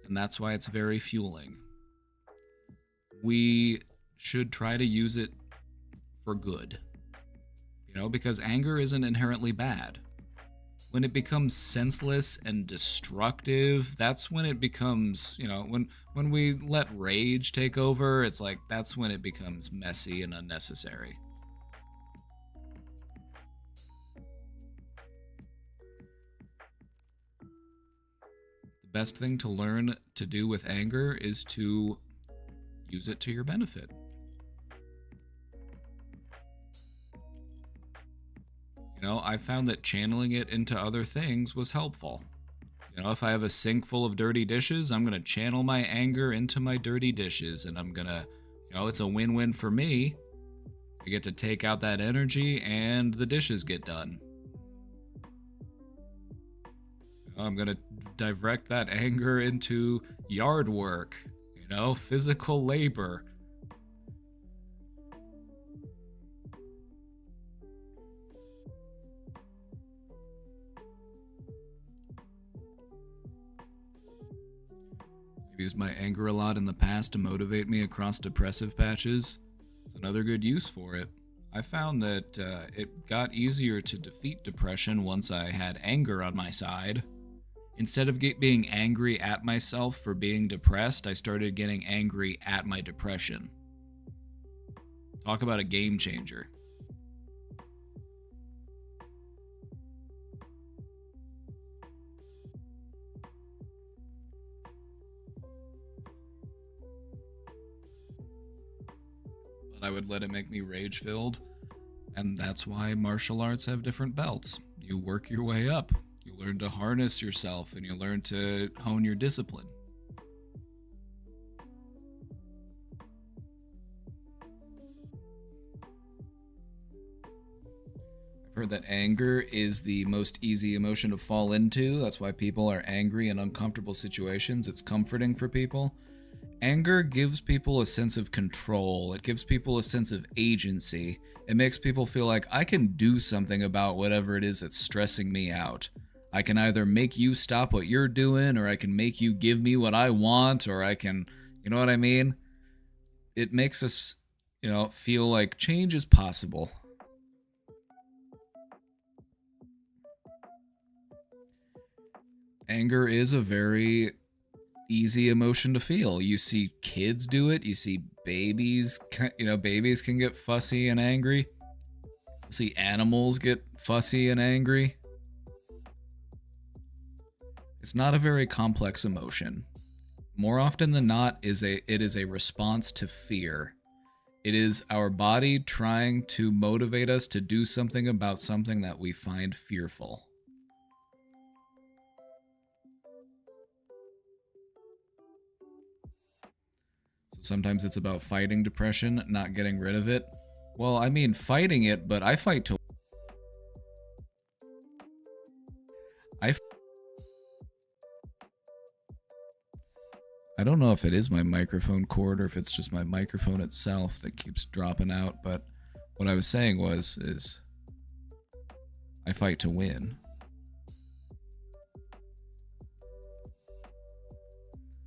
And that's why it's very fueling. We should try to use it for good. Because anger isn't inherently bad. When it becomes senseless and destructive, that's when it becomes, when we let rage take over, it's like that's when it becomes messy and unnecessary. The best thing to learn to do with anger is to use it to your benefit. I found that channeling it into other things was helpful. If I have a sink full of dirty dishes, I'm going to channel my anger into my dirty dishes, and I'm going to, it's a win-win for me. I get to take out that energy, and the dishes get done. I'm going to direct that anger into yard work, physical labor. I've used my anger a lot in the past to motivate me across depressive patches. It's another good use for it. I found that it got easier to defeat depression once I had anger on my side. Instead of being angry at myself for being depressed, I started getting angry at my depression. Talk about a game changer. But I would let it make me rage-filled, and that's why martial arts have different belts. You work your way up. You learn to harness yourself, and you learn to hone your discipline. I've heard that anger is the most easy emotion to fall into. That's why people are angry in uncomfortable situations. It's comforting for people. Anger gives people a sense of control. It gives people a sense of agency. It makes people feel like I can do something about whatever it is that's stressing me out. I can either make you stop what you're doing, or I can make you give me what I want, or I can, you know what I mean? It makes us, feel like change is possible. Anger is a very easy emotion to feel. You see kids do it. You see babies, babies can get fussy and angry. You see animals get fussy and angry. It's not a very complex emotion. More often than not, it is a response to fear. It is our body trying to motivate us to do something about something that we find fearful. Sometimes it's about fighting depression, not getting rid of it. Well, I mean fighting it, but I fight to... I don't know if it is my microphone cord or if it's just my microphone itself that keeps dropping out, but what I was saying is I fight to win.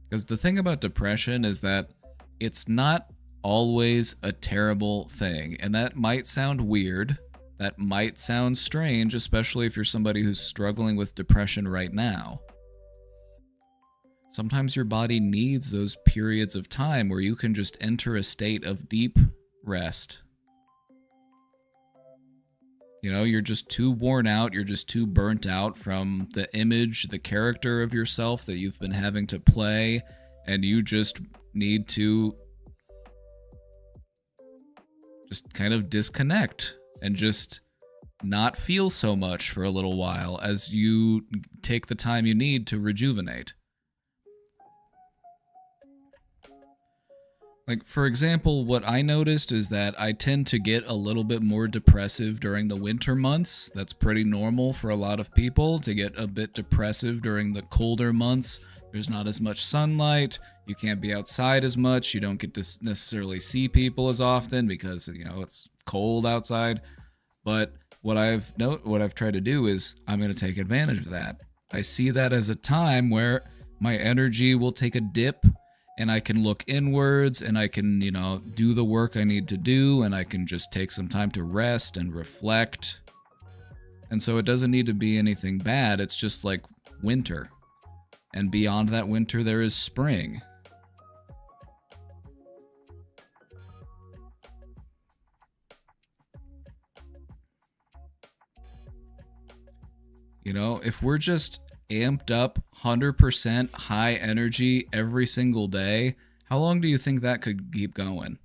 Because the thing about depression is that it's not always a terrible thing, and that might sound weird, that might sound strange, especially if you're somebody who's struggling with depression right now. Sometimes your body needs those periods of time where you can just enter a state of deep rest. You're just too worn out, you're just too burnt out from the image, the character of yourself that you've been having to play, And you just need to just kind of disconnect and just not feel so much for a little while as you take the time you need to rejuvenate. Like, for example, what I noticed is that I tend to get a little bit more depressive during the winter months. That's pretty normal for a lot of people to get a bit depressive during the colder months. There's not as much sunlight, you can't be outside as much, you don't get to necessarily see people as often because, you know, it's cold outside. But what I've tried to do is I'm going to take advantage of that. I see that as a time where my energy will take a dip and I can look inwards and I can, you know, do the work I need to do, and I can just take some time to rest and reflect. And so it doesn't need to be anything bad, it's just like winter. And beyond that winter, there is spring. You know, if we're just amped up 100% high energy every single day, how long do you think that could keep going?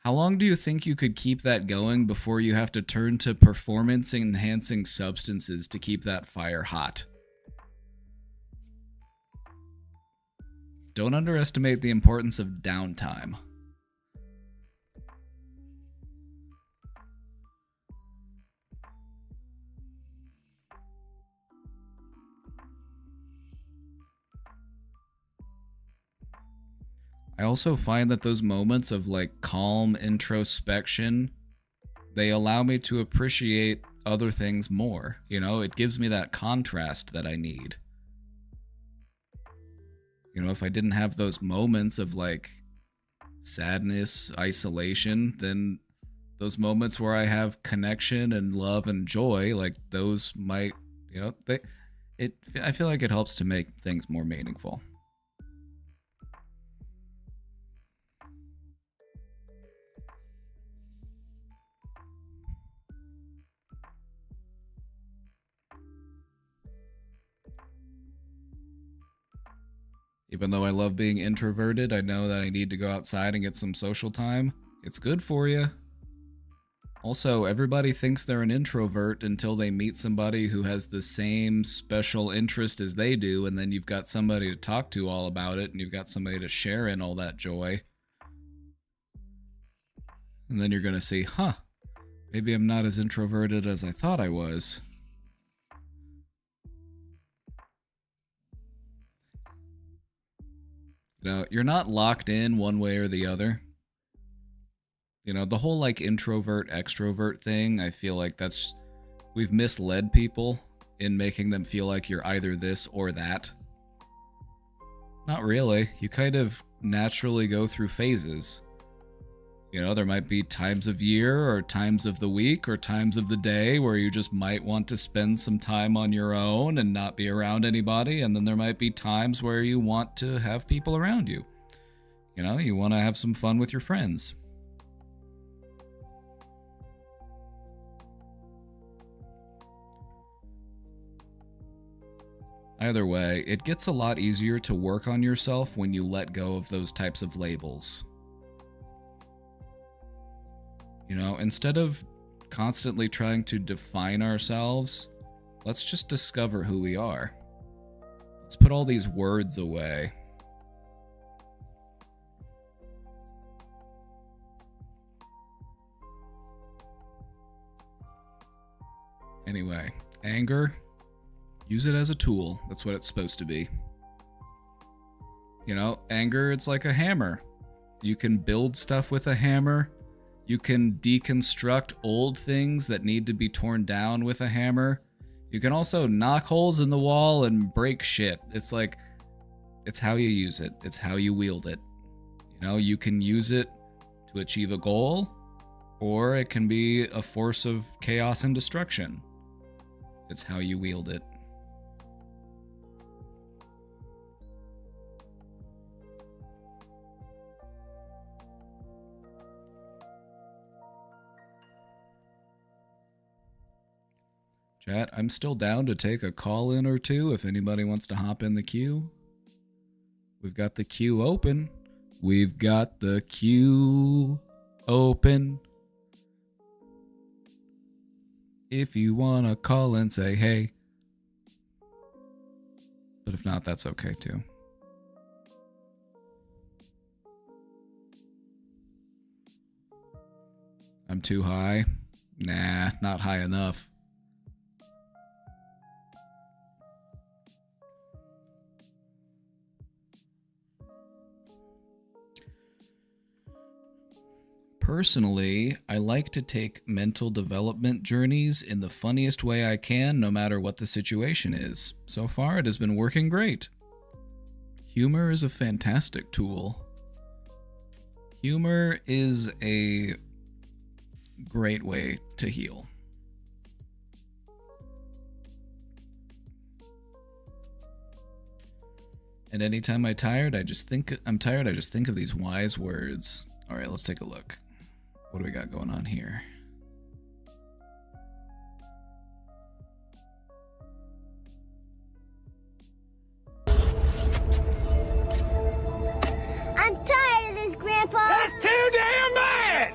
How long do you think you could keep that going before you have to turn to performance enhancing substances to keep that fire hot? Don't underestimate the importance of downtime. I also find that those moments of like calm introspection, they allow me to appreciate other things more. You know, it gives me that contrast that I need. You know, if I didn't have those moments of like sadness, isolation, then those moments where I have connection and love and joy, like those might, you know, I feel like it helps to make things more meaningful. Even though I love being introverted, I know that I need to go outside and get some social time. It's good for you. Also, everybody thinks they're an introvert until they meet somebody who has the same special interest as they do, and then you've got somebody to talk to all about it, and you've got somebody to share in all that joy. And then you're gonna see, huh, maybe I'm not as introverted as I thought I was. You know, you're not locked in one way or the other. You know, the whole like introvert extrovert thing, I feel like we've misled people in making them feel like you're either this or that. Not really. You kind of naturally go through phases. You know, there might be times of year or times of the week or times of the day where you just might want to spend some time on your own and not be around anybody. And then there might be times where you want to have people around you. You know, you want to have some fun with your friends. Either way, it gets a lot easier to work on yourself when you let go of those types of labels. You know, instead of constantly trying to define ourselves, let's just discover who we are. Let's put all these words away. Anyway, anger, use it as a tool. That's what it's supposed to be. You know, anger, it's like a hammer. You can build stuff with a hammer. You can deconstruct old things that need to be torn down with a hammer. You can also knock holes in the wall and break shit. It's like, it's how you use it. It's how you wield it. You know, you can use it to achieve a goal, or it can be a force of chaos and destruction. It's how you wield it. Chat, I'm still down to take a call in or two if anybody wants to hop in the queue. We've got the queue open. We've got the queue open. If you want to call and say hey. But if not, that's okay too. I'm too high. Nah, not high enough. Personally, I like to take mental development journeys in the funniest way I can, no matter what the situation is. So far, it has been working great. Humor is a fantastic tool. Humor is a great way to heal. And anytime I'm tired, I just think of these wise words. All right, let's take a look. What do we got going on here? I'm tired of this, Grandpa. That's too damn bad!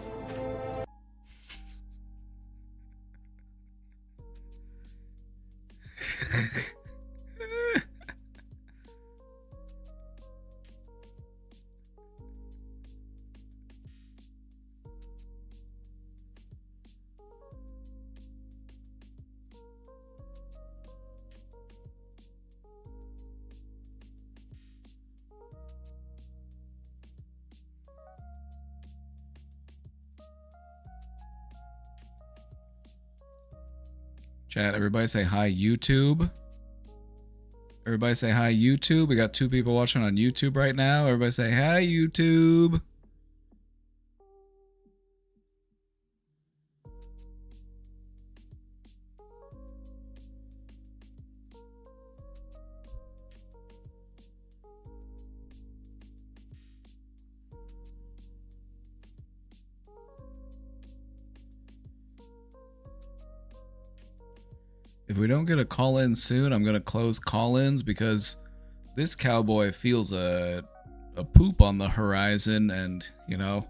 Chat, everybody say hi, YouTube. Everybody say hi, YouTube. We got 2 people watching on YouTube right now. Everybody say hi, YouTube. If we don't get a call-in soon, I'm going to close call-ins because this cowboy feels a poop on the horizon and, you know.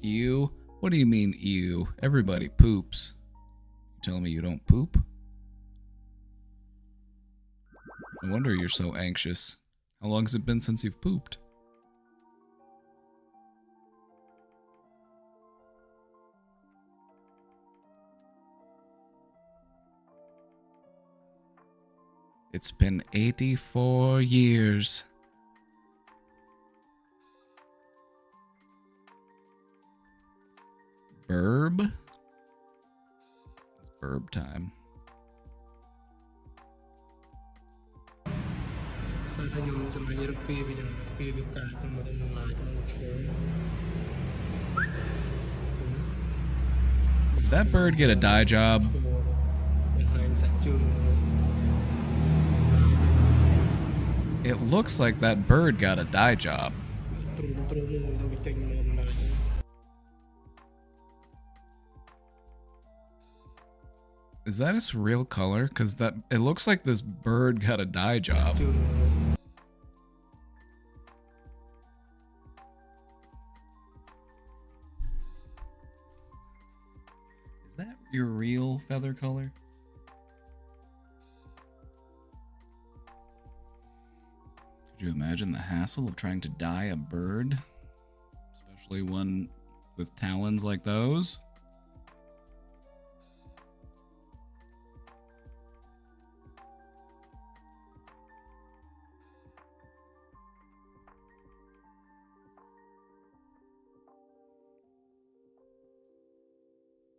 Ew? What do you mean, ew? Everybody poops. You telling me you don't poop? No wonder you're so anxious. How long has it been since you've pooped? It's been 84 years. Burb? It's burb time. Did that bird get a dye job? It looks like that bird got a dye job. Is that its real color? Because it looks like this bird got a dye job. Is that your real feather color? Could you imagine the hassle of trying to dye a bird? Especially one with talons like those?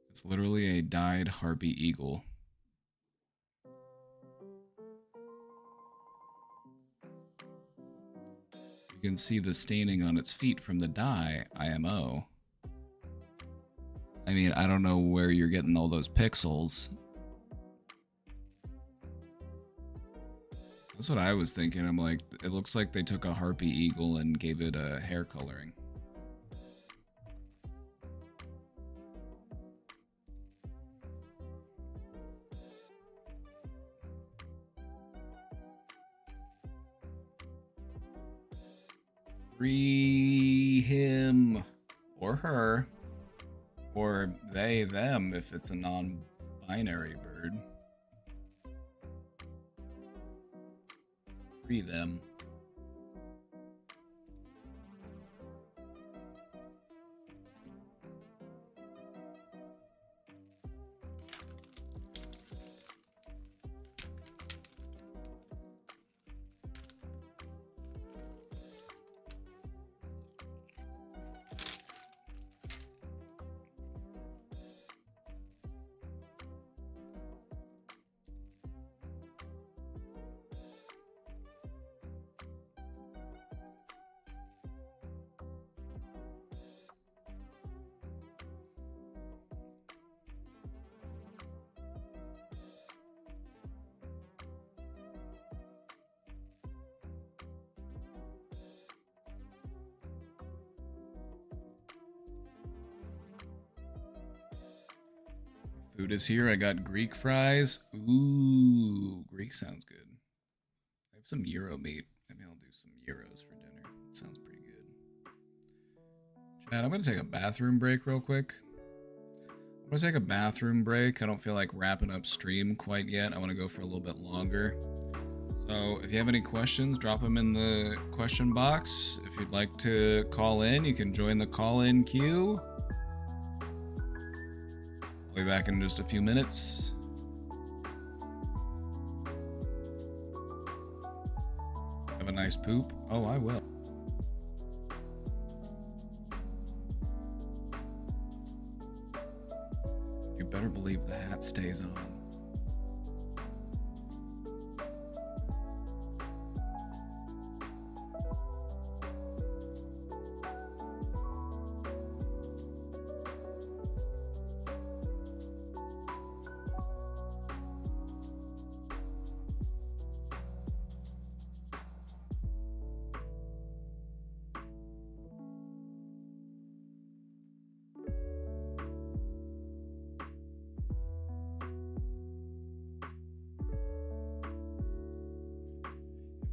It's literally a dyed harpy eagle. You can see the staining on its feet from the dye, IMO. I mean, I don't know where you're getting all those pixels. That's what I was thinking. I'm like, it looks like they took a harpy eagle and gave it a hair coloring. Free him or her, or they, them if it's a non-binary bird. Free them. Food is here. I got Greek fries. Ooh, Greek sounds good. I have some gyro meat. Maybe I'll do some gyros for dinner. It sounds pretty good. Chad, I'm going to take a bathroom break real quick. I'm going to take a bathroom break. I don't feel like wrapping up stream quite yet. I want to go for a little bit longer. So if you have any questions, drop them in the question box. If you'd like to call in, you can join the call-in queue. I'll be back in just a few minutes. Have a nice poop. Oh, I will. You better believe the hat stays on.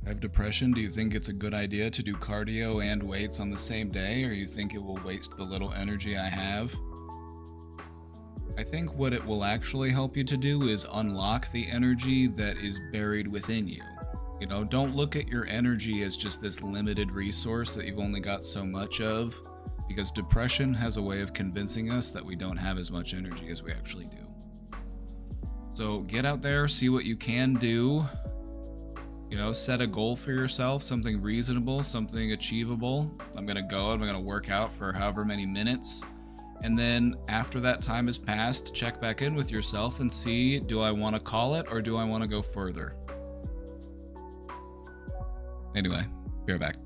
I have depression. Do you think it's a good idea to do cardio and weights on the same day, or you think it will waste the little energy I have? I think what it will actually help you to do is unlock the energy that is buried within you. You know, don't look at your energy as just this limited resource that you've only got so much of, because depression has a way of convincing us that we don't have as much energy as we actually do. So get out there, see what you can do. You know, set a goal for yourself, something reasonable, something achievable. I'm gonna go, I'm gonna work out for however many minutes. And then after that time has passed, check back in with yourself and see, do I wanna call it or do I wanna go further? Anyway, be right back.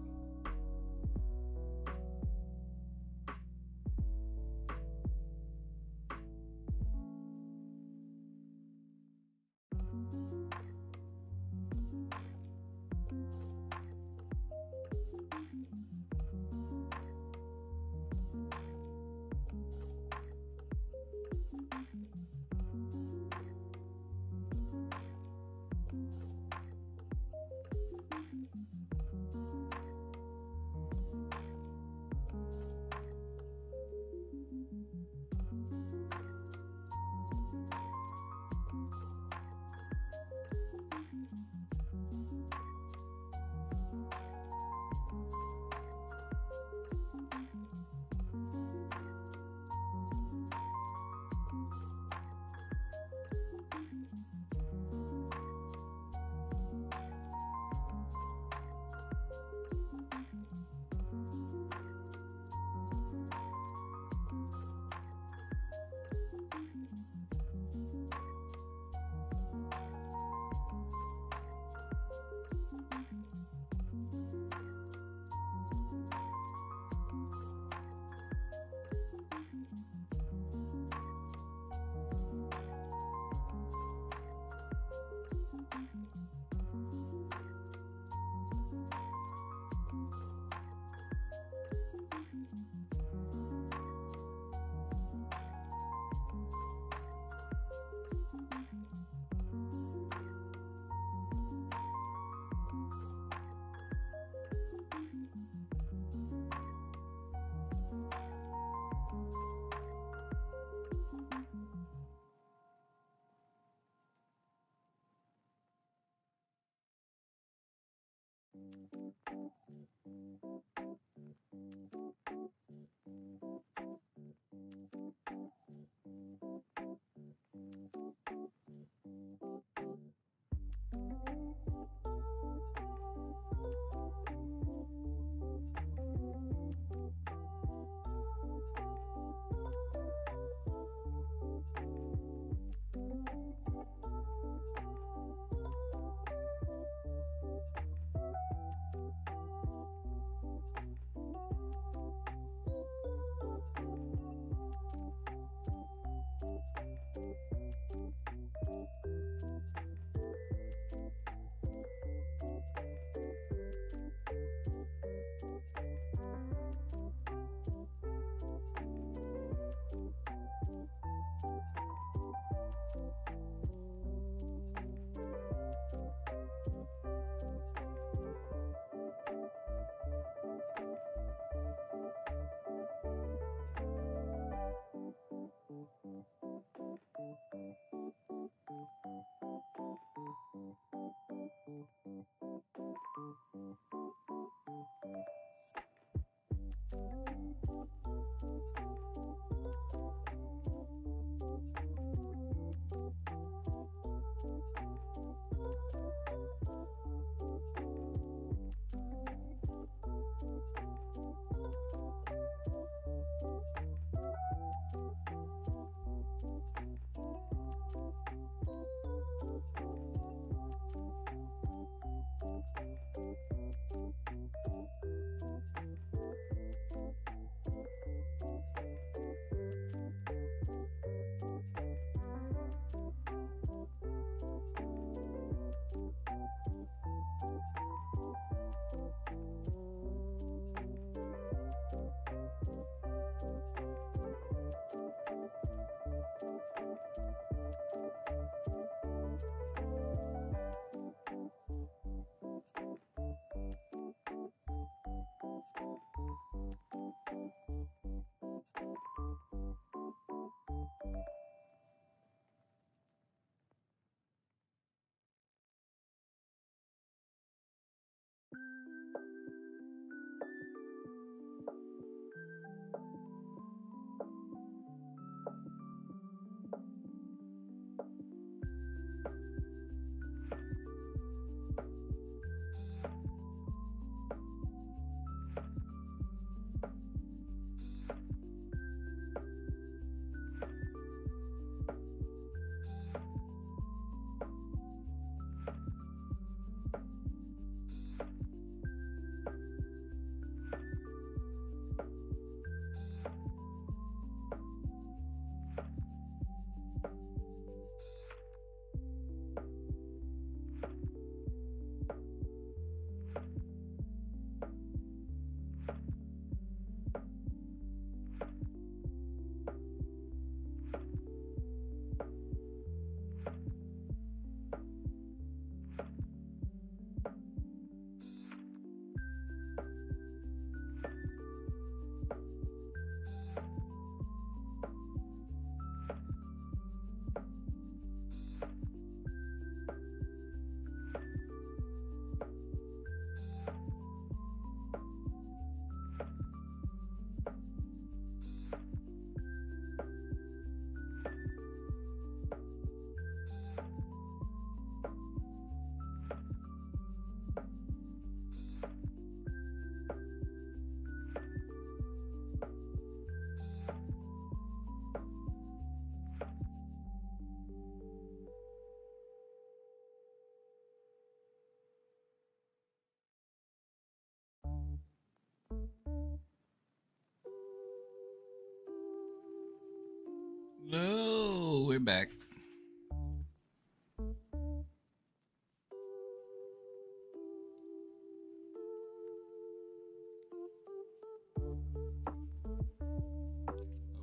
No, we're back.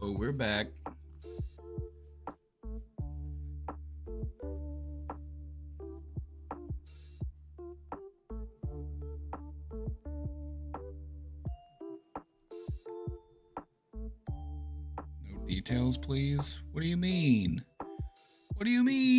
Oh, we're back. No details, please. What do you mean? What do you mean?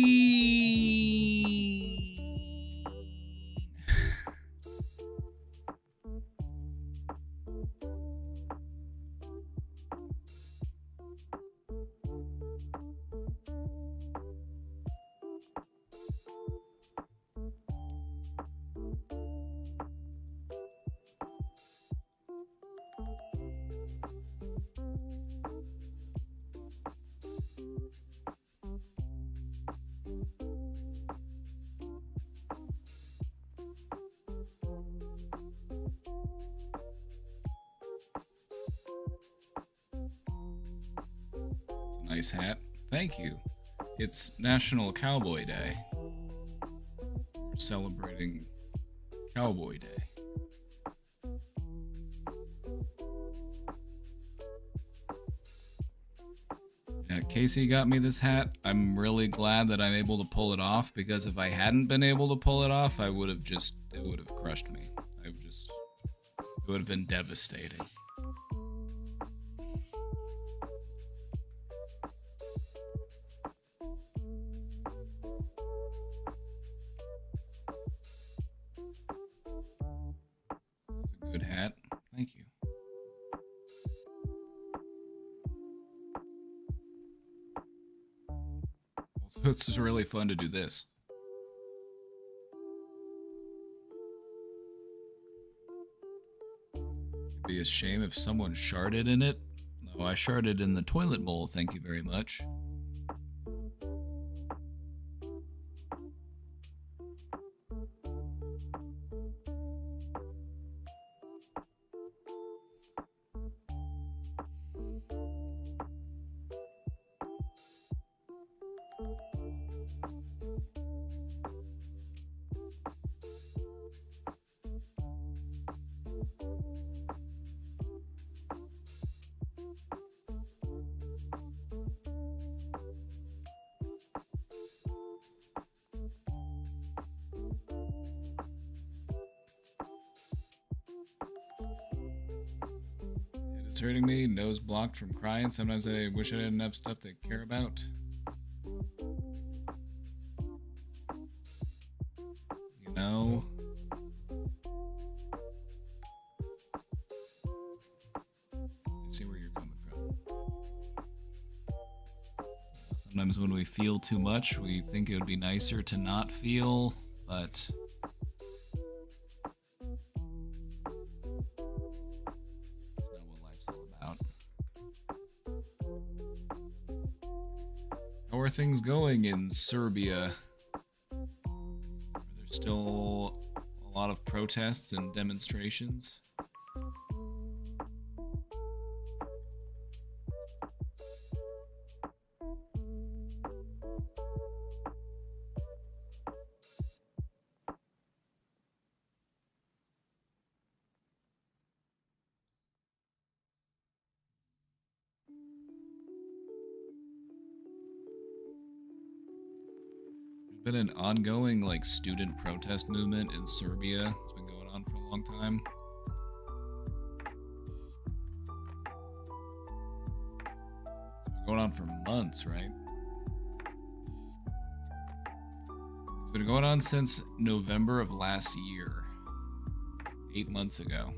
Nice hat. Thank you. It's National Cowboy Day. We're celebrating Cowboy Day. Yeah, Casey got me this hat. I'm really glad that I'm able to pull it off, because if I hadn't been able to pull it off, it would have crushed me. It would have been devastating. Good hat. Thank you. Also, it's just really fun to do this. It'd be a shame if someone sharted in it. No, I sharted in the toilet bowl, thank you very much. It's hurting me, nose blocked from crying. Sometimes I wish I had enough stuff to care about. You know? I see where you're coming from. Sometimes when we feel too much, we think it would be nicer to not feel, but how are things going in Serbia? Are there still a lot of protests and demonstrations? Been an ongoing student protest movement in Serbia. It's been going on for a long time. It's been going on for months, right? It's been going on since November of last year, 8 months ago.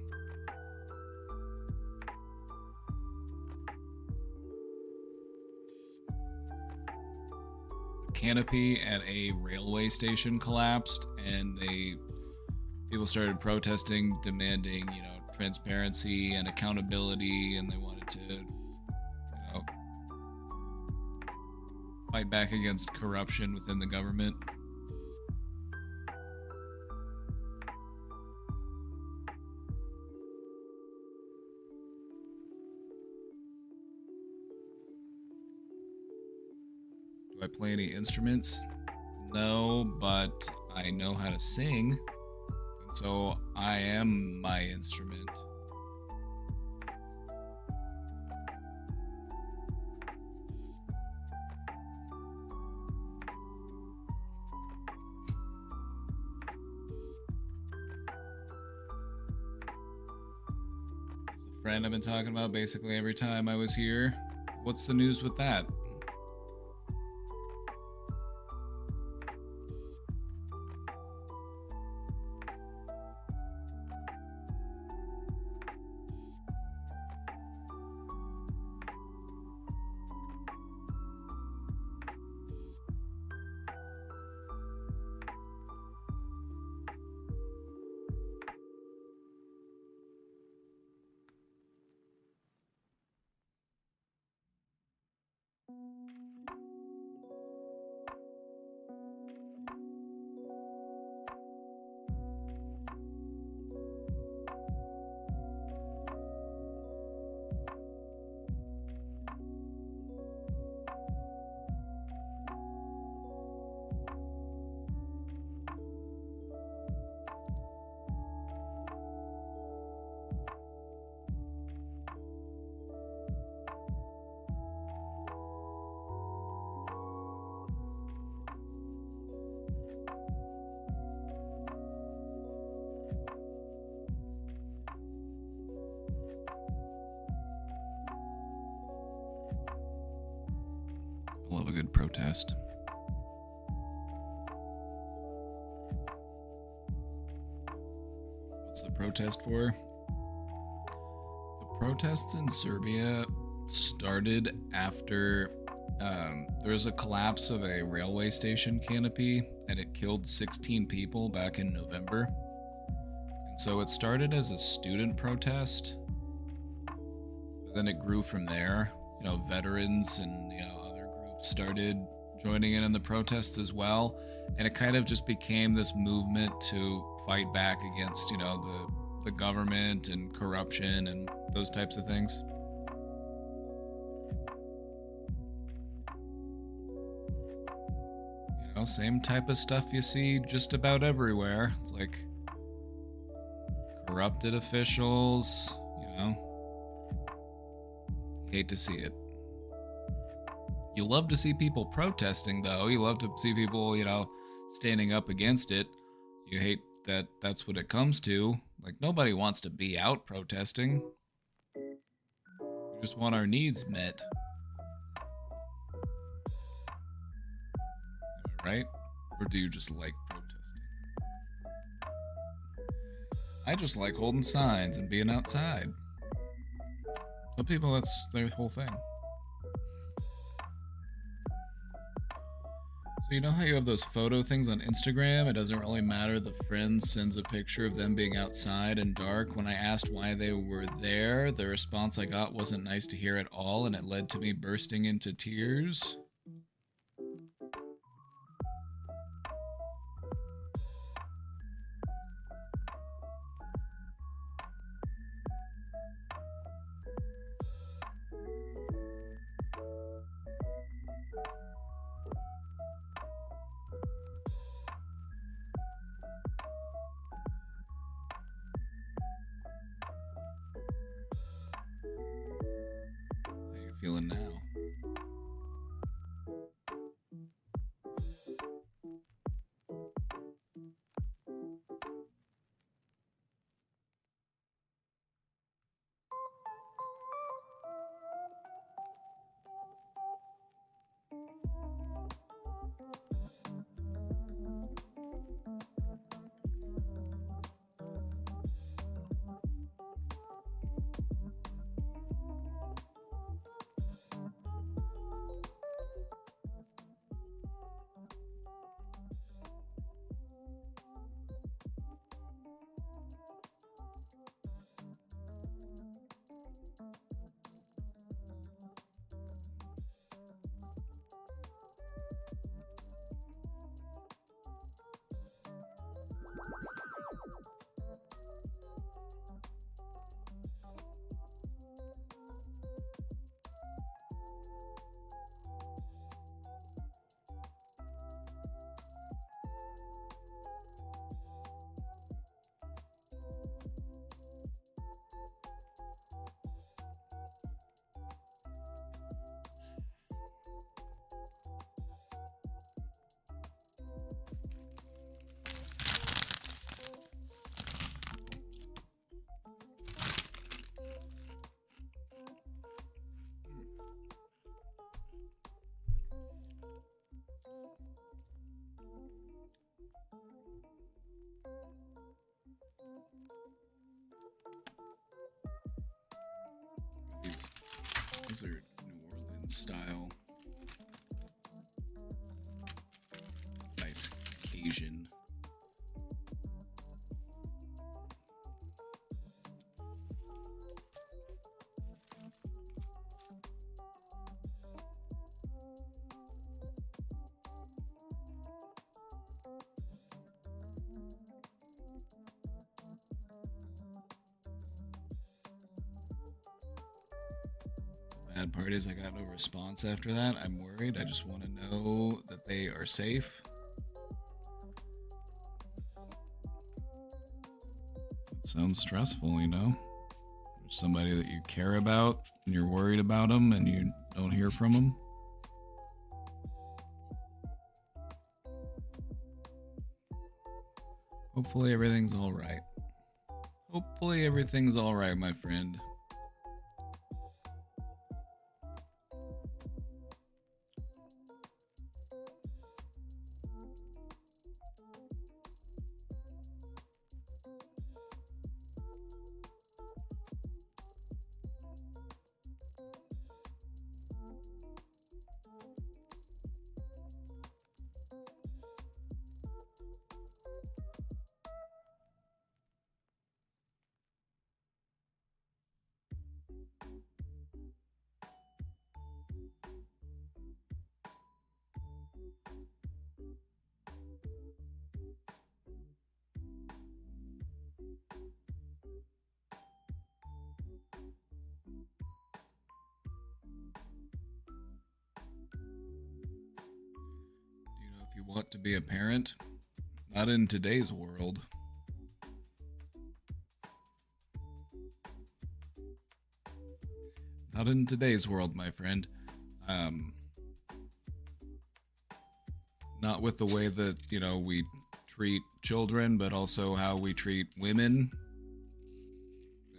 Canopy at a railway station collapsed, and people started protesting, demanding, transparency and accountability, and they wanted to, fight back against corruption within the government. Do I play any instruments? No, but I know how to sing. And so I am my instrument. It's the friend I've been talking about basically every time I was here. What's the news with that? I love a good protest. What's the protest for? The protests in Serbia started after there was a collapse of a railway station canopy and it killed 16 people back in November. And so it started as a student protest, but then it grew from there. You know, veterans and, you know, other groups started joining in the protests as well. And it kind of just became this movement to fight back against, you know, the government and corruption and those types of things. You know, same type of stuff you see just about everywhere. It's like corrupted officials, you know. Hate to see it. You love to see people protesting, though. You love to see people, you know, standing up against it. You hate that that's what it comes to. Like, nobody wants to be out protesting. We just want our needs met. Am I right? Or do you just like protesting? I just like holding signs and being outside. Some people, that's their whole thing. So you know how you have those photo things on Instagram? It doesn't really matter. The friend sends a picture of them being outside and dark. When I asked why they were there, the response I got wasn't nice to hear at all, and it led to me bursting into tears. How you feeling now? These are New Orleans style. Nice Cajun. Bad part is I got no response after that. I'm worried. I just want to know that they are safe. It sounds stressful, you know? There's somebody that you care about and you're worried about them and you don't hear from them. Hopefully everything's all right. Hopefully everything's all right, my friend. If you want to be a parent, not in today's world. Not in today's world, my friend. Not with the way that, you know, we treat children, but also how we treat women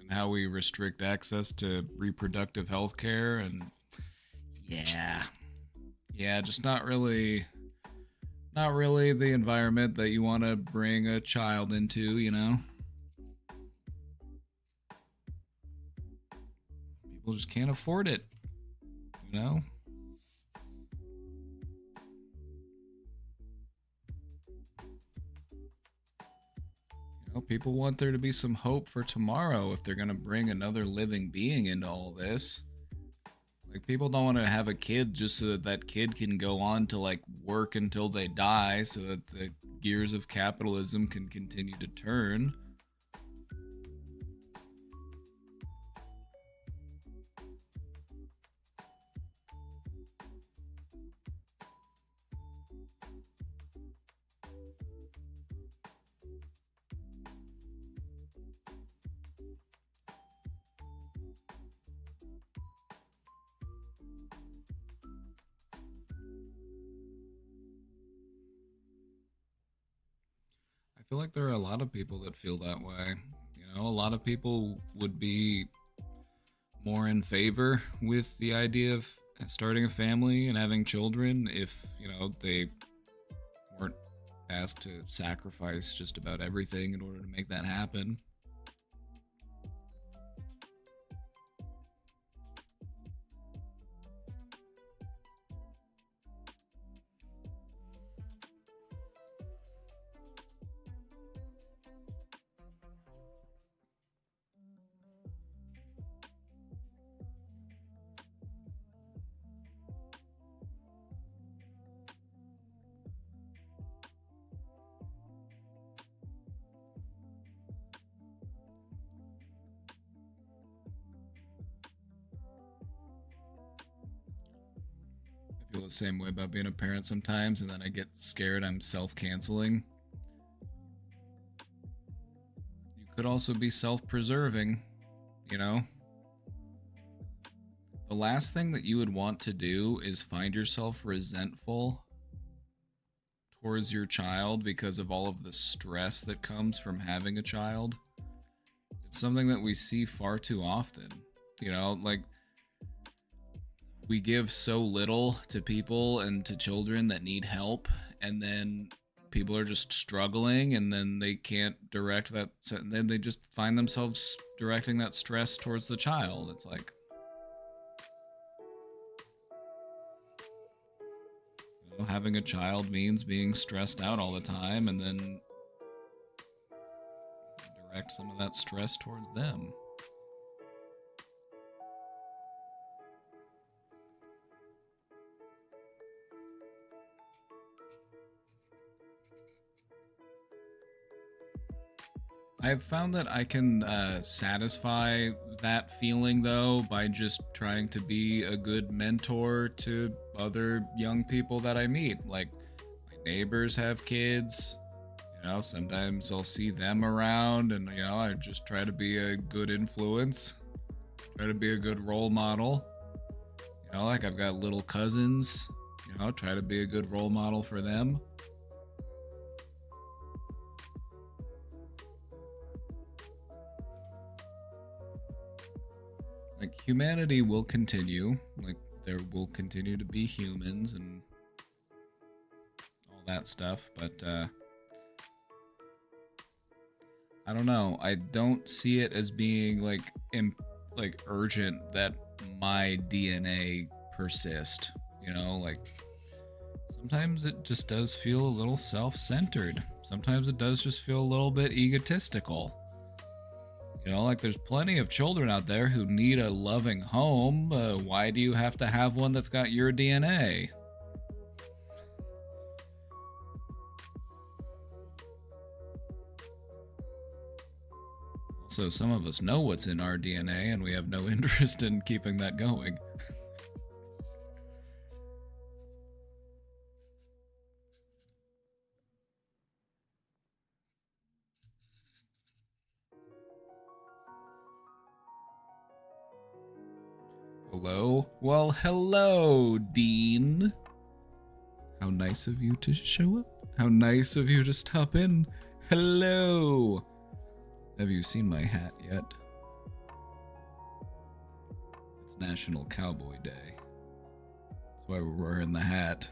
and how we restrict access to reproductive health care. And yeah, just not really the environment that you want to bring a child into, you know? People just can't afford it, you know? You know, people want there to be some hope for tomorrow if they're going to bring another living being into all this. Like, people don't want to have a kid just so that that kid can go on to, like, work until they die so that the gears of capitalism can continue to turn. I feel like there are a lot of people that feel that way. You know, a lot of people would be more in favor with the idea of starting a family and having children if, you know, they weren't asked to sacrifice just about everything in order to make that happen. I feel the same way about being a parent sometimes, and then I get scared I'm self-canceling. You could also be self-preserving, you know? The last thing that you would want to do is find yourself resentful towards your child because of all of the stress that comes from having a child. It's something that we see far too often, you know, like, we give so little to people and to children that need help, and then people are just struggling, and then they can't direct that, and then they just find themselves directing that stress towards the child. It's like, having a child means being stressed out all the time, and then direct some of that stress towards them. I've found that I can satisfy that feeling, though, by just trying to be a good mentor to other young people that I meet. Like, my neighbors have kids, you know, sometimes I'll see them around, and, you know, I just try to be a good influence, try to be a good role model. You know, like, I've got little cousins, you know, try to be a good role model for them. Like, humanity will continue. Like, there will continue to be humans and all that stuff, but I don't know. I don't see it as being like urgent that my DNA persist. You know, like, sometimes it just does feel a little self-centered. Sometimes it does just feel a little bit egotistical. You know, like, there's plenty of children out there who need a loving home. Why do you have to have one that's got your DNA? So some of us know what's in our DNA, and we have no interest in keeping that going. Hello? Well, hello, Dean. How nice of you to show up. How nice of you to stop in. Hello. Have you seen my hat yet? It's National Cowboy Day. That's why we're wearing the hat.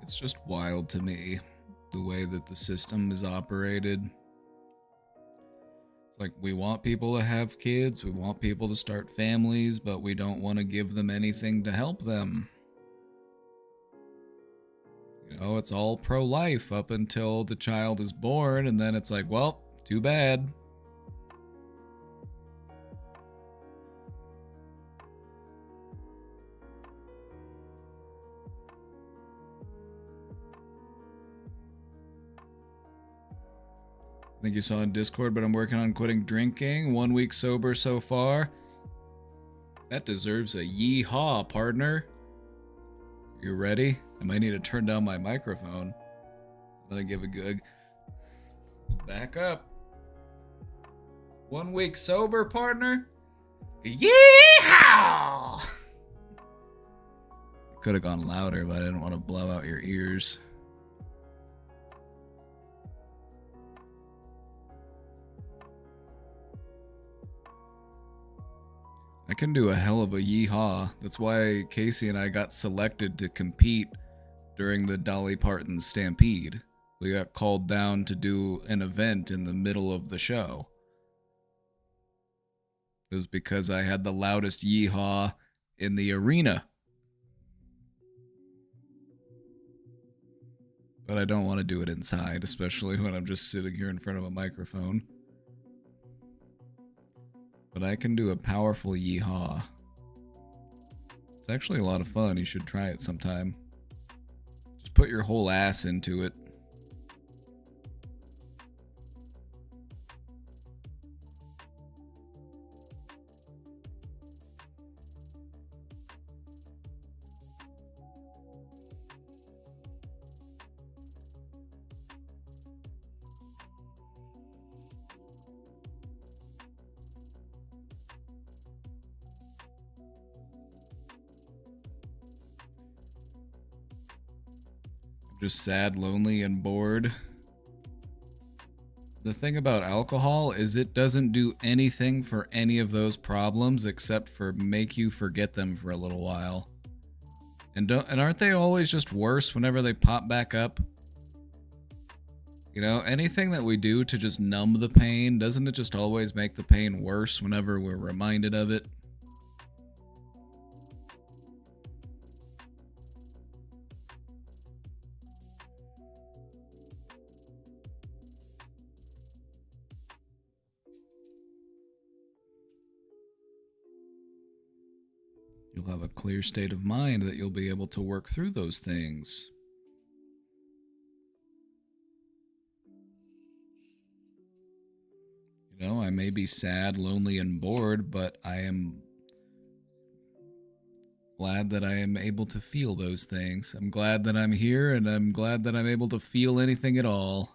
It's just wild to me, the way that the system is operated. It's like, we want people to have kids, we want people to start families, but we don't want to give them anything to help them. You know, it's all pro-life up until the child is born, and then it's like, well, too bad. I think you saw in Discord, but I'm working on quitting drinking. 1 week sober so far. That deserves a yee-haw, partner. You ready? I might need to turn down my microphone. I'm gonna give a good back up. 1 week sober, partner. Yee-haw! Could have gone louder, but I didn't want to blow out your ears. I can do a hell of a yee-haw. That's why Casey and I got selected to compete during the Dolly Parton Stampede. We got called down to do an event in the middle of the show. It was because I had the loudest yee-haw in the arena. But I don't want to do it inside, especially when I'm just sitting here in front of a microphone. But I can do a powerful yee-haw. It's actually a lot of fun. You should try it sometime. Just put your whole ass into it. Just sad, lonely, and bored. The thing about alcohol is it doesn't do anything for any of those problems except for make you forget them for a little while. And aren't they always just worse whenever they pop back up? You know, anything that we do to just numb the pain, doesn't it just always make the pain worse whenever we're reminded of it? You'll have a clear state of mind that you'll be able to work through those things. You know, I may be sad, lonely, and bored, but I am glad that I am able to feel those things. I'm glad that I'm here, and I'm glad that I'm able to feel anything at all.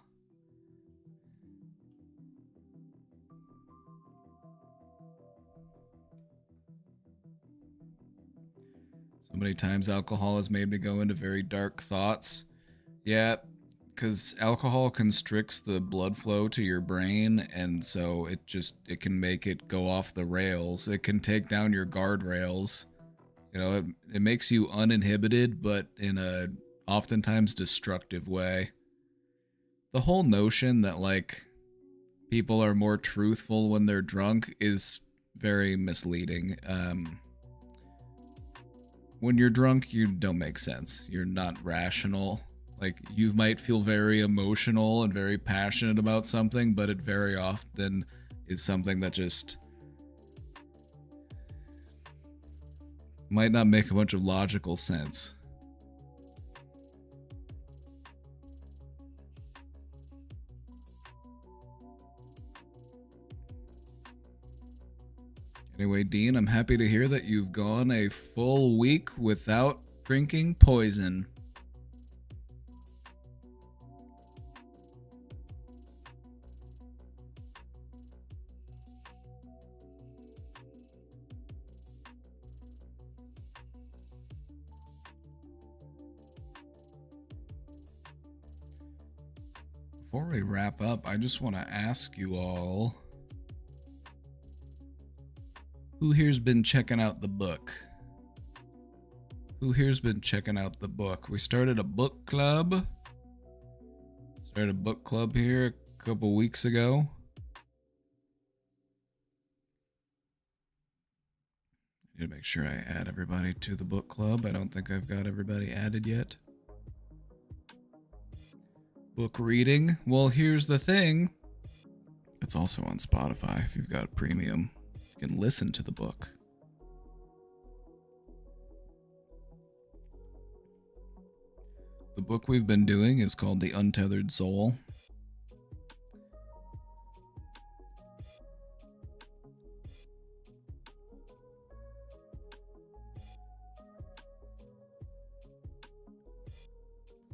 So many times alcohol has made me go into very dark thoughts. Yeah, because alcohol constricts the blood flow to your brain, and so it can make it go off the rails. It can take down your guardrails. You know, it makes you uninhibited, but in a oftentimes destructive way. The whole notion that, like, people are more truthful when they're drunk is very misleading. When you're drunk, you don't make sense. You're not rational. Like, you might feel very emotional and very passionate about something, but it very often is something that just might not make a bunch of logical sense. Anyway, Dean, I'm happy to hear that you've gone a full week without drinking poison. Before we wrap up, I just want to ask you all, who here's been checking out the book? Who here's been checking out the book? We started a book club. Started a book club here a couple weeks ago. I need to make sure I add everybody to the book club. I don't think I've got everybody added yet. Book reading. Well, here's the thing. It's also on Spotify if you've got premium. You can listen to the book. The book we've been doing is called The Untethered Soul.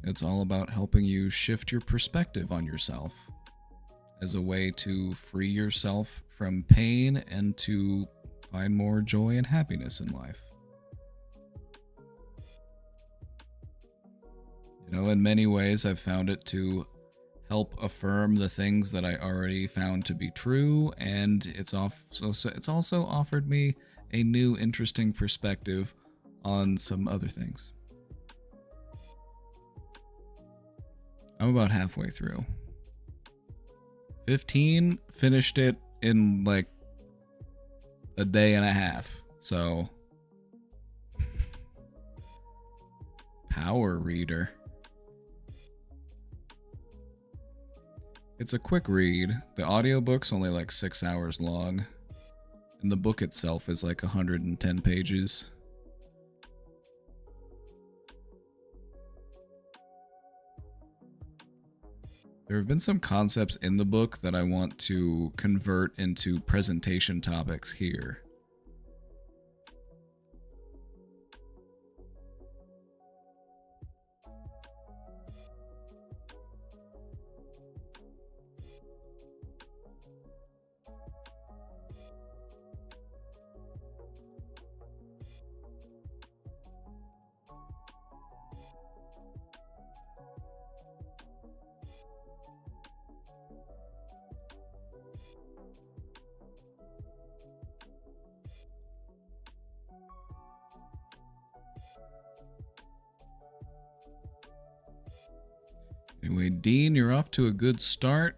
It's all about helping you shift your perspective on yourself as a way to free yourself from pain and to find more joy and happiness in life. You know, in many ways, I've found it to help affirm the things that I already found to be true, and it's also offered me a new, interesting perspective on some other things. I'm about halfway through. 15, finished it in like a day and a half. So, power reader. It's a quick read. The audiobook's only like 6 hours long, and the book itself is like 110 pages. There have been some concepts in the book that I want to convert into presentation topics here. Anyway, Dean, you're off to a good start.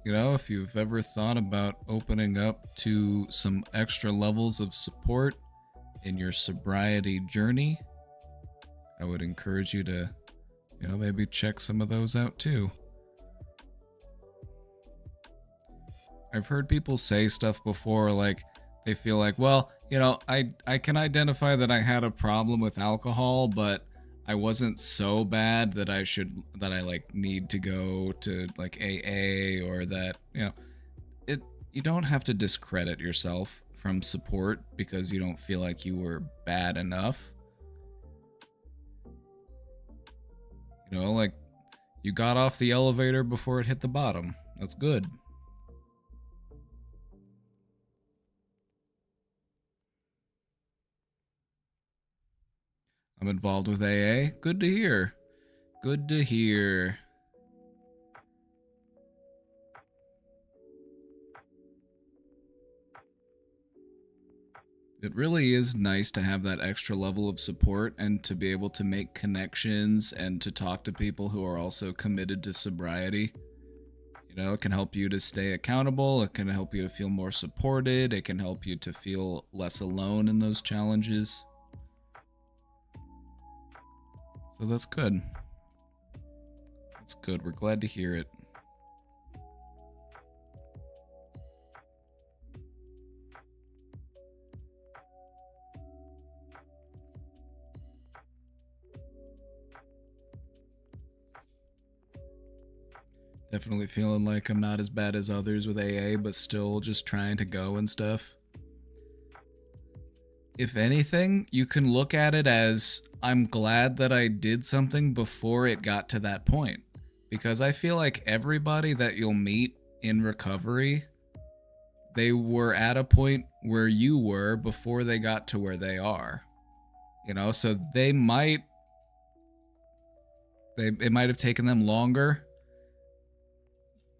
You know, if you've ever thought about opening up to some extra levels of support in your sobriety journey, I would encourage you to, you know, maybe check some of those out too. I've heard people say stuff before, like they feel like, well, you know, I can identify that I had a problem with alcohol, but I wasn't so bad that I like need to go to like AA, or that, you know, you don't have to discredit yourself from support because you don't feel like you were bad enough. You know, like you got off the elevator before it hit the bottom. That's good. I'm involved with AA. Good to hear. Good to hear. It really is nice to have that extra level of support and to be able to make connections and to talk to people who are also committed to sobriety. You know, it can help you to stay accountable. It can help you to feel more supported. It can help you to feel less alone in those challenges. So that's good. That's good. We're glad to hear it. Definitely feeling like I'm not as bad as others with AA, but still just trying to go and stuff. If anything, you can look at it as, I'm glad that I did something before it got to that point. Because I feel like everybody that you'll meet in recovery, they were at a point where you were before they got to where they are. You know, so it might have taken them longer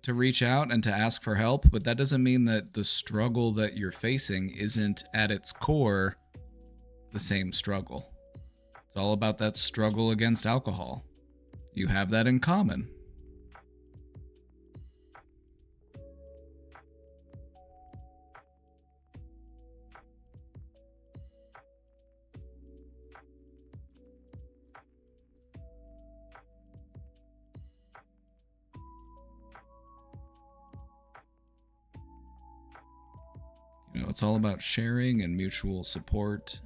to reach out and to ask for help, but that doesn't mean that the struggle that you're facing isn't at its core the same struggle. It's all about that struggle against alcohol. You have that in common. You know, it's all about sharing and mutual support.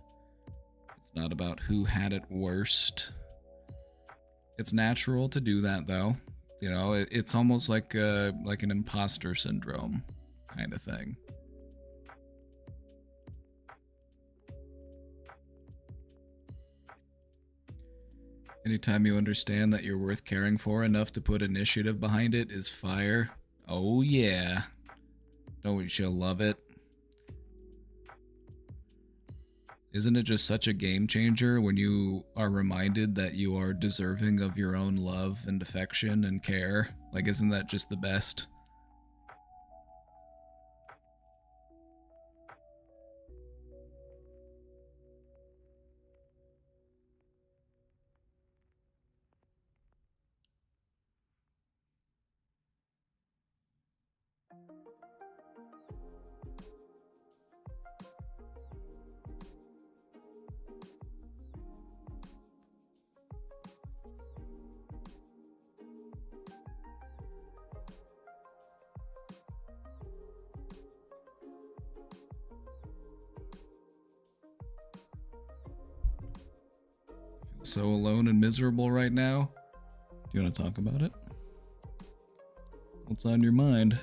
It's not about who had it worst. It's natural to do that, though. You know, it's almost like an imposter syndrome kind of thing. Anytime you understand that you're worth caring for enough to put initiative behind it is fire. Oh yeah. Don't you love it? Isn't it just such a game changer when you are reminded that you are deserving of your own love and affection and care? Like, isn't that just the best? So alone and miserable right now? Do you want to talk about it? What's on your mind?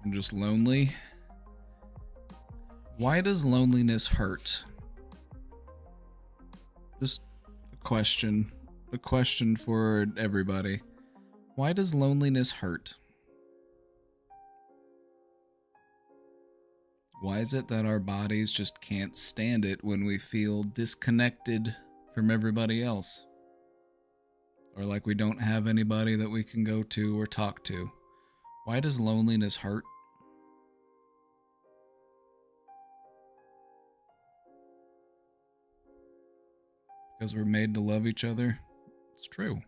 I'm just lonely. Why does loneliness hurt? Just a question. A question for everybody. Why does loneliness hurt? Why is it that our bodies just can't stand it when we feel disconnected from everybody else? Or like we don't have anybody that we can go to or talk to? Why does loneliness hurt? Because we're made to love each other? It's true.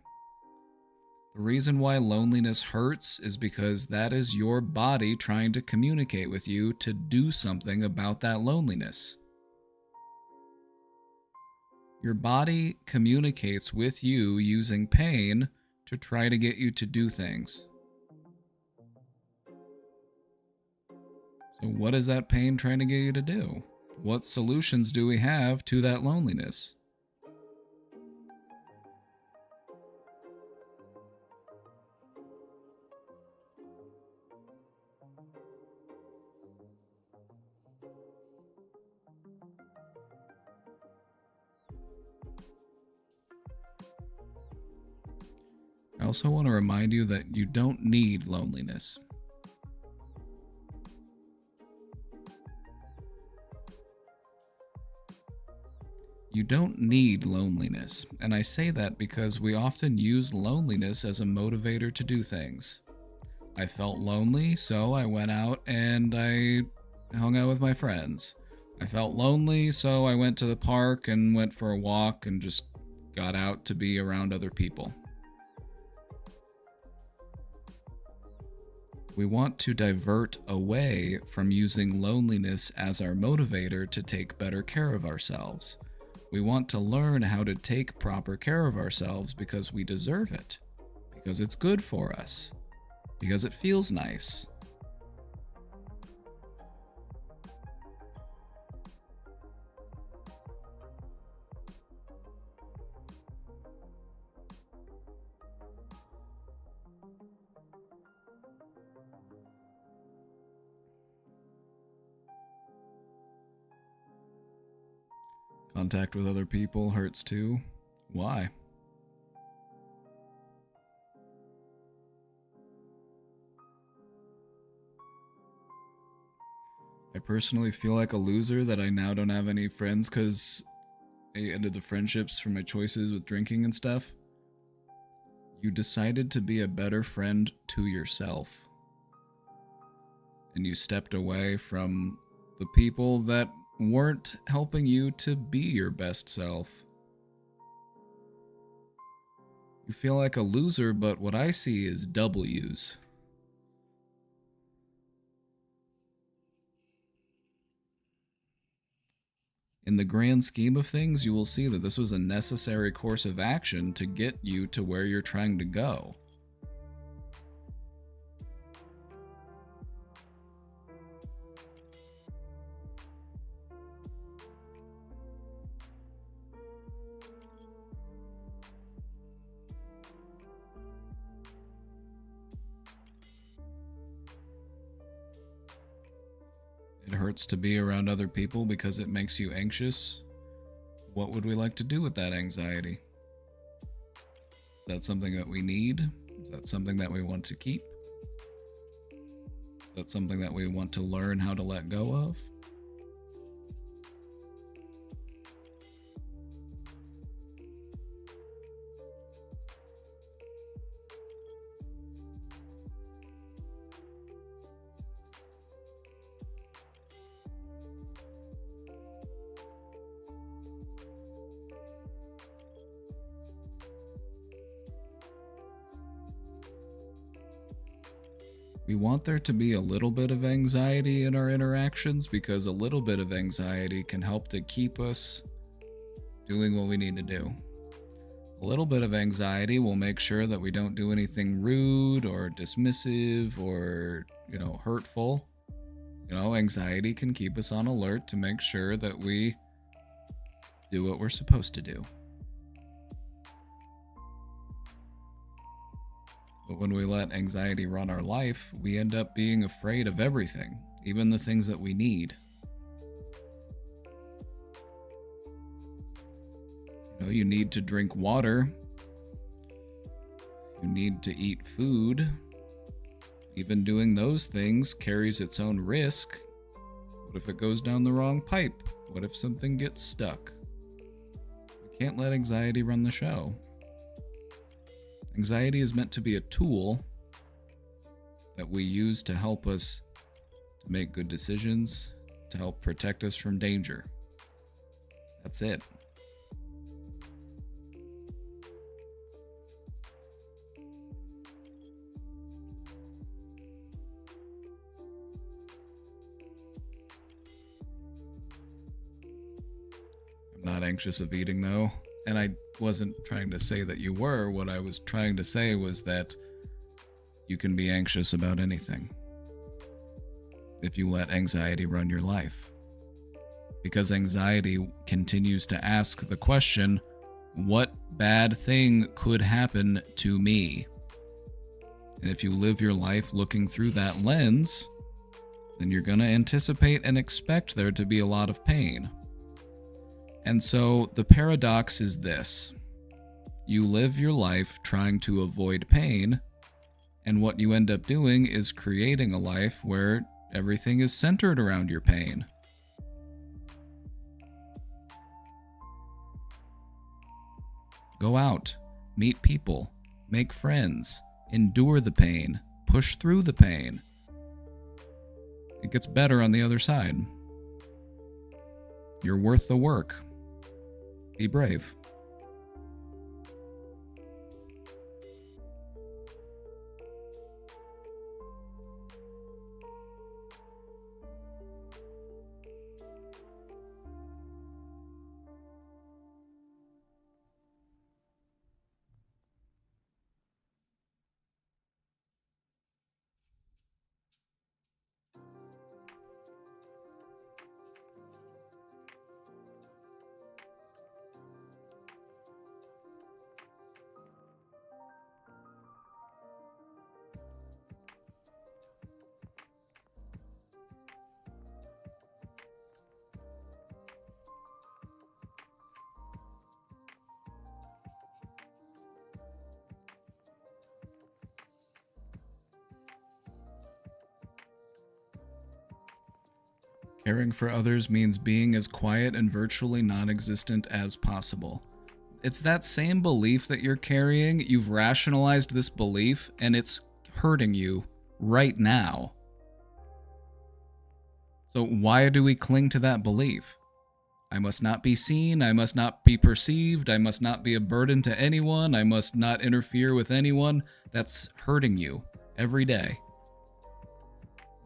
The reason why loneliness hurts is because that is your body trying to communicate with you to do something about that loneliness. Your body communicates with you using pain to try to get you to do things. So what is that pain trying to get you to do? What solutions do we have to that loneliness? I also want to remind you that you don't need loneliness. You don't need loneliness, and I say that because we often use loneliness as a motivator to do things. I felt lonely, so I went out and I hung out with my friends. I felt lonely, so I went to the park and went for a walk and just got out to be around other people. We want to divert away from using loneliness as our motivator to take better care of ourselves. We want to learn how to take proper care of ourselves because we deserve it, because it's good for us, because it feels nice. Contact with other people hurts too. Why? I personally feel like a loser that I now don't have any friends because I ended the friendships for my choices with drinking and stuff. You decided to be a better friend to yourself. And you stepped away from the people that weren't helping you to be your best self. You feel like a loser, but what I see is W's. In the grand scheme of things, you will see that this was a necessary course of action to get you to where you're trying to go. It hurts to be around other people because it makes you anxious. What would we like to do with that anxiety? Is that something that we need? Is that something that we want to keep? Is that something that we want to learn how to let go of? We want there to be a little bit of anxiety in our interactions because a little bit of anxiety can help to keep us doing what we need to do. A little bit of anxiety will make sure that we don't do anything rude or dismissive or, hurtful. Anxiety can keep us on alert to make sure that we do what we're supposed to do. But when we let anxiety run our life, we end up being afraid of everything, even the things that we need. You need to drink water. You need to eat food. Even doing those things carries its own risk. What if it goes down the wrong pipe? What if something gets stuck? We can't let anxiety run the show. Anxiety is meant to be a tool that we use to help us to make good decisions, to help protect us from danger. That's it. I'm not anxious of eating though, and I wasn't trying to say that you were. What I was trying to say was that you can be anxious about anything if you let anxiety run your life. Because anxiety continues to ask the question, what bad thing could happen to me? And if you live your life looking through that lens, then you're going to anticipate and expect there to be a lot of pain. And so the paradox is this. You live your life trying to avoid pain, and what you end up doing is creating a life where everything is centered around your pain. Go out, meet people, make friends, endure the pain, push through the pain. It gets better on the other side. You're worth the work. Be brave. Caring for others means being as quiet and virtually non-existent as possible. It's that same belief that you're carrying. You've rationalized this belief, and it's hurting you right now. So why do we cling to that belief? I must not be seen, I must not be perceived, I must not be a burden to anyone, I must not interfere with anyone. That's hurting you every day.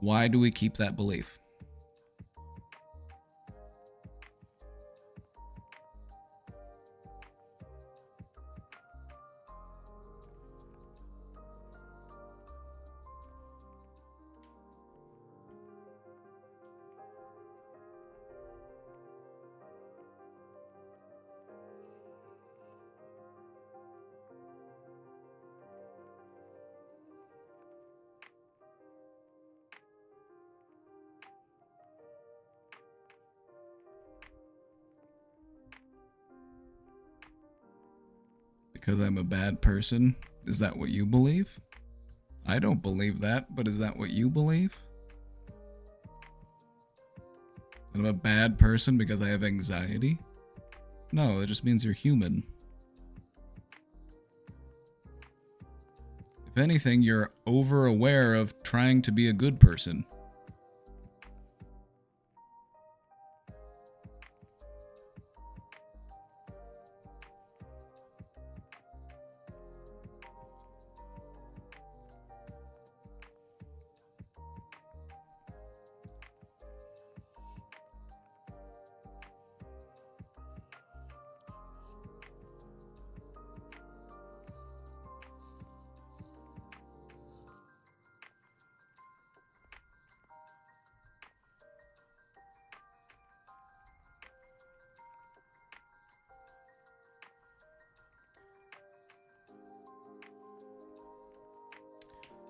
Why do we keep that belief? Because I'm a bad person? Is that what you believe? I don't believe that, but is that what you believe? That I'm a bad person because I have anxiety? No, it just means you're human. If anything, you're over-aware of trying to be a good person.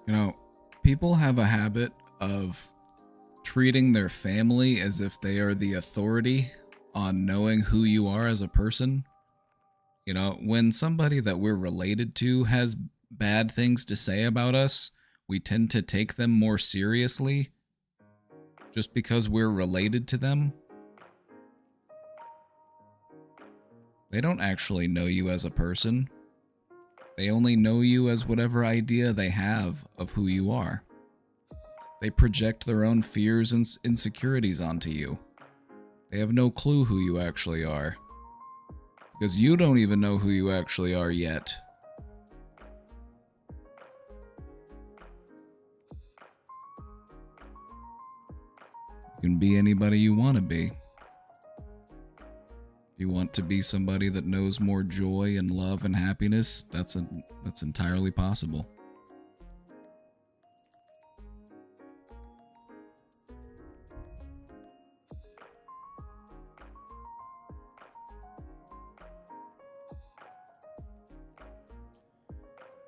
You know, people have a habit of treating their family as if they are the authority on knowing who you are as a person. You know, when somebody that we're related to has bad things to say about us, we tend to take them more seriously just because we're related to them. They don't actually know you as a person. They only know you as whatever idea they have of who you are. They project their own fears and insecurities onto you. They have no clue who you actually are. Because you don't even know who you actually are yet. You can be anybody you want to be. If you want to be somebody that knows more joy and love and happiness, that's entirely possible.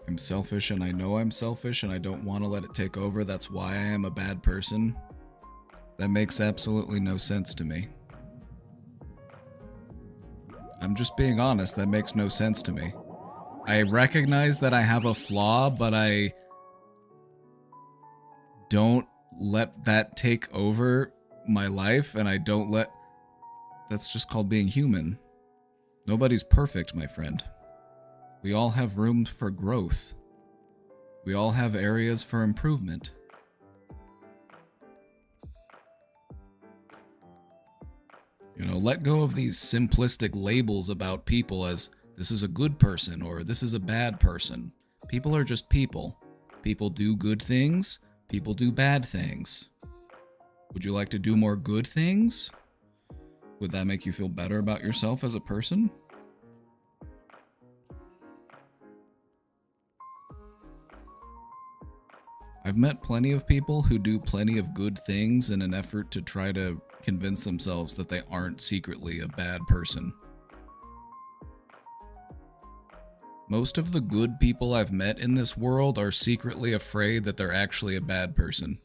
I'm selfish and I know I'm selfish and I don't want to let it take over. That's why I am a bad person. That makes absolutely no sense to me. I'm just being honest, that makes no sense to me. I recognize that I have a flaw, but I don't let that take over my life, and I don't let... That's just called being human. Nobody's perfect, my friend. We all have room for growth. We all have areas for improvement. You know, let go of these simplistic labels about people as this is a good person or this is a bad person. People are just people. People do good things. People do bad things. Would you like to do more good things? Would that make you feel better about yourself as a person? I've met plenty of people who do plenty of good things in an effort to try to convince themselves that they aren't secretly a bad person. Most of the good people I've met in this world are secretly afraid that they're actually a bad person.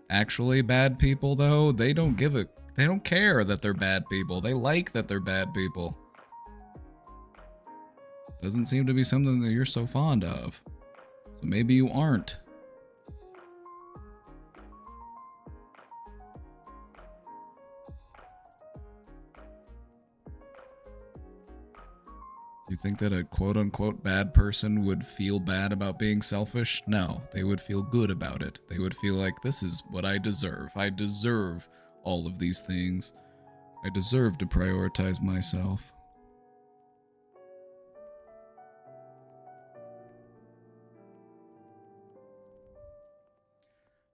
Actually bad people, though, they don't care that they're bad people. They like that they're bad people. Doesn't seem to be something that you're so fond of. So maybe you aren't. You think that a quote-unquote bad person would feel bad about being selfish? No, they would feel good about it. They would feel like, this is what I deserve. I deserve all of these things. I deserve to prioritize myself.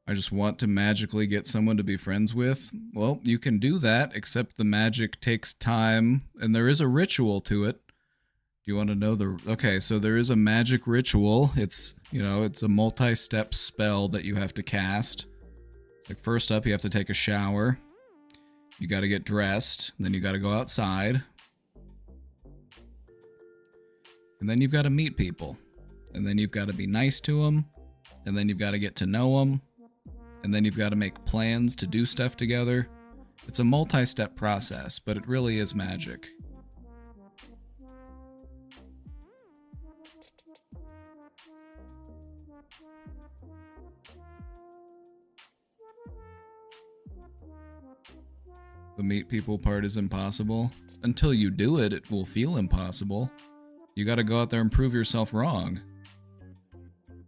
I just want to magically get someone to be friends with. Well, you can do that, except the magic takes time, and there is a ritual to it. Do you want to know the... Okay, so there is a magic ritual. It's, you know, it's a multi-step spell that you have to cast. Like, first up, you have to take a shower. You gotta get dressed. Then you gotta go outside. And then you've gotta meet people. And then you've gotta be nice to them. And then you've gotta get to know them. And then you've got to make plans to do stuff together. It's a multi-step process, but it really is magic. The meet people part is impossible. Until you do it, it will feel impossible. You got to go out there and prove yourself wrong.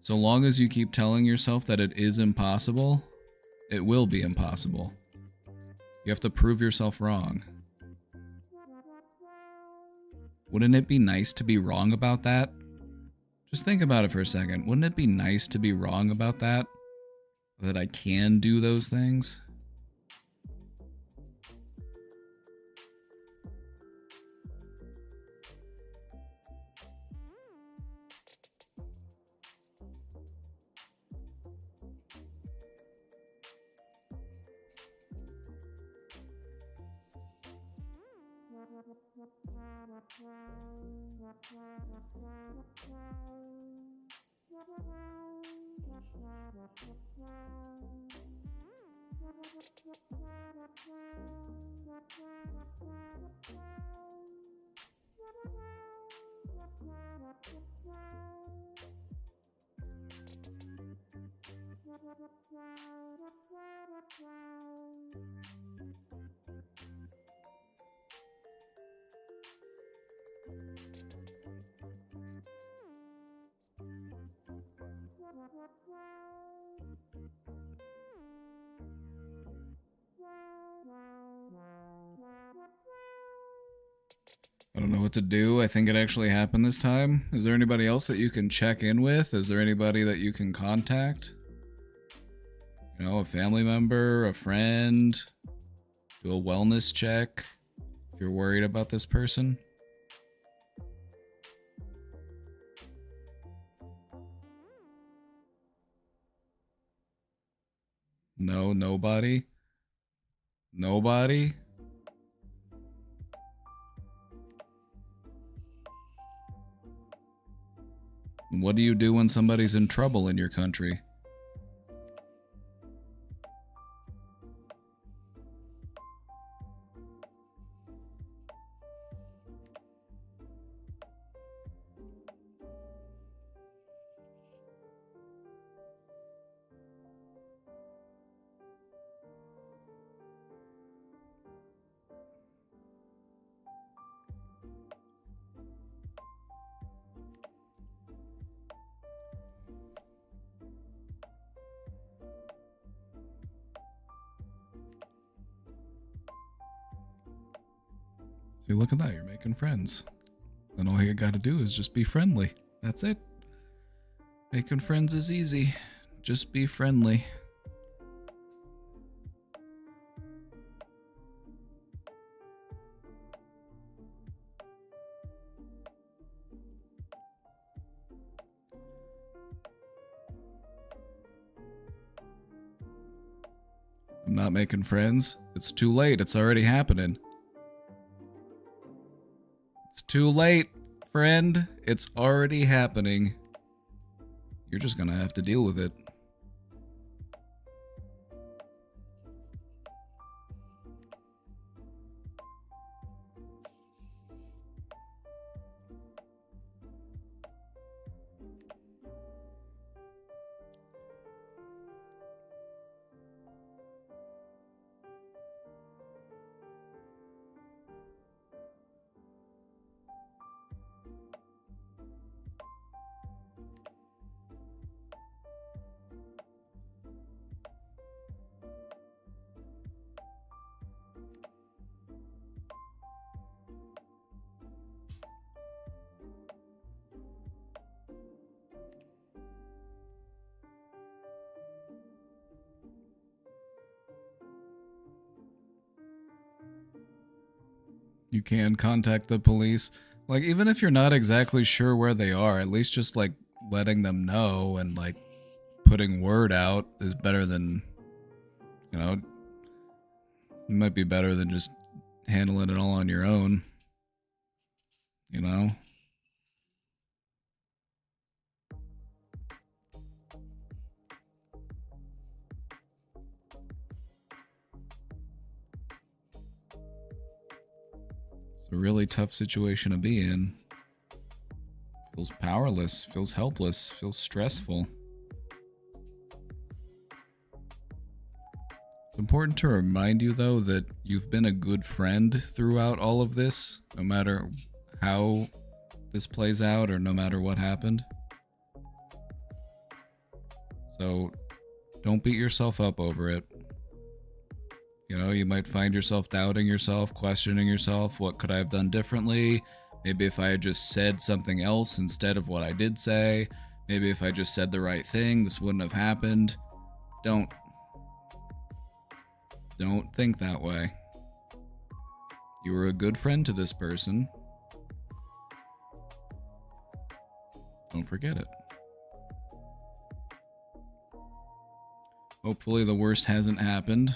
So long as you keep telling yourself that it is impossible, it will be impossible. You have to prove yourself wrong. Wouldn't it be nice to be wrong about that? Just think about it for a second. Wouldn't it be nice to be wrong about that? That I can do those things? I don't know what to do. I think it actually happened this time. Is there anybody else that you can check in with? Is there anybody that you can contact? You know, a family member, a friend? Do a wellness check if you're worried about this person? No, nobody? Nobody? What do you do when somebody's in trouble in your country? See, look at that, you're making friends. Then all you gotta do is just be friendly. That's it. Making friends is easy. Just be friendly. I'm not making friends. It's too late. It's already happening. It's too late, friend. It's already happening. You're just gonna have to deal with it. You can contact the police. Like, even if you're not exactly sure where they are, at least just, like, letting them know and, like, putting word out is better than, you know, it might be better than just handling it all on your own. You know? It's a really tough situation to be in. Feels powerless, feels helpless, feels stressful. It's important to remind you, though, that you've been a good friend throughout all of this, no matter how this plays out or no matter what happened. So don't beat yourself up over it. You know, you might find yourself doubting yourself, questioning yourself. What could I have done differently? Maybe if I had just said something else instead of what I did say. Maybe if I just said the right thing, this wouldn't have happened. Don't think that way. You were a good friend to this person. Don't forget it. Hopefully the worst hasn't happened.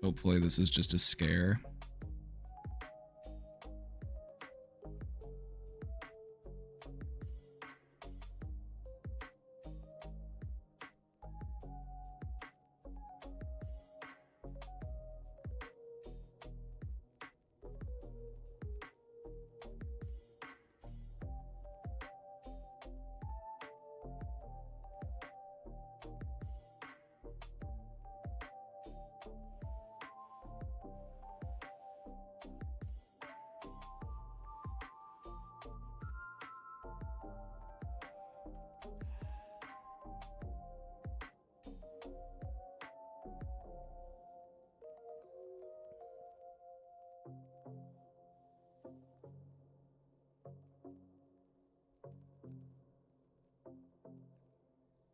Hopefully this is just a scare.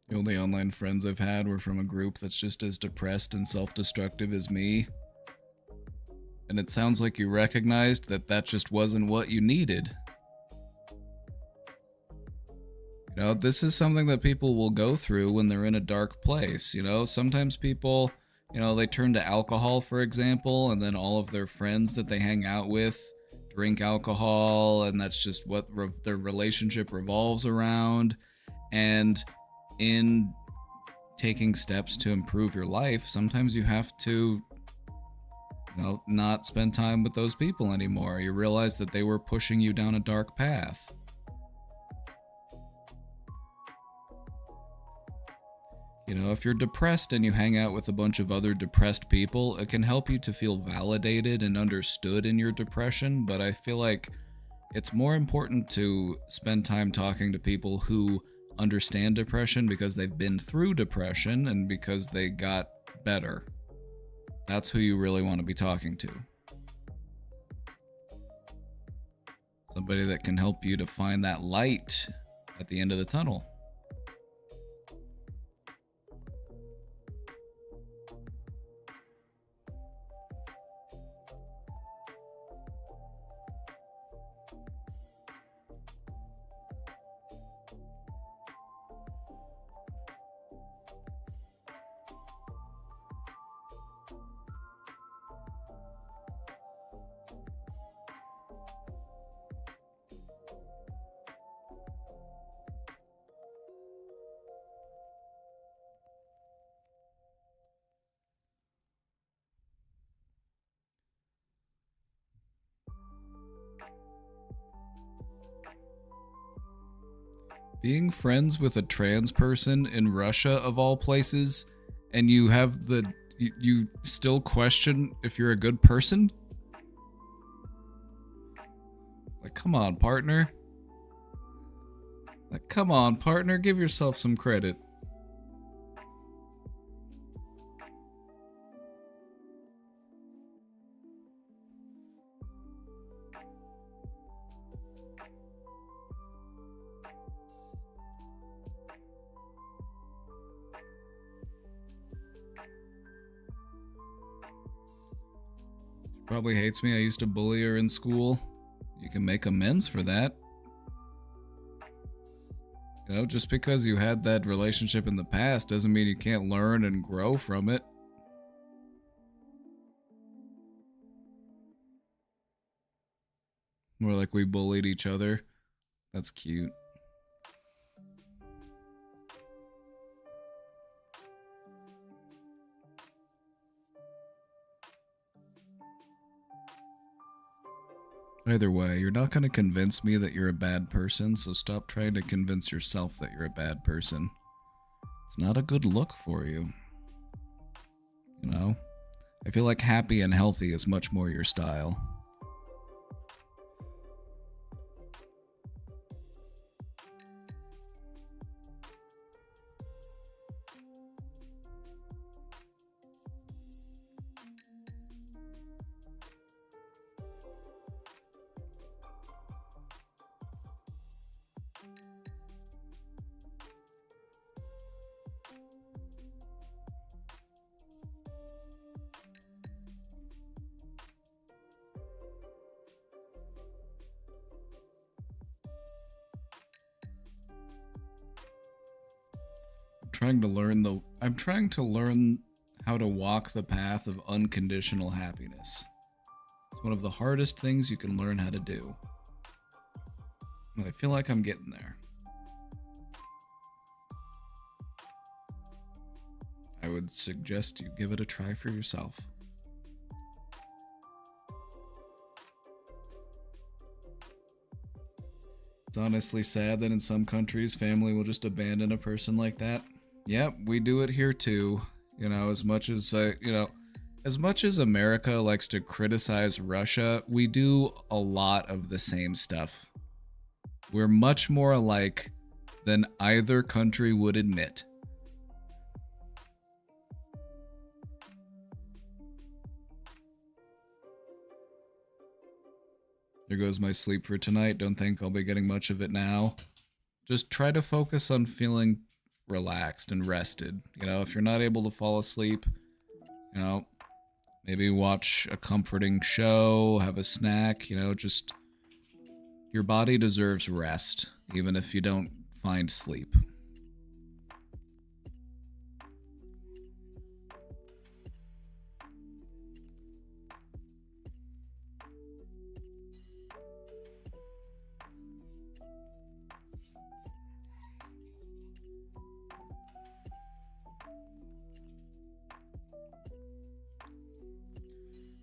The only online friends I've had were from a group that's just as depressed and self-destructive as me. And it sounds like you recognized that that just wasn't what you needed. You know, this is something that people will go through when they're in a dark place. You know, sometimes people, you know, they turn to alcohol, for example, and then all of their friends that they hang out with drink alcohol, and that's just what their relationship revolves around. And in taking steps to improve your life, sometimes you have to, you know, not spend time with those people anymore. You realize that they were pushing you down a dark path. You know, if you're depressed and you hang out with a bunch of other depressed people, it can help you to feel validated and understood in your depression, but I feel like it's more important to spend time talking to people who understand depression because they've been through depression and because they got better. That's who you really want to be talking to. Somebody that can help you to find that light at the end of the tunnel. Being friends with a trans person in Russia, of all places, and you have you still question if you're a good person? Like, come on, partner. Like, come on, partner, give yourself some credit. Probably hates me. I used to bully her in school. You can make amends for that. You know, just because you had that relationship in the past doesn't mean you can't learn and grow from it. More like we bullied each other. That's cute. Either way, you're not going to convince me that you're a bad person, so stop trying to convince yourself that you're a bad person. It's not a good look for you. You know? I feel like happy and healthy is much more your style. I'm trying to learn how to walk the path of unconditional happiness. It's one of the hardest things you can learn how to do. And I feel like I'm getting there. I would suggest you give it a try for yourself. It's honestly sad that in some countries, family will just abandon a person like that. Yep, we do it here too. You know, as much as America likes to criticize Russia, we do a lot of the same stuff. We're much more alike than either country would admit. There goes my sleep for tonight. Don't think I'll be getting much of it now. Just try to focus on feeling relaxed and rested. You know, if you're not able to fall asleep, you know, maybe watch a comforting show, have a snack, you know, just your body deserves rest, even if you don't find sleep.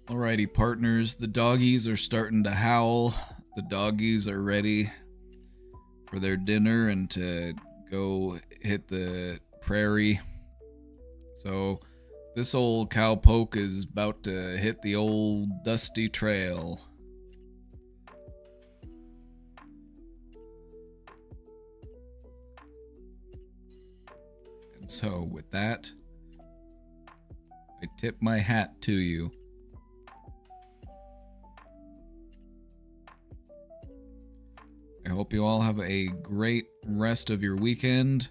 Alrighty, partners, the doggies are starting to howl. The doggies are ready for their dinner and to go hit the prairie. So this old cowpoke is about to hit the old dusty trail. And so with that, I tip my hat to you. I hope you all have a great rest of your weekend.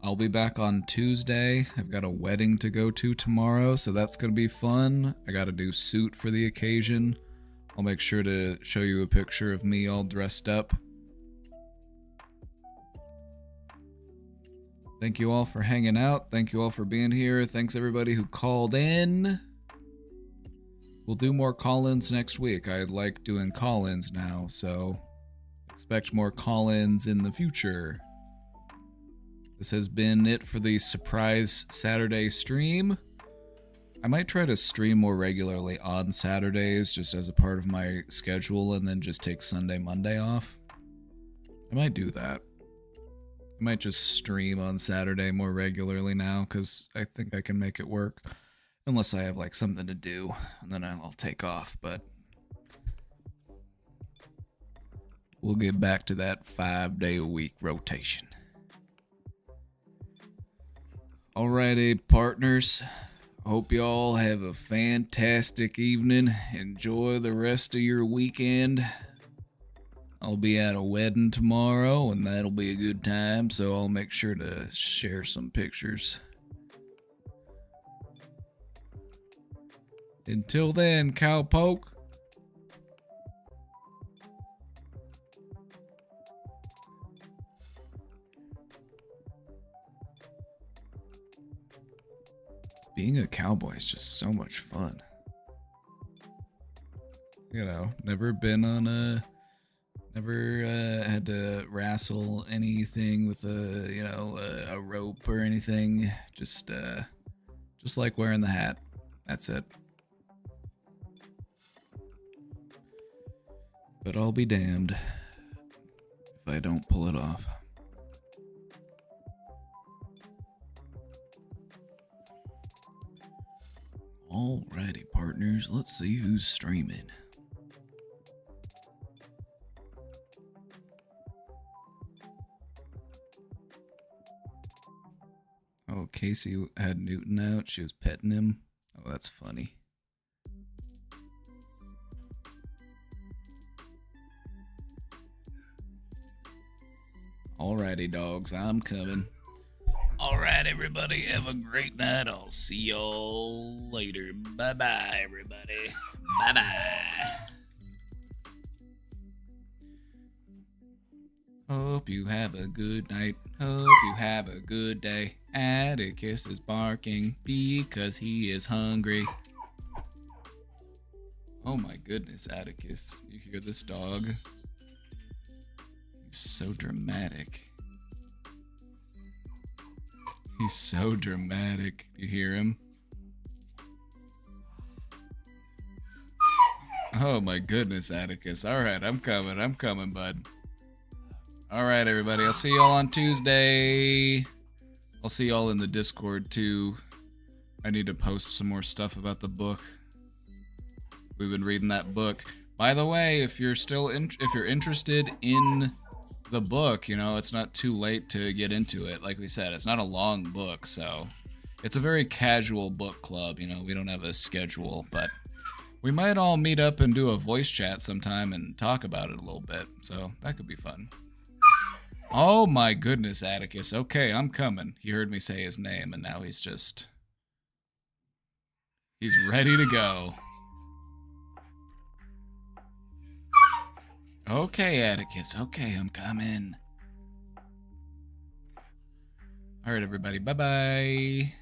I'll be back on Tuesday. I've got a wedding to go to tomorrow, so that's going to be fun. I got a new suit for the occasion. I'll make sure to show you a picture of me all dressed up. Thank you all for hanging out. Thank you all for being here. Thanks everybody who called in. We'll do more call-ins next week. I like doing call-ins now, so expect more call-ins in the future. This has been it for the surprise Saturday stream. I might try to stream more regularly on Saturdays just as a part of my schedule and then just take Sunday, Monday off. I might do that. I might just stream on Saturday more regularly now because I think I can make it work. Unless I have like something to do and then I'll take off, but we'll get back to that 5-day-a-week rotation. Alrighty, partners. Hope you all have a fantastic evening. Enjoy the rest of your weekend. I'll be at a wedding tomorrow, and that'll be a good time, so I'll make sure to share some pictures. Until then, cowpoke. Being a cowboy is just so much fun. You know, never had to wrestle anything with a rope or anything. Just like wearing the hat. That's it. But I'll be damned if I don't pull it off. Alrighty, partners, let's see who's streaming. Oh, Casey had Newton out. She was petting him. Oh, that's funny. Alrighty, dogs, I'm coming. Alright, everybody, have a great night. I'll see y'all later. Bye-bye, everybody. Bye-bye. Hope you have a good night. Hope you have a good day. Atticus is barking because he is hungry. Oh my goodness, Atticus. You hear this dog? He's so dramatic. He's so dramatic. You hear him? Oh my goodness, Atticus. Alright, I'm coming, bud. Alright, everybody. I'll see y'all on Tuesday. I'll see y'all in the Discord, too. I need to post some more stuff about the book. We've been reading that book. By the way, if you're interested in the book, you know, it's not too late to get into it. Like we said, it's not a long book, so it's a very casual book club. You know, we don't have a schedule, but we might all meet up and do a voice chat sometime and talk about it a little bit, so that could be fun. Oh my goodness, Atticus. Okay, I'm coming. He heard me say his name, and now he's ready to go. Okay, Atticus. Okay, I'm coming. All right, everybody. Bye-bye.